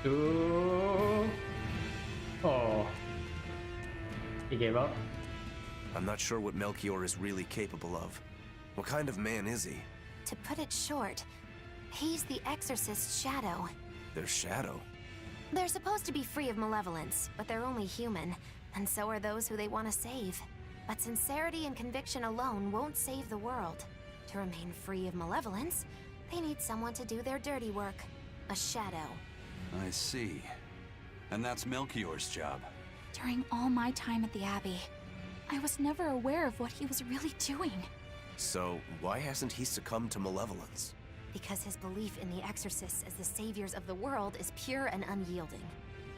Ooh. Oh. He gave up? I'm not sure what Melchior is really capable of. What kind of man is he? To put it short, he's the Exorcist's shadow. Their shadow? They're supposed to be free of malevolence, but they're only human, and so are those who they want to save. But sincerity and conviction alone won't save the world. To remain free of malevolence, they need someone to do their dirty work. a shadow. I see. And that's Melchior's job. During all my time at the Abbey, I was never aware of what he was really doing. So, why hasn't he succumbed to malevolence? Because his belief in the exorcists as the saviors of the world is pure and unyielding.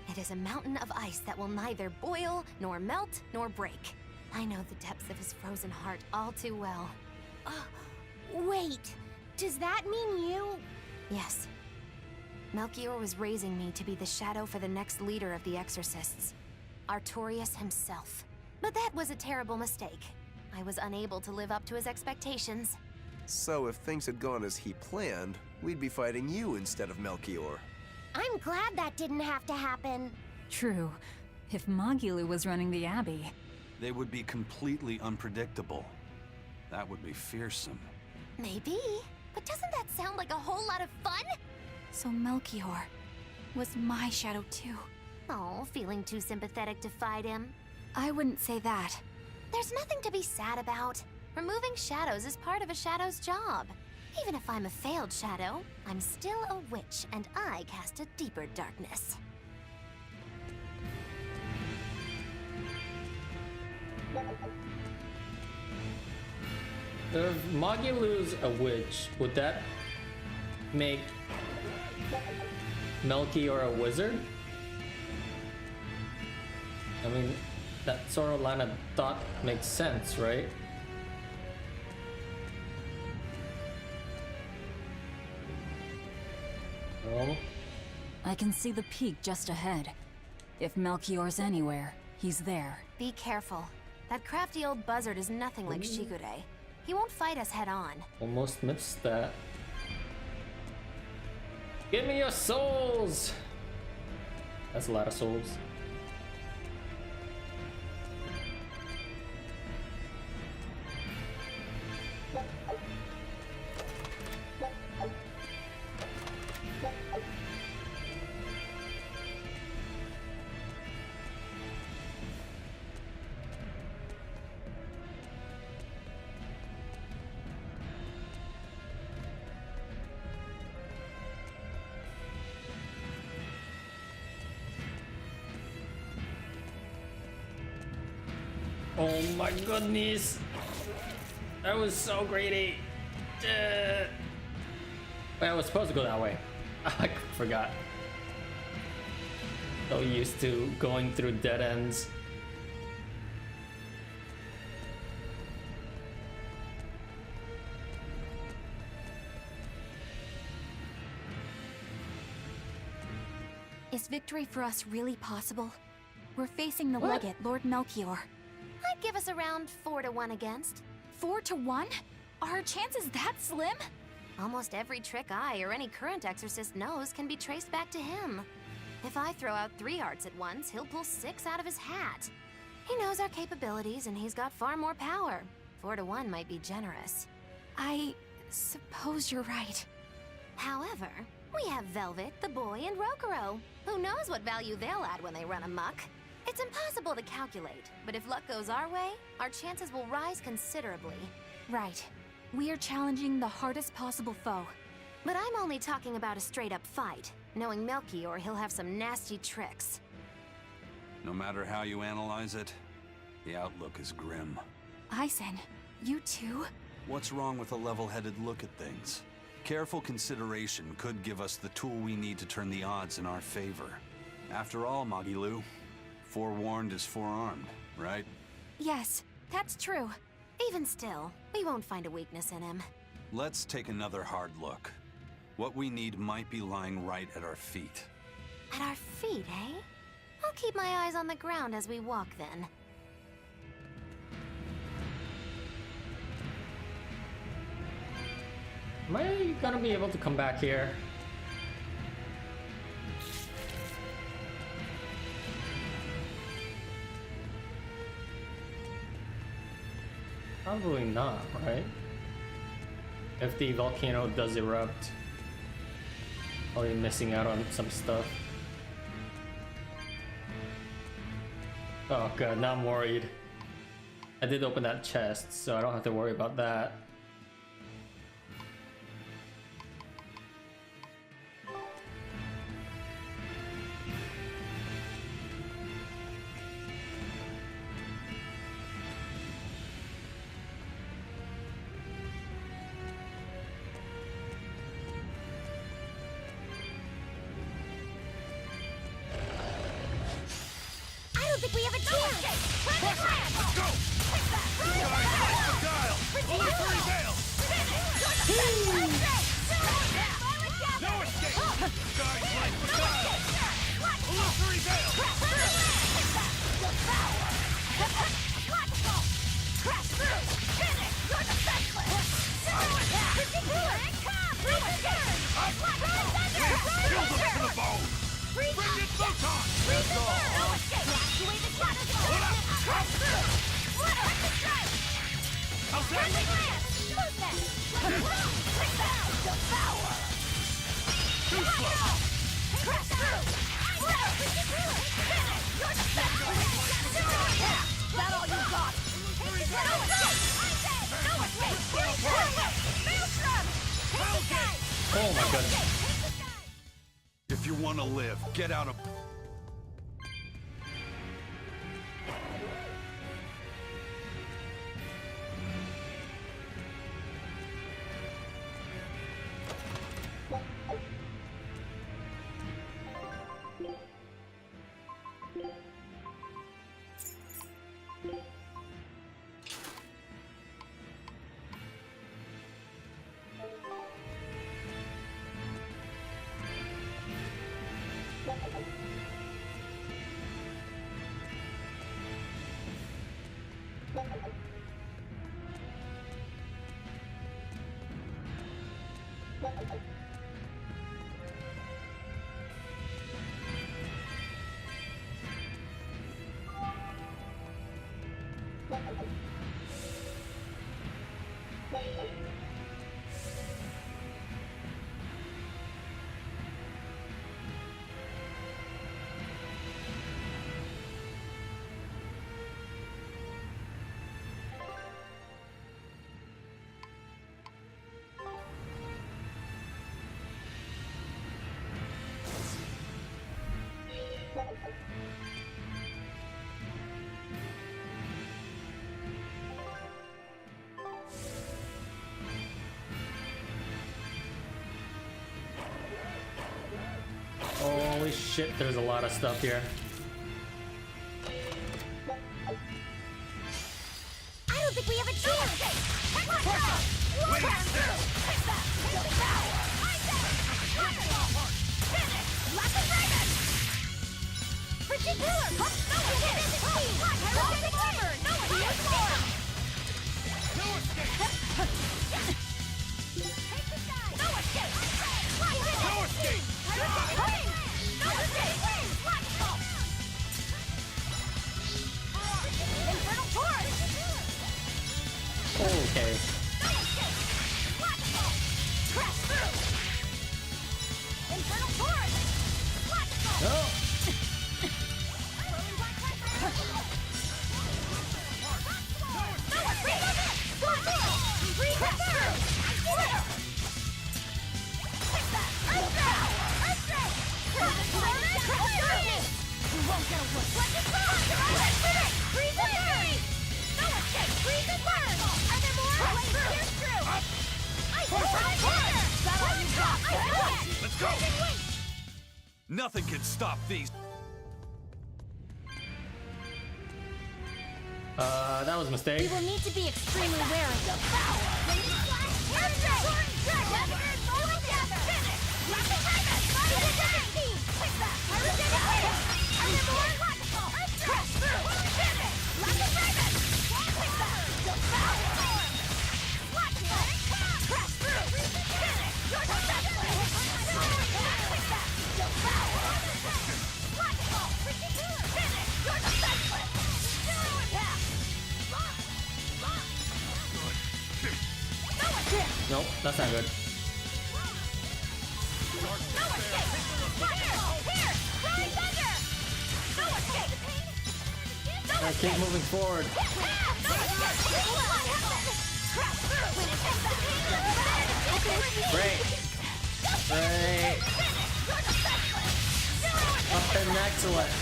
It is a mountain of ice that will neither boil, nor melt, nor break. I know the depths of his frozen heart all too well. Wait, does that mean you? Yes. Melchior was raising me to be the shadow for the next leader of the exorcists. Artorius himself. But that was a terrible mistake. I was unable to live up to his expectations. So if things had gone as he planned, we'd be fighting you instead of Melchior. I'm glad that didn't have to happen. True. If Magilu was running the Abbey... They would be completely unpredictable. That would be fearsome. Maybe, but doesn't that sound like a whole lot of fun? So Melchior was my shadow too. Oh, feeling too sympathetic to fight him? I wouldn't say that. There's nothing to be sad about. Removing shadows is part of a shadow's job. Even if I'm a failed shadow, I'm still a witch, and I cast a deeper darkness. If Magilu's a witch, would that make Melchior a wizard? I mean, that sort of line of thought makes sense, right? Oh. I can see the peak just ahead. If Melchior's anywhere, he's there. Be careful. That crafty old buzzard is nothing like Shigure. He won't fight us head on. Almost missed that. Give me your souls! That's a lot of souls. Oh my goodness! That was so greedy! Wait, I was supposed to go that way. I forgot. So used to going through dead ends. Is victory for us really possible? We're facing the What? legate, Lord Melchior. I'd give us around 4-1 against. 4-1? Are our chances that slim? Almost every trick I or any current exorcist knows can be traced back to him. If I throw out 3 hearts at once, he'll pull 6 out of his hat. He knows our capabilities and he's got far more power. 4-1 might be generous. I suppose you're right. However, we have Velvet, the boy, and Rokurou. Who knows what value they'll add when they run amok? It's impossible to calculate, but if luck goes our way, our chances will rise considerably. Right. We are challenging the hardest possible foe. But I'm only talking about a straight-up fight. Knowing Melchior, he'll have some nasty tricks. No matter how you analyze it, the outlook is grim. Eizen, you too? What's wrong with a level-headed look at things? Careful consideration could give us the tool we need to turn the odds in our favor. After all, Magilu, forewarned is forearmed, right? Yes, that's true. Even still, we won't find a weakness in him. Let's take another hard look. What we need might be lying right at our feet. At our feet, eh? I'll keep my eyes on the ground as we walk then. Am I gonna be able to come back here? Probably not, right? If the volcano does erupt, probably missing out on some stuff. Oh god, now I'm worried. I did open that chest, so I don't have to worry about that. No escape! Guys like Madonna! Illusory veil! Devour! Crash through! Finish! You're defenseless! Zero attack! Particular! Freeze again! Kill them to the bone! Bring in photon! Freeze the burn! No escape! Evacuate the shadows! Crash through! Flutter! Strike! How's that? Movement! Devour! Too slow! Crash through! Flutter! Finish! You're defenseless! Zero attack! That all you got? No escape! No escape! Maelstrom! Oh my goodness. If you want to live, get out of... Holy shit, there's a lot of stuff here. I don't think we have a chance! Wait still! Devour! Finish! Lock the dragon! Particular! No escape! Pyrokinetic armor! No escape! No escape! Take the guy! No escape! No escape! Pyrokinetic wing! No escape! Infernal torch! Okay. Crash through! Infernal torch! No! Let's go! Nothing can stop these. That was a mistake. We will need to be extremely wary. Nope, that's not good. Let's keep moving forward. Great. Great. Up and excellent.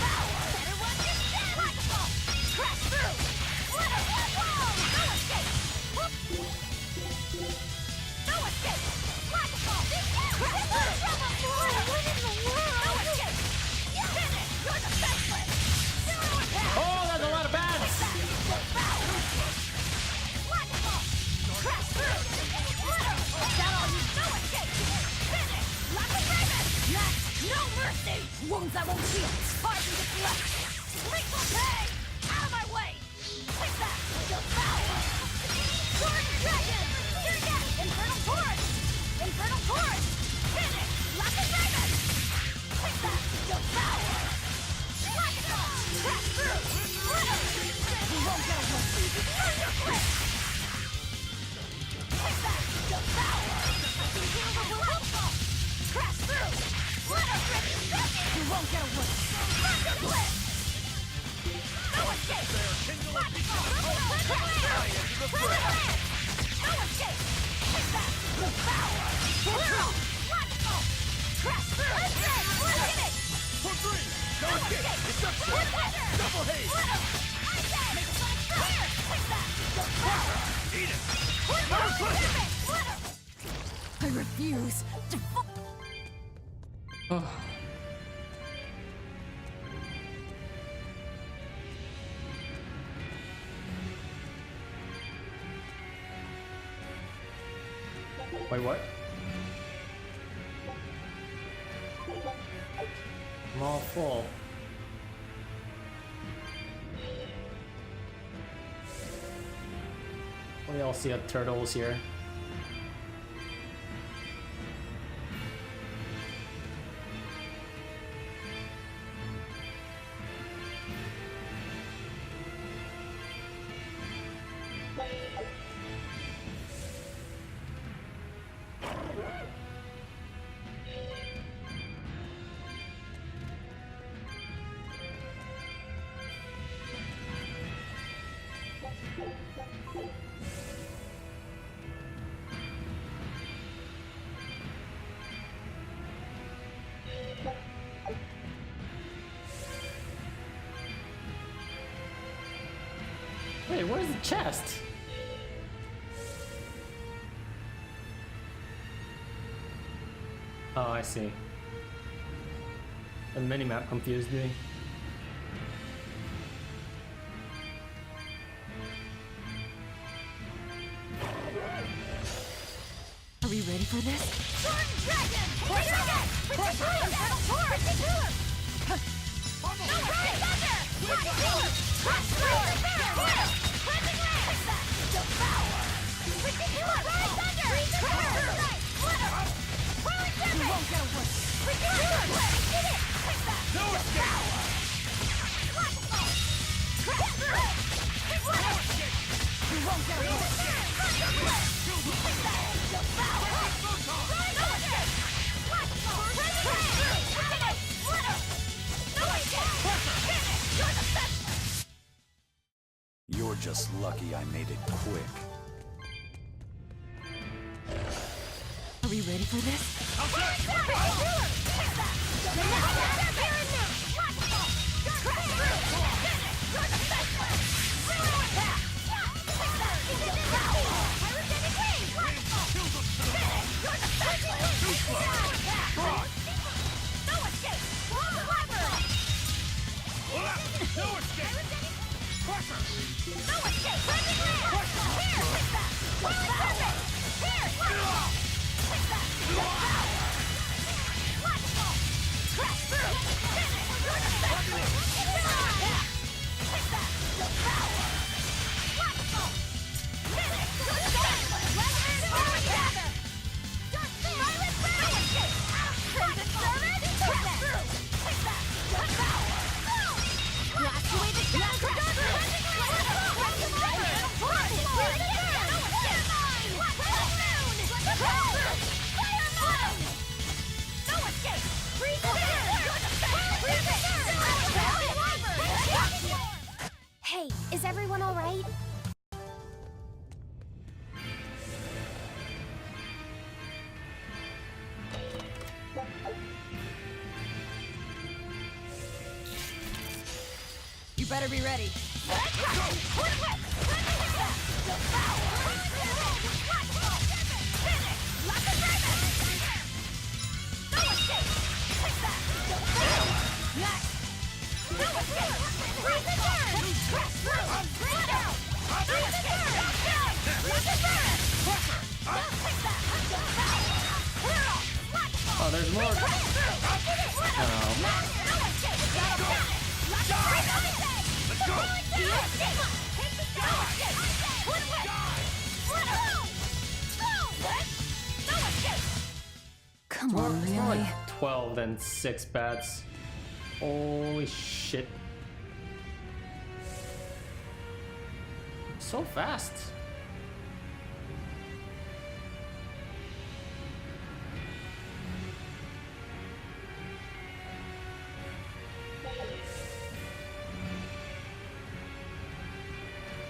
Oh, that's a lot of bats! That'll Wounds I won't heal. Harden the flesh. Lethal pain! Out of my way! Take that! Devour! Sword Dragon! Here again! Infernal Torrent! Infernal Torrent! Finish! Lapis Dragon! Take that! Devour! Blackathon! Crash through! Slitter! You won't get away! Thunderclip! Take that! Devour! Helpful! Crash through! Slitter! You won't get away! Thunderclip! No escape! No escape! Take that! Devour! Whirl! Logical! Crash through! Hit it! For three! No escape! Deception! Double haze! Make sonic here! Take that! Devour! Eat it! I refuse to Wait, what? I'm all full. We all see turtles here. Wait, where's the chest? Oh, I see. The minimap confused me. Are we ready for this? Sword Dragon! Infernal Torrent! No escape! Thunder! Crash through! Cleansing Ray! Devour! Ridiculous! Thunder! Crash through! Slitter! Whirling Tempest! You won't get away! Ridiculous! Get it! Take that! No escape! Logical! Crash through! Slitter! You won't get away! Thunderclip! Take that! Devour! No escape! Logical! Crash through! Slitter! No escape! Finish! You're the best! You're just lucky I made it quick. Are we ready for this? Hey, is everyone all right? You better be ready. Oh, there's more. Oh. Come on, More really? like 12 than 6 bats. Holy shit. So fast.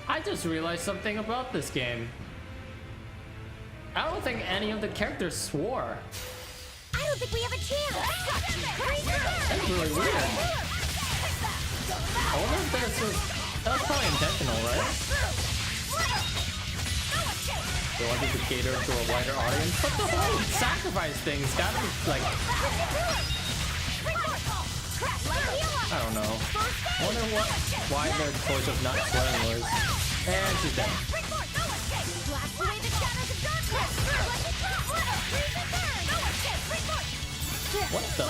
I just realized something about this game. I don't think any of the characters swore. I don't think we have a chance. That's really weird. I wonder if that was probably intentional, right? They wanted to cater to a wider audience, but the whole sacrifice thing's gotta be like, I don't know. I wonder why their choice of not swearing was. And she's dead. What the?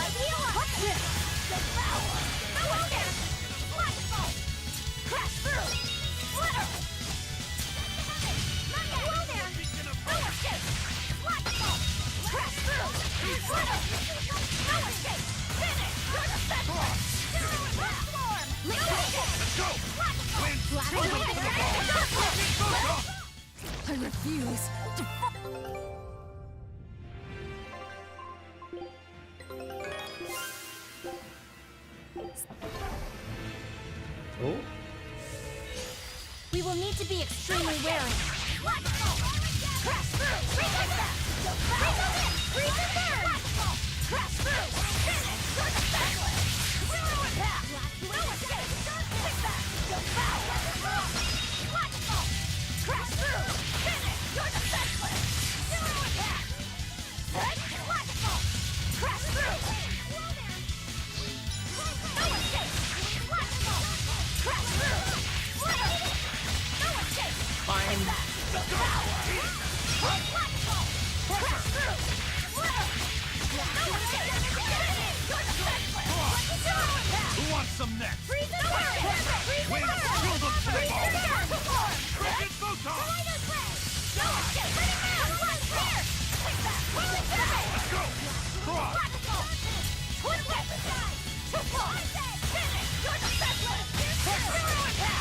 I refuse to. Oh? We will need to be extremely wary. Who wants some next? Wait, kill them to the bone! Cricket Photon! Let's go! Cross!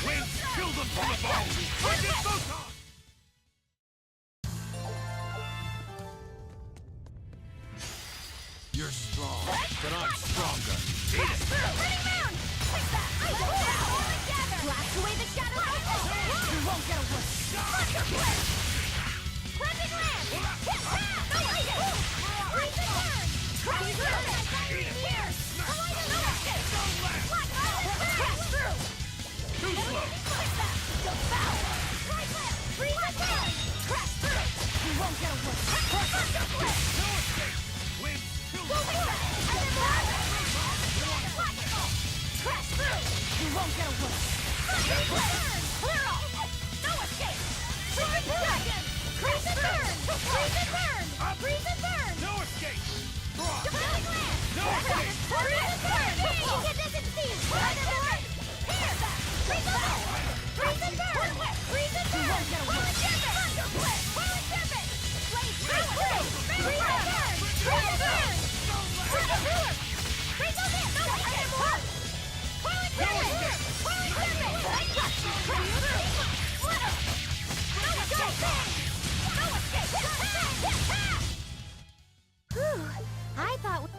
Wait, kill them to the bone! Cricket Photon! You're strong, but I'm stronger. Eat it! Blast away the shadows! You won't get away! Thunder Blade! Cleansing Land! Hit back! Freeze and burn! Crush through! Here! Crash through! Too slow! Devour! Freeze and burn! Crash through! You won't get away! Thunder Blade! No escape! Wind, kill Go them! Crash through! You won't get away! Clear all! No escape! Freeze and dragon! Freeze and burn! Freeze and burn! Freeze and burn! No escape! Cross! Defending land! No escape! Freeze and burn! Get this in speed! Here! Freeze and burn! Freeze and burn! Freeze and burn! Whirling Tempest! Whirling Tempest! Blaze through! Freeze and burn! Freeze and burn! Freeze and burn! Freeze and burn! No escape! Whirling Tempest! Whirling Tempest! Whew, I thought.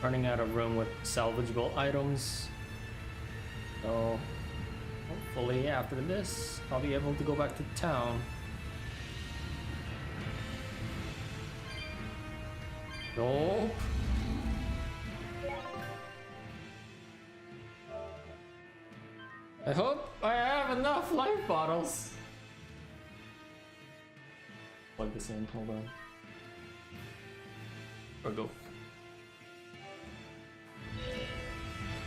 Running out of room with salvageable items. So hopefully after this, I'll be able to go back to town. Nope. I hope I have enough life bottles. Plug this in, hold on. Or go.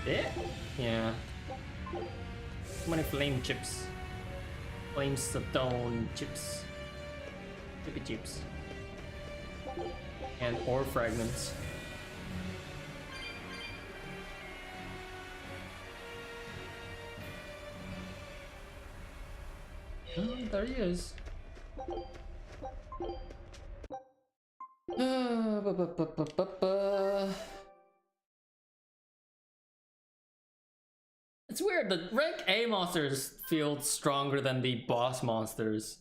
Yeah? Yeah. Too many flame chips. Flame stone chips. Chippy chips. And ore fragments. Oh, there he is. It's weird, the rank A monsters feel stronger than the boss monsters.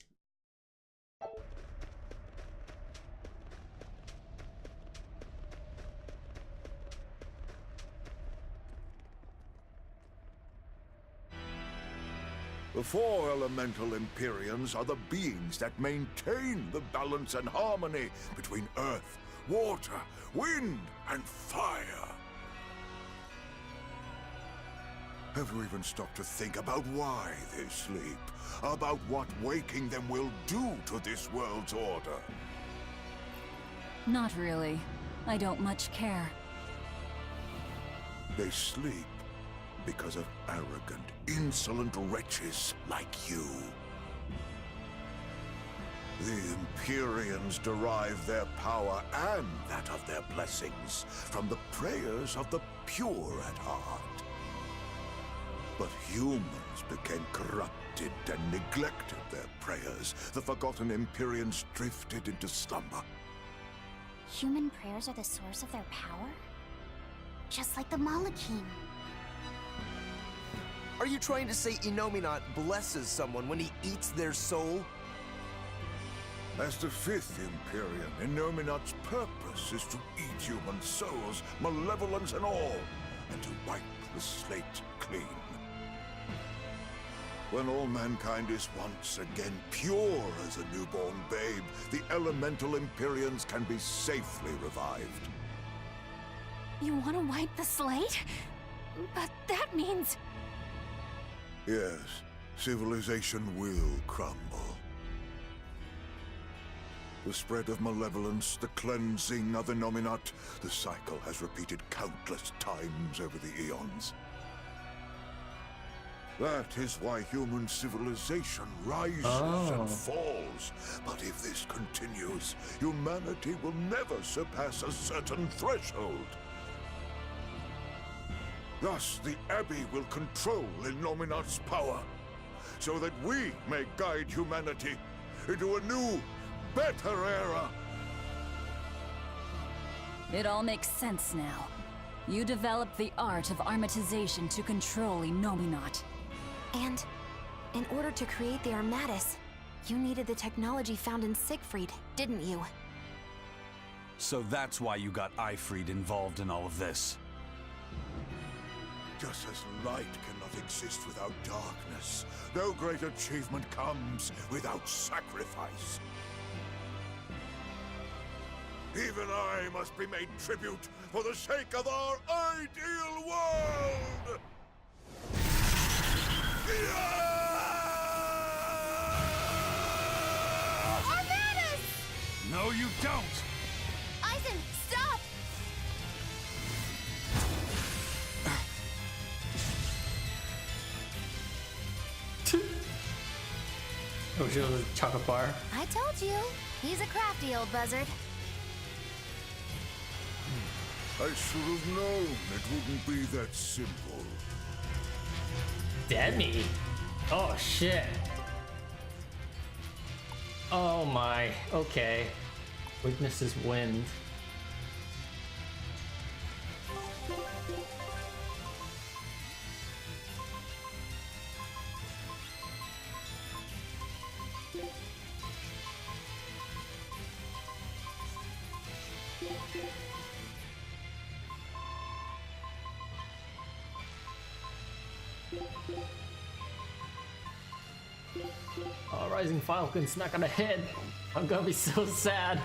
The four elemental Empyreans are the beings that maintain the balance and harmony between earth, water, wind, and fire. Have you even stopped to think about why they sleep? About what waking them will do to this world's order? Not really. I don't much care. They sleep because of arrogant, insolent wretches like you. The Empyreans derive their power and that of their blessings from the prayers of the pure at heart. But humans became corrupted and neglected their prayers. The forgotten Empyreans drifted into slumber. Human prayers are the source of their power? Just like the Malachim. Are you trying to say Innominat blesses someone when he eats their soul? As the fifth Empyrean, Innominat's purpose is to eat human souls, malevolence and all, and to wipe the slate clean. When all mankind is once again pure as a newborn babe, the elemental Empyreans can be safely revived. You want to wipe the slate? But that means... Yes, civilization will crumble. The spread of malevolence, the cleansing of Innominat, the cycle has repeated countless times over the eons. That is why human civilization rises and falls. But if this continues, humanity will never surpass a certain threshold. Thus, the Abbey will control Innominat's power, so that we may guide humanity into a new, better era. It all makes sense now. You developed the art of armatization to control Innominat. And in order to create the Armatus, you needed the technology found in Siegfried, didn't you? So that's why you got Eifried involved in all of this. Just as light cannot exist without darkness, no great achievement comes without sacrifice. Even I must be made tribute for the sake of our ideal world! Armatus! No, you don't! Eizen, stop! Oh, she was a chocolate bar. I told you. He's a crafty old buzzard. I should have known it wouldn't be that simple. Demi? Oh shit. Oh my, okay. Weakness is wind. Oh, Rising Falcon's not gonna hit. I'm gonna be so sad.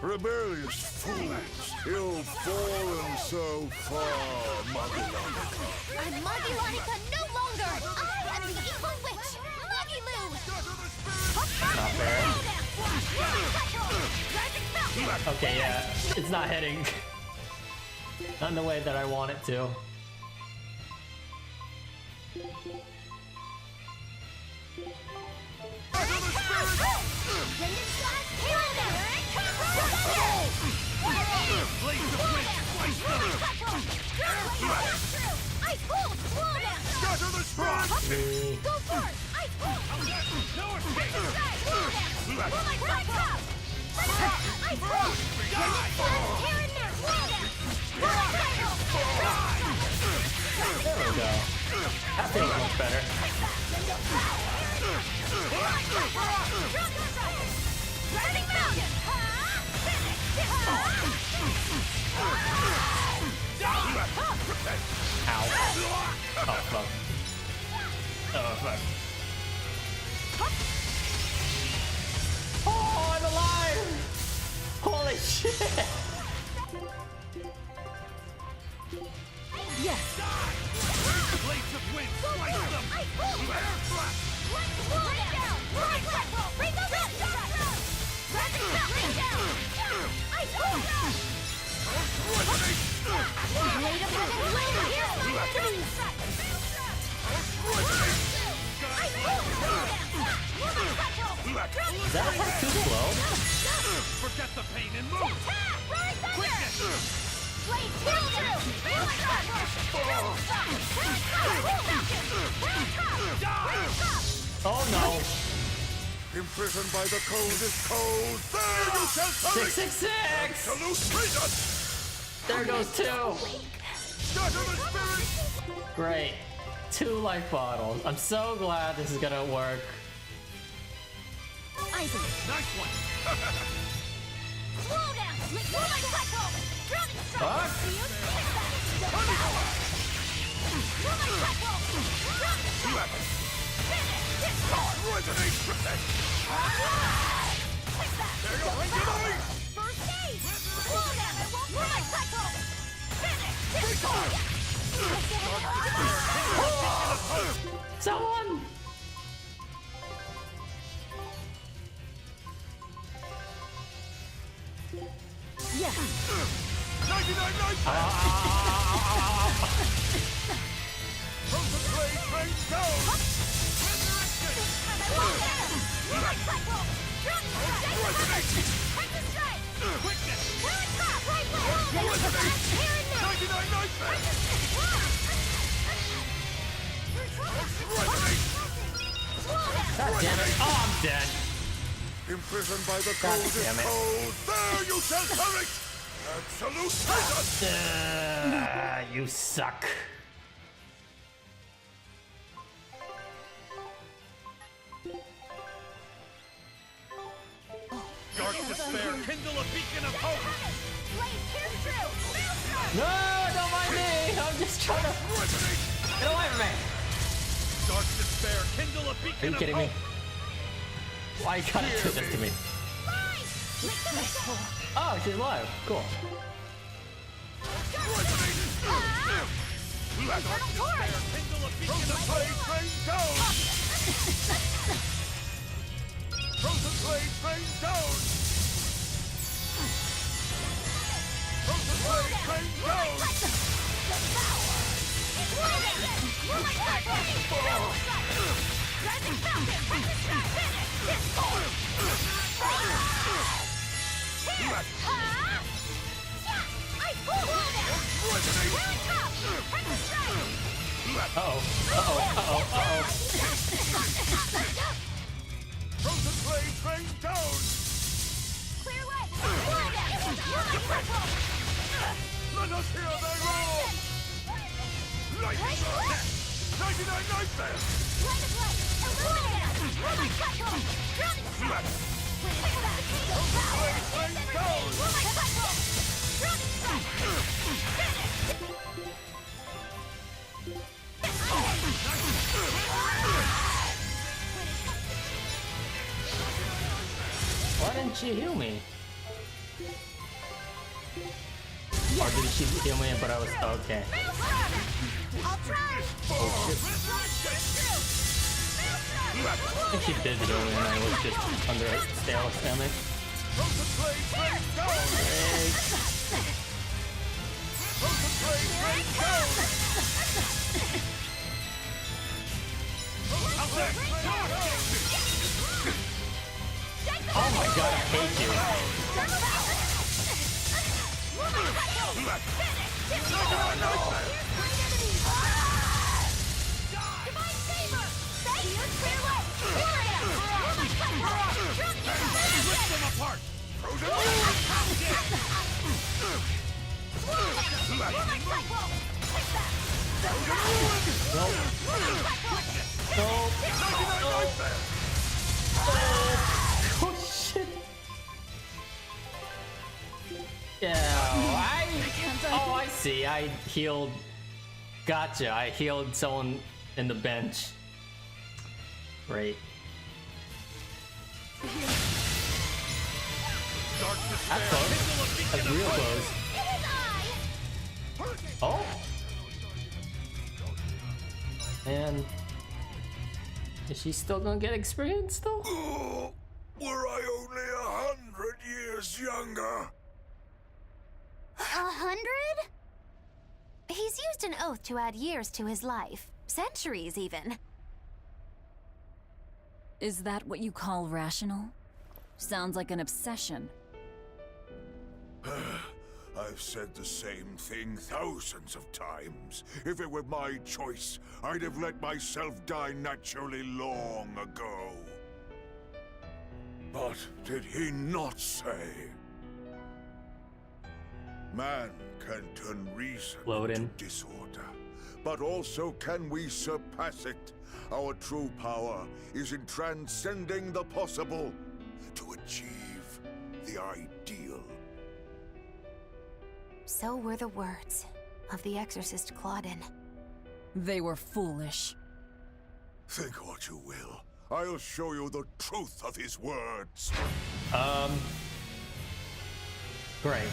Rebellious fools! You've fallen so far, Muggy-Lonica. I'm Muggy-Lonica no longer! I am the evil witch, Muggy-Loo! Not fair. Okay, yeah, it's not hitting. Not in the way that I want it to. Go for it! Ice pull! No escape! Pull my back top! Ice pull! Tear in there! There we go. That feels much better. Ow. Oh fuck. Oh fuck. Oh, I'm alive! Holy shit! Yes! Blades of wind, slice them! I pull! Let's pull it down! Right, bring those up! Bring down! I pull! Blade of heaven, here's my enemy! I pull! Is that part too slow? Forget the pain and move! Right thunder! Blade through! Oh no! Imprisoned by the coldest cold, there you shall perish! 666! Absolute freedom! There goes 2! Scatter the spirit! Great. 2 life bottles. I'm so glad this is gonna work. Eizen! Nice one! Slow down! Let's go like cycle! Drowning strike! Do you see that? Go like cycle! Drowning strike! Finish! Resonate with that! Take that! There you go! First aid! Slow down! Go like cycle! Finish! Someone! Yes! 99 life! Frozen blade rains down! Resurrection! Like cycle! Drowning strike! Practice strike! Quickness! Right top! Right leg! Here and now! 99 life! God damn it. Oh, I'm dead. Imprisoned by the God coldest damn it. cold, there you shall perish! Absolute freedom! You suck. Dark despair, kindle a beacon of hope! Blade pierce through! No, don't mind me. I'm just trying to get away from me. Dark despair, kindle a Are beacon you of kidding me? hope! Why you gotta do this to me? Oh, she's alive. Cool. Eternal torch! Kindle a beacon of blade rain down! Frozen blade rain down! Frozen blade rain down! Rising Falcon! Practice strike! Finish! I pull down! Really top! Practice strike! Frozen blade rain down! Clear way! Pull down! Really purple! Let us hear thy roar! Lightning on deck! 99 knife there! Light of light! Illuminate! Roll my cycle! Drowning strike! Fix that! Go power! Instant roll my cycle! Drowning strike! Finish! Why didn't you heal me? Or did she heal me? But I was okay. Oh shit. I think she did heal me and I was just under a stale stomach. Oh my god, I hate you. Oh shit. Yeah, I see. I healed. Gotcha. I healed someone in the bench. Great. That's close. That's real close. Oh. And is she still gonna get experience though? Oh, were I only 100 years younger? 100? He's used an oath to add years to his life. Centuries, even. Is that what you call rational? Sounds like an obsession. I've said the same thing thousands of times. If it were my choice, I'd have let myself die naturally long ago. But did he not say? Man can turn reason to disorder, but also can we surpass it? Our true power is in transcending the possible to achieve the ideal. So were the words of the exorcist Claudin. They were foolish. Think what you will. I'll show you the truth of his words. Great.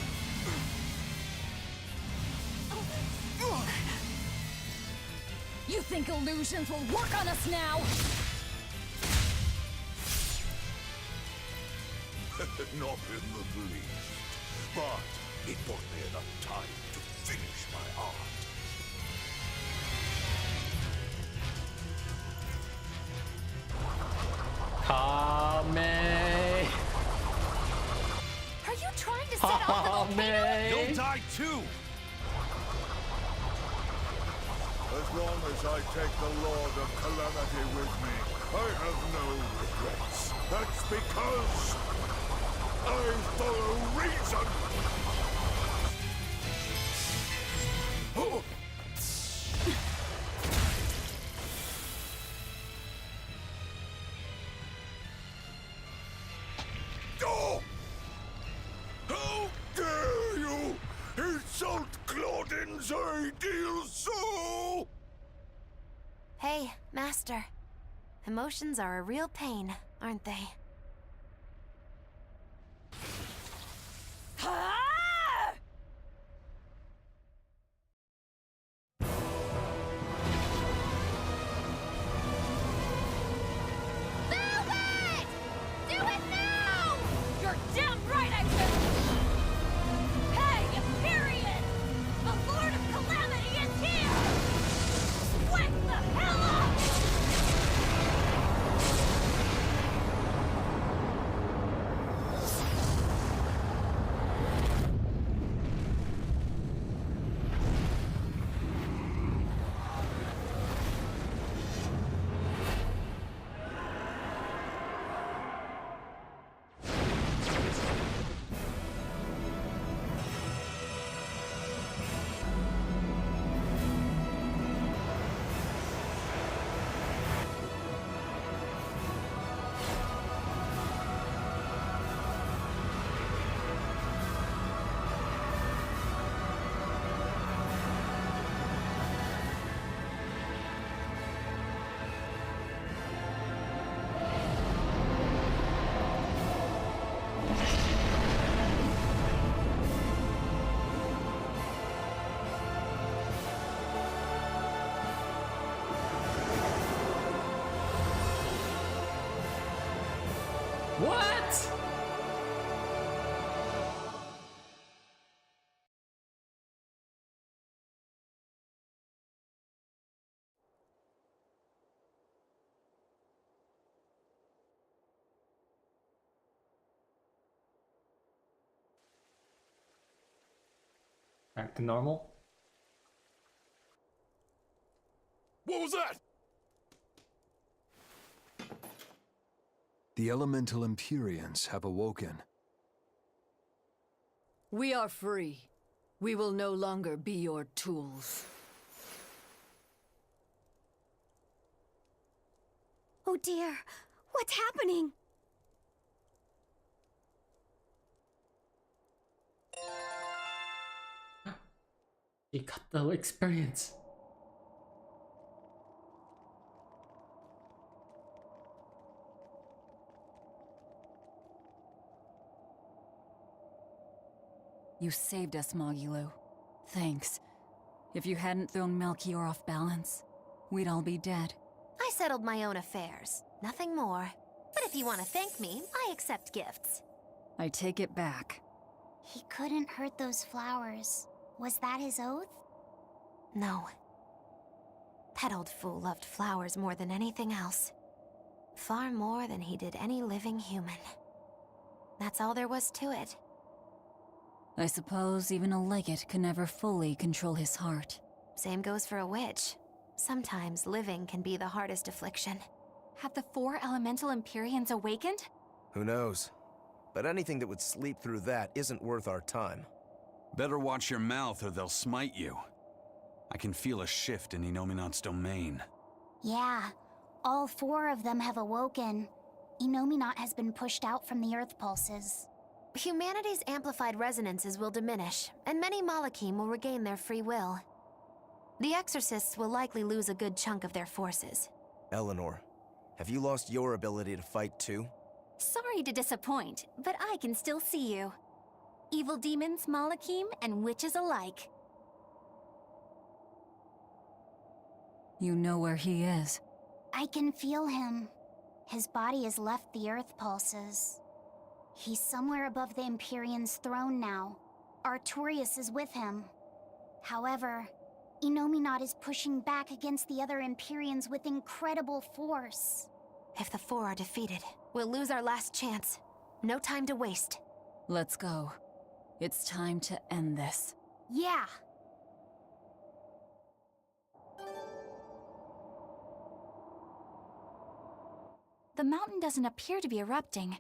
You think illusions will work on us now? Not in the least. But it bought me enough time to finish my art. Kame. Are you trying to set off the volcano? You'll die too! As long as I take the Lord of Calamity with me, I have no regrets. That's because I follow reason! Oh. Oh! How dare you insult Claudin's ideal soul! Hey, Master. Emotions are a real pain, aren't they? What? Back to normal. What was that? The elemental Empyreans have awoken. We are free. We will no longer be your tools. Oh dear, what's happening? You got the experience. You saved us, Magilou. Thanks. If you hadn't thrown Melchior off balance, we'd all be dead. I settled my own affairs. Nothing more. But if you want to thank me, I accept gifts. I take it back. He couldn't hurt those flowers. Was that his oath? No. That old fool loved flowers more than anything else. Far more than he did any living human. That's all there was to it. I suppose even a legate can never fully control his heart. Same goes for a witch. Sometimes living can be the hardest affliction. Have the 4 elemental Empyreans awakened? Who knows? But anything that would sleep through that isn't worth our time. Better watch your mouth or they'll smite you. I can feel a shift in Inominat's domain. Yeah, all 4 of them have awoken. Inominat has been pushed out from the Earth pulses. Humanity's amplified resonances will diminish, and many Malachim will regain their free will. The Exorcists will likely lose a good chunk of their forces. Eleanor, have you lost your ability to fight too? Sorry to disappoint, but I can still see you. Evil demons, Malachim, and witches alike. You know where he is. I can feel him. His body has left the Earth pulses. He's somewhere above the Empyrean's throne now. Artorias is with him. However, Inominat is pushing back against the other Empyreans with incredible force. If the 4 are defeated, we'll lose our last chance. No time to waste. Let's go. It's time to end this. Yeah! The mountain doesn't appear to be erupting.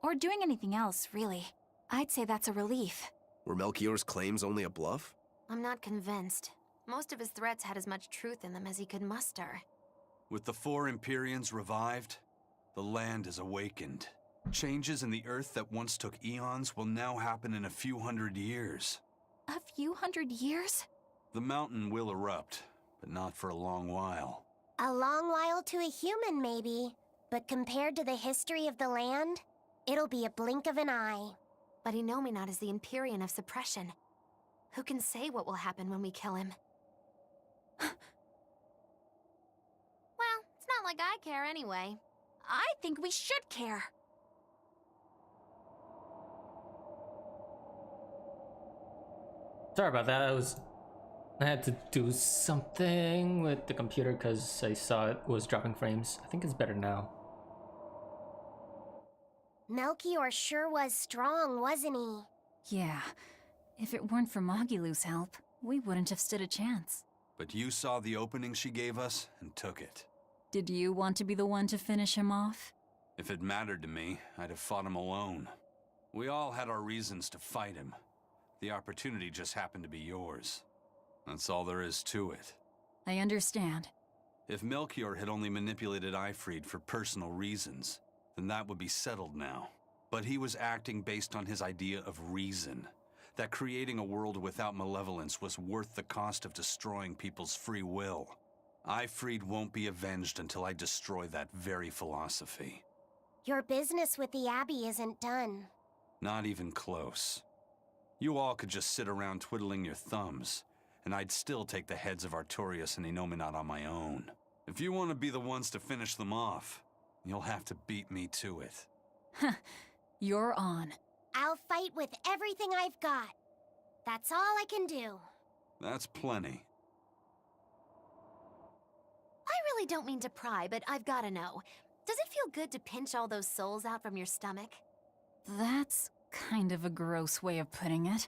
Or doing anything else, really. I'd say that's a relief. Were Melchior's claims only a bluff? I'm not convinced. Most of his threats had as much truth in them as he could muster. With the 4 Empyreans revived, the land is awakened. Changes in the Earth that once took eons will now happen in a few hundred years. A few hundred years? The mountain will erupt, but not for a long while. A long while to a human, maybe. But compared to the history of the land, it'll be a blink of an eye. But Inominat is the Empyrean of suppression. Who can say what will happen when we kill him? Well, it's not like I care anyway. I think we should care. Sorry about that. I had to do something with the computer because I saw it was dropping frames. I think it's better now. Melchior sure was strong, wasn't he? Yeah. If it weren't for Magilou's help, we wouldn't have stood a chance. But you saw the opening she gave us and took it. Did you want to be the one to finish him off? If it mattered to me, I'd have fought him alone. We all had our reasons to fight him. The opportunity just happened to be yours. That's all there is to it. I understand. If Melchior had only manipulated Ifrid for personal reasons, then that would be settled now. But he was acting based on his idea of reason. That creating a world without malevolence was worth the cost of destroying people's free will. Ifrid won't be avenged until I destroy that very philosophy. Your business with the Abbey isn't done. Not even close. You all could just sit around twiddling your thumbs, and I'd still take the heads of Artorias and Inominat on my own. If you want to be the ones to finish them off, you'll have to beat me to it. You're on. I'll fight with everything I've got. That's all I can do. That's plenty. I really don't mean to pry, but I've gotta know. Does it feel good to pinch all those souls out from your stomach? That's kind of a gross way of putting it.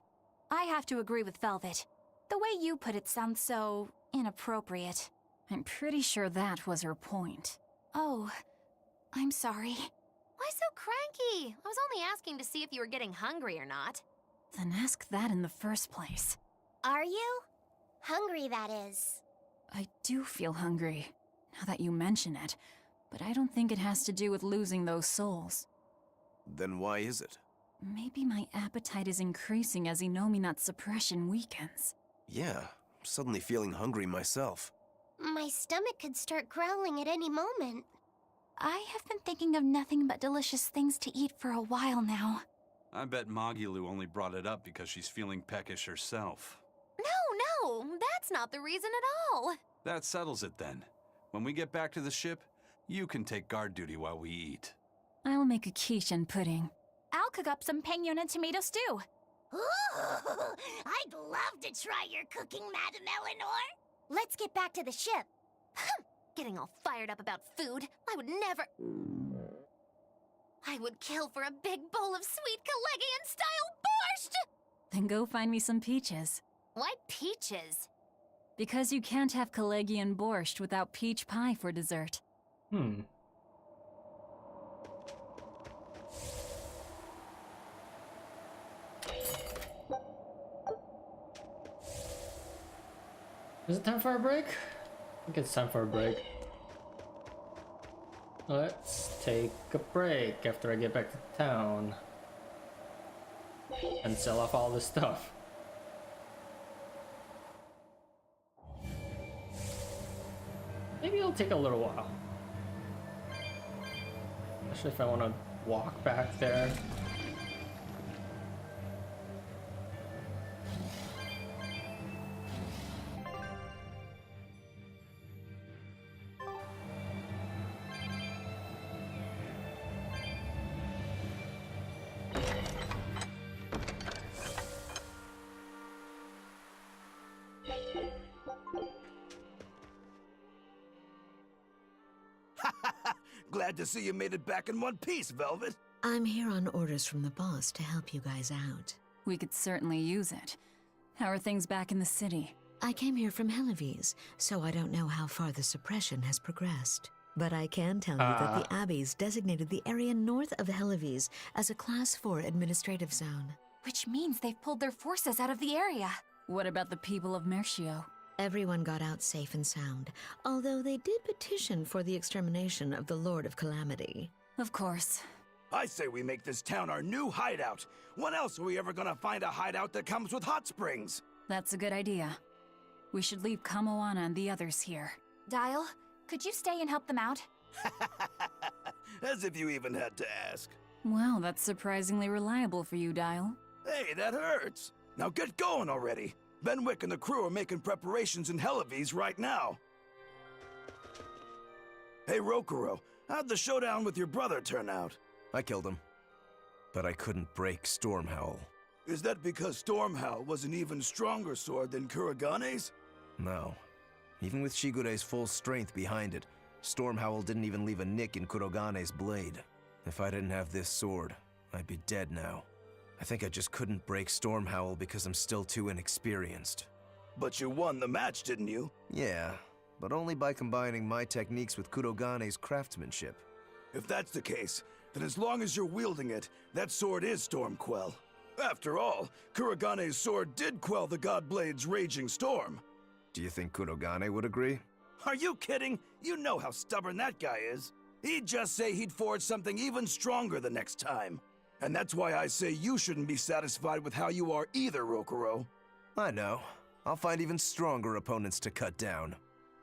I have to agree with Velvet. The way you put it sounds so inappropriate. I'm pretty sure that was her point. Oh, I'm sorry. Why so cranky? I was only asking to see if you were getting hungry or not. Then ask that in the first place. Are you? Hungry, that is. I do feel hungry, now that you mention it, but I don't think it has to do with losing those souls. Then why is it? Maybe my appetite is increasing as Inominat's suppression weakens. Yeah, I'm suddenly feeling hungry myself. My stomach could start growling at any moment. I have been thinking of nothing but delicious things to eat for a while now. I bet Magilu only brought it up because she's feeling peckish herself. No, that's not the reason at all. That settles it then. When we get back to the ship, you can take guard duty while we eat. I'll make a quiche and pudding. I'll cook up some penguin and tomato stew. Ooh, I'd love to try your cooking, Madam Eleanor. Let's get back to the ship. Getting all fired up about food. I would never... I would kill for a big bowl of sweet Kalegian-style borscht! Then go find me some peaches. Why peaches? Because you can't have Kalegian borscht without peach pie for dessert. Is it time for a break? I think it's time for a break. Let's take a break after I get back to town. And sell off all this stuff. Maybe it'll take a little while. Especially if I want to walk back there. Glad to see you made it back in one piece, Velvet. I'm here on orders from the boss to help you guys out. We could certainly use it. How are things back in the city? I came here from Helives, so I don't know how far the suppression has progressed. But I can tell you that the Abbeys designated the area north of Helives as a Class 4 administrative zone. Which means they've pulled their forces out of the area. What about the people of Mercio? Everyone got out safe and sound, although they did petition for the extermination of the Lord of Calamity. Of course. I say we make this town our new hideout. When else are we ever gonna find a hideout that comes with hot springs? That's a good idea. We should leave Kamoana and the others here. Dial, could you stay and help them out? As if you even had to ask. Well, that's surprisingly reliable for you, Dial. Hey, that hurts. Now get going already. Benwick and the crew are making preparations in Helives right now. Hey, Rokurou, how'd the showdown with your brother turn out? I killed him. But I couldn't break Stormhowl. Is that because Stormhowl was an even stronger sword than Kurogane's? No. Even with Shigure's full strength behind it, Stormhowl didn't even leave a nick in Kurogane's blade. If I didn't have this sword, I'd be dead now. I think I just couldn't break Stormhowl because I'm still too inexperienced. But you won the match, didn't you? Yeah, but only by combining my techniques with Kurogane's craftsmanship. If that's the case, then as long as you're wielding it, that sword is Stormquell. After all, Kurogane's sword did quell the Godblade's raging storm. Do you think Kurogane would agree? Are you kidding? You know how stubborn that guy is. He'd just say he'd forge something even stronger the next time. And that's why I say you shouldn't be satisfied with how you are either, Rokurou. I know. I'll find even stronger opponents to cut down.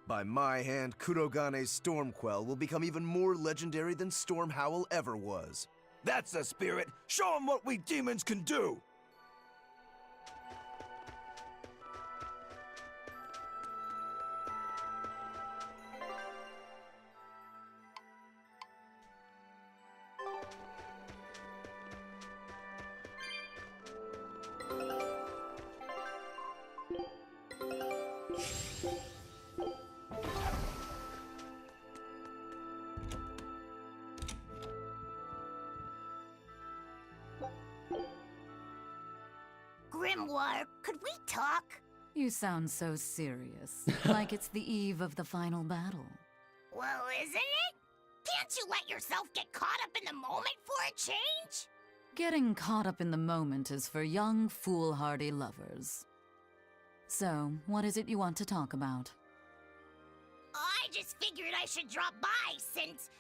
By my hand, Kurogane's Stormquell will become even more legendary than Stormhowl ever was. That's the spirit! Show him what we demons can do! Grimoire, could we talk? You sound so serious, like it's the eve of the final battle. Well, isn't it? Can't you let yourself get caught up in the moment for a change? Getting caught up in the moment is for young, foolhardy lovers. So, what is it you want to talk about? I just figured I should drop by since,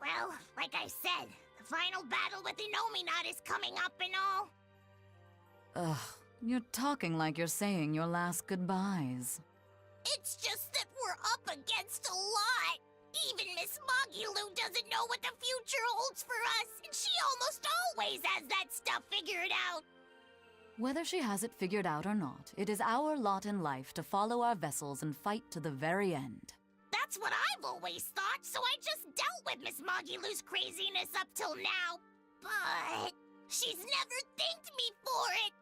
well, like I said, the final battle with Inominat is coming up and all. Ugh, you're talking like you're saying your last goodbyes. It's just that we're up against a lot. Even Miss Magilu doesn't know what the future holds for us, and she almost always has that stuff figured out. Whether she has it figured out or not, it is our lot in life to follow our vessels and fight to the very end. That's what I've always thought, so I just dealt with Miss Magilu's craziness up till now. But she's never thanked me for it.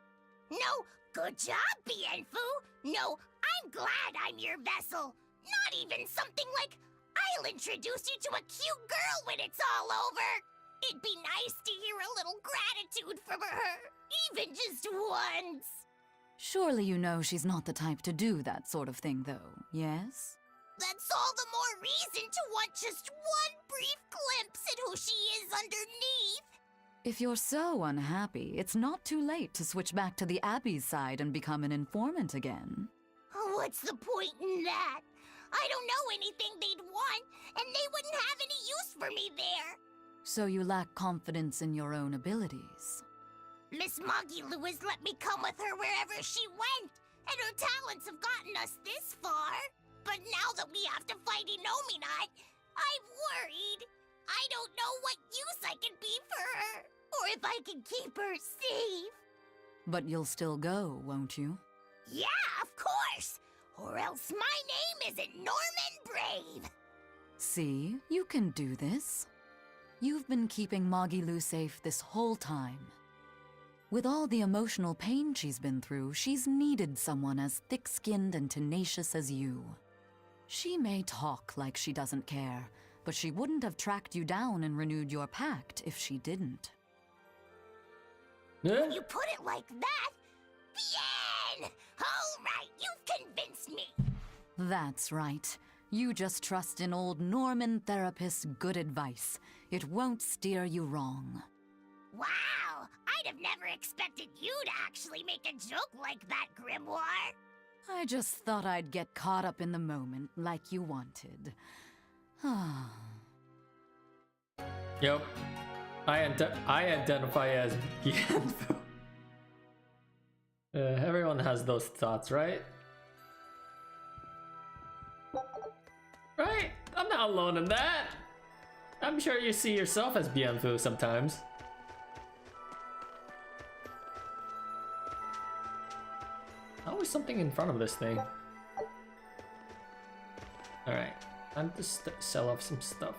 No, good job, Bienfu. No, I'm glad I'm your vessel. Not even something like, I'll introduce you to a cute girl when it's all over. It'd be nice to hear a little gratitude from her, even just once. Surely you know she's not the type to do that sort of thing, though, yes? That's all the more reason to want just one brief glimpse at who she is underneath. If you're so unhappy, it's not too late to switch back to the Abbey's side and become an informant again. What's the point in that? I don't know anything they'd want, and they wouldn't have any use for me there. So you lack confidence in your own abilities. Miss Magilu has let me come with her wherever she went, and her talents have gotten us this far. But now that we have to fight Inominat, I'm worried. I don't know what use I can be for her, or if I can keep her safe. But you'll still go, won't you? Yeah, of course! Or else my name isn't Norman Brave! See, you can do this. You've been keeping Magilu safe this whole time. With all the emotional pain she's been through, she's needed someone as thick-skinned and tenacious as you. She may talk like she doesn't care, but she wouldn't have tracked you down and renewed your pact if she didn't. When you put it like that, Bien! All right, you've convinced me. That's right. You just trust in old Norman therapist's good advice. It won't steer you wrong. Wow, I'd have never expected you to actually make a joke like that, Grimoire. I just thought I'd get caught up in the moment like you wanted. Yep. I identify as Bienfu. Everyone has those thoughts, right? Right? I'm not alone in that. I'm sure you see yourself as Bienfu sometimes. Always something in front of this thing. Alright, time to sell off some stuff.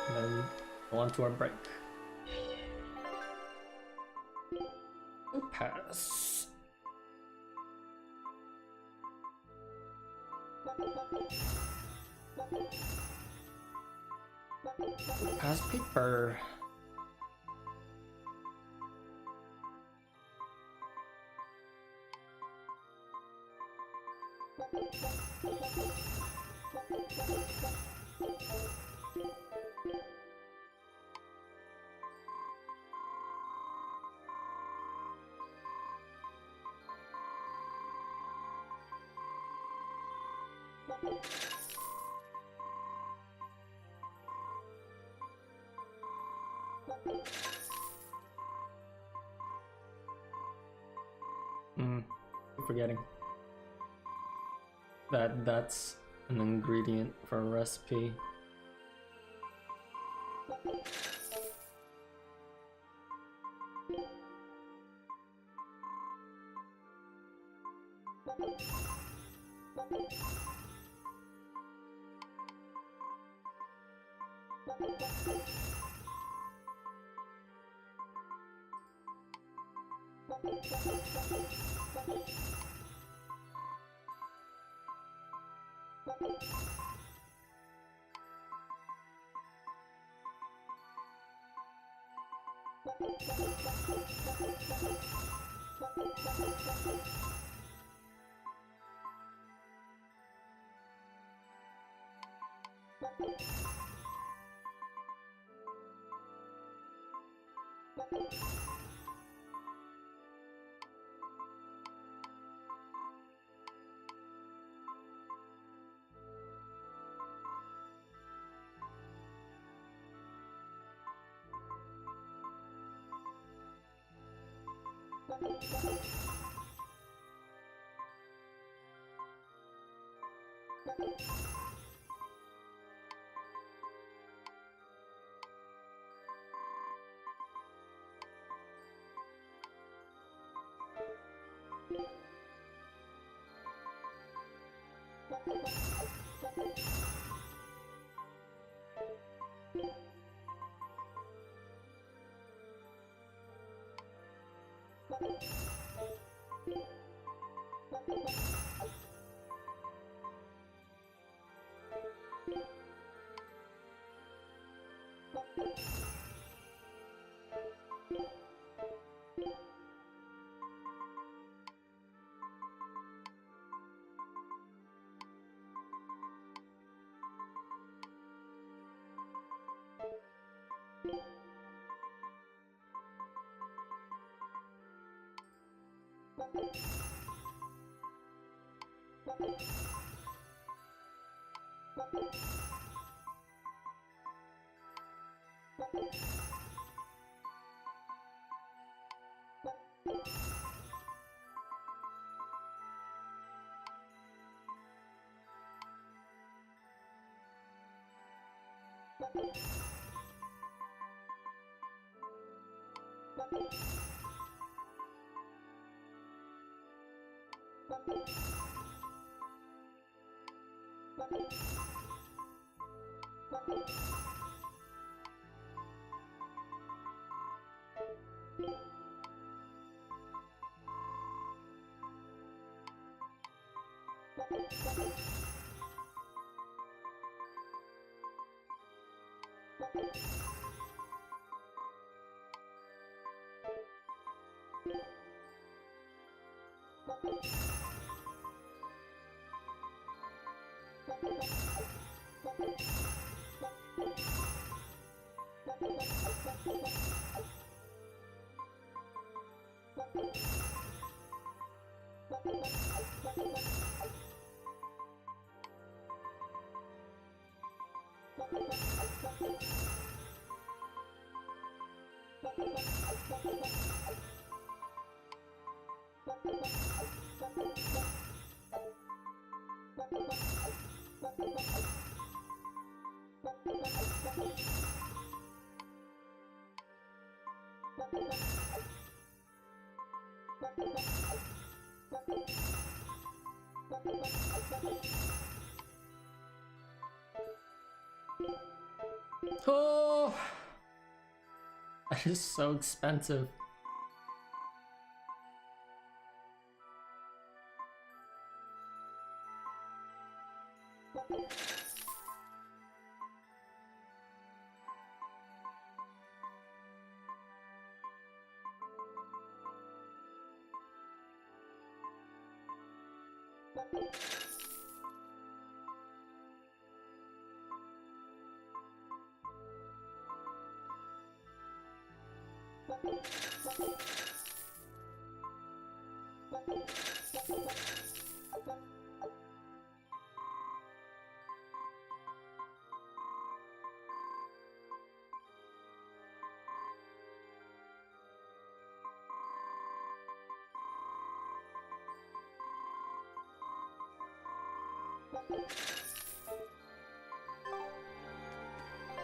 And then go on to our break. Pass. Pass paper. Keep forgetting that that's an ingredient for a recipe. Oh, that is so expensive.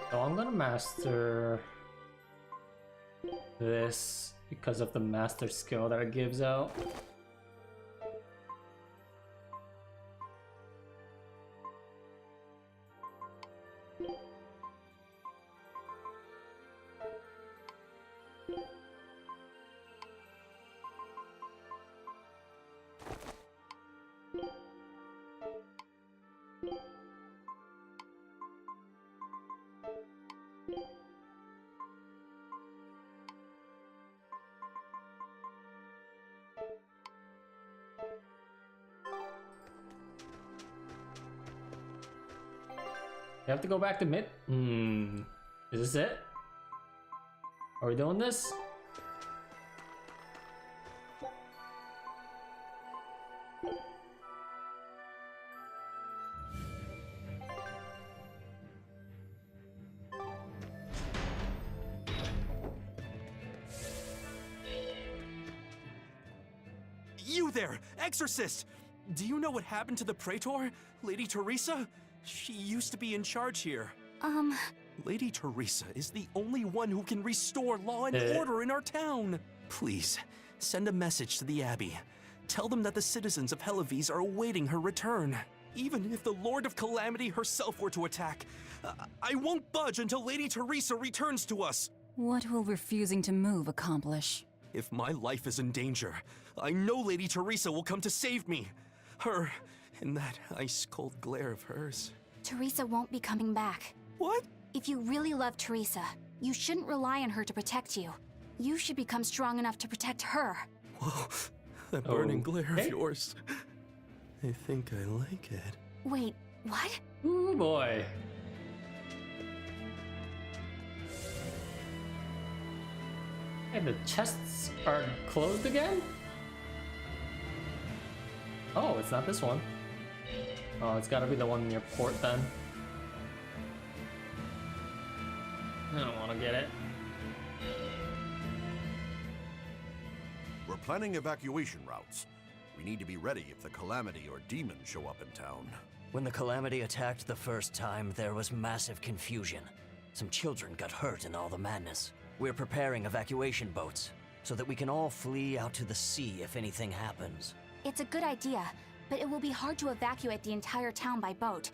So I'm gonna master this because of the master skill that it gives out. We have to go back to mid. Is this it? Are we doing this? You there, Exorcist! Do you know what happened to the Praetor, Lady Teresa? She used to be in charge here. Lady Teresa is the only one who can restore law and order in our town. Please, send a message to the Abbey. Tell them that the citizens of Helavis are awaiting her return. Even if the Lord of Calamity herself were to attack, I won't budge until Lady Teresa returns to us. What will refusing to move accomplish? If my life is in danger, I know Lady Teresa will come to save me. Her, and that ice-cold glare of hers. Teresa won't be coming back. What? If you really love Teresa, you shouldn't rely on her to protect you. You should become strong enough to protect her. Whoa, that burning glare of yours. I think I like it. Wait, what? Ooh boy. Hey, the chests are closed again? Oh, it's not this one. Oh, it's gotta be the one near port then. I don't want to get it. We're planning evacuation routes. We need to be ready if the Calamity or demons show up in town. When the Calamity attacked the first time, there was massive confusion. Some children got hurt in all the madness. We're preparing evacuation boats, so that we can all flee out to the sea if anything happens. It's a good idea, but it will be hard to evacuate the entire town by boat.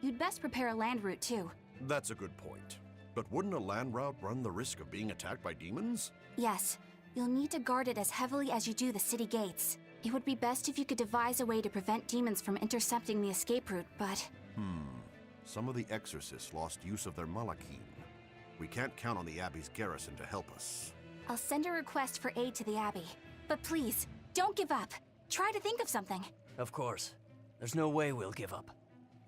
You'd best prepare a land route too. That's a good point. But wouldn't a land route run the risk of being attacked by demons? Yes, you'll need to guard it as heavily as you do the city gates. It would be best if you could devise a way to prevent demons from intercepting the escape route, but... Some of the exorcists lost use of their Malachim. We can't count on the Abbey's garrison to help us. I'll send a request for aid to the Abbey. But please, don't give up. Try to think of something. Of course. There's no way we'll give up.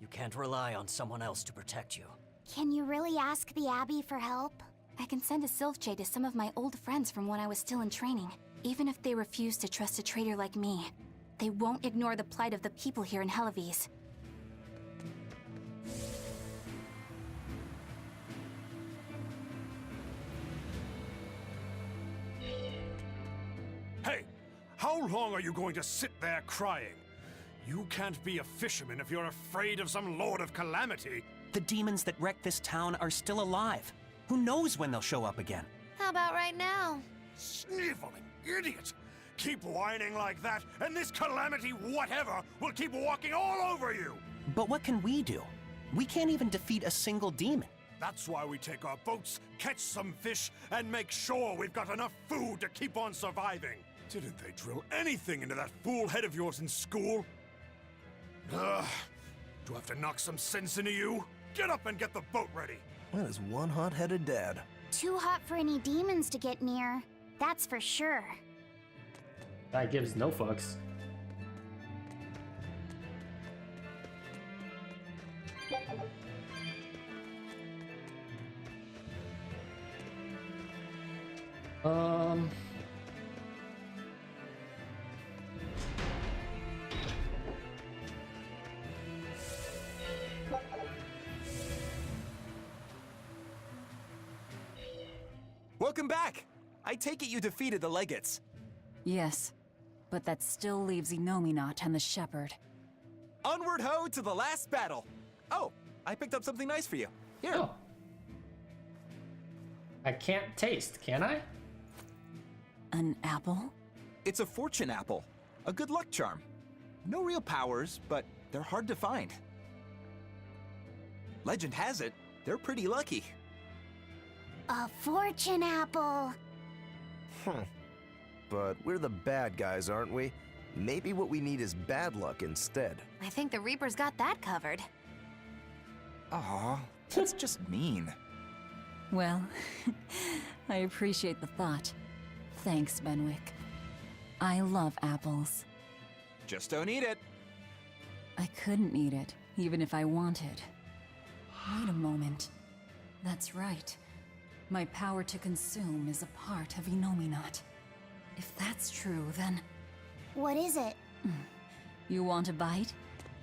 You can't rely on someone else to protect you. Can you really ask the Abbey for help? I can send a Sylph to some of my old friends from when I was still in training. Even if they refuse to trust a traitor like me, they won't ignore the plight of the people here in Helavis. Hey, how long are you going to sit there crying? You can't be a fisherman if you're afraid of some Lord of Calamity. The demons that wrecked this town are still alive. Who knows when they'll show up again? How about right now? Sniveling idiot! Keep whining like that, and this Calamity whatever will keep walking all over you! But what can we do? We can't even defeat a single demon. That's why we take our boats, catch some fish, and make sure we've got enough food to keep on surviving. Didn't they drill anything into that fool head of yours in school? Ugh. Do I have to knock some sense into you? Get up and get the boat ready. That is one hot-headed dad. Too hot for any demons to get near. That's for sure. That gives no fucks. Welcome back! I take it you defeated the Legates. Yes, but that still leaves Enominat and the Shepherd. Onward ho to the last battle! Oh, I picked up something nice for you. Here. Oh. I can't taste, can I? An apple? It's a fortune apple. A good luck charm. No real powers, but they're hard to find. Legend has it, they're pretty lucky. A fortune apple. But we're the bad guys, aren't we? Maybe what we need is bad luck instead. I think the Reaper's got that covered. Aw, that's just mean. Well, I appreciate the thought. Thanks, Benwick. I love apples. Just don't eat it. I couldn't eat it, even if I wanted. Wait a moment. That's right. My power to consume is a part of Inominat. If that's true, then... What is it? You want a bite?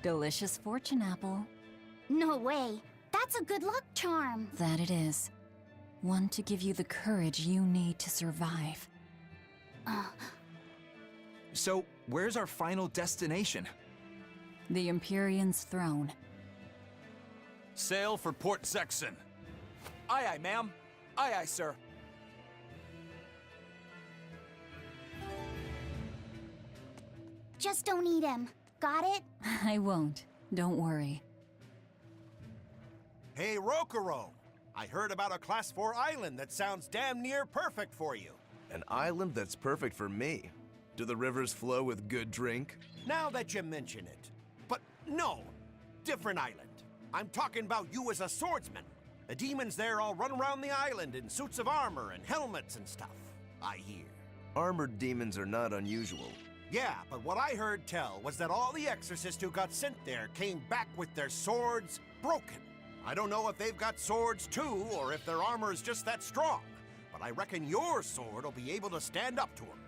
Delicious fortune apple. No way. That's a good luck charm. That it is. One to give you the courage you need to survive. So, where's our final destination? The Empyrean's throne. Sail for Port Zexon. Aye, aye, ma'am. Aye, aye, sir. Just don't eat him. Got it? I won't. Don't worry. Hey, Rokurou! I heard about a Class 4 island that sounds damn near perfect for you. An island that's perfect for me. Do the rivers flow with good drink? Now that you mention it. But no, different island. I'm talking about you as a swordsman. The demons there all run around the island in suits of armor and helmets and stuff, I hear. Armored demons are not unusual. Yeah, but what I heard tell was that all the exorcists who got sent there came back with their swords broken. I don't know if they've got swords too, or if their armor is just that strong, but I reckon your sword will be able to stand up to them.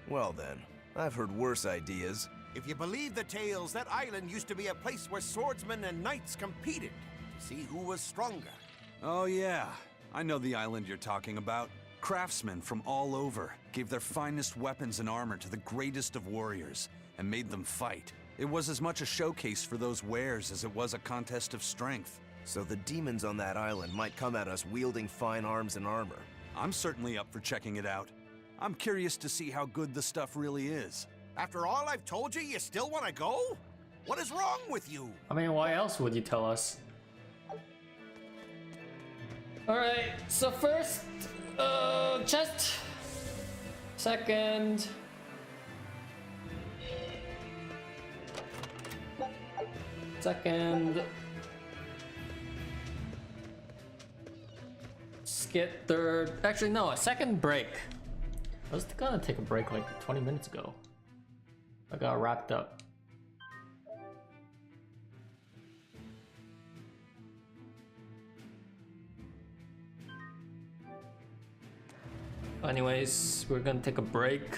Well then, I've heard worse ideas. If you believe the tales, that island used to be a place where swordsmen and knights competed to see who was stronger. Oh yeah, I know the island you're talking about. Craftsmen from all over gave their finest weapons and armor to the greatest of warriors and made them fight. It was as much a showcase for those wares as it was a contest of strength. So the demons on that island might come at us wielding fine arms and armor. I'm certainly up for checking it out. I'm curious to see how good the stuff really is. After all I've told you, you still want to go? What is wrong with you? I mean, why else would you tell us? Alright, so first, chest. Second. Skit third. Actually, no, a second break. I was gonna take a break like 20 minutes ago. I got wrapped up. Anyways, we're gonna take a break.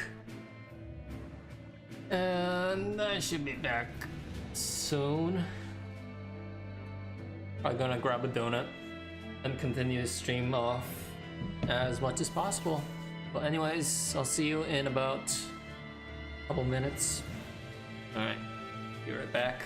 And I should be back soon. I'm gonna grab a donut and continue to stream off as much as possible. But anyways, I'll see you in about a couple minutes. Alright, be right back.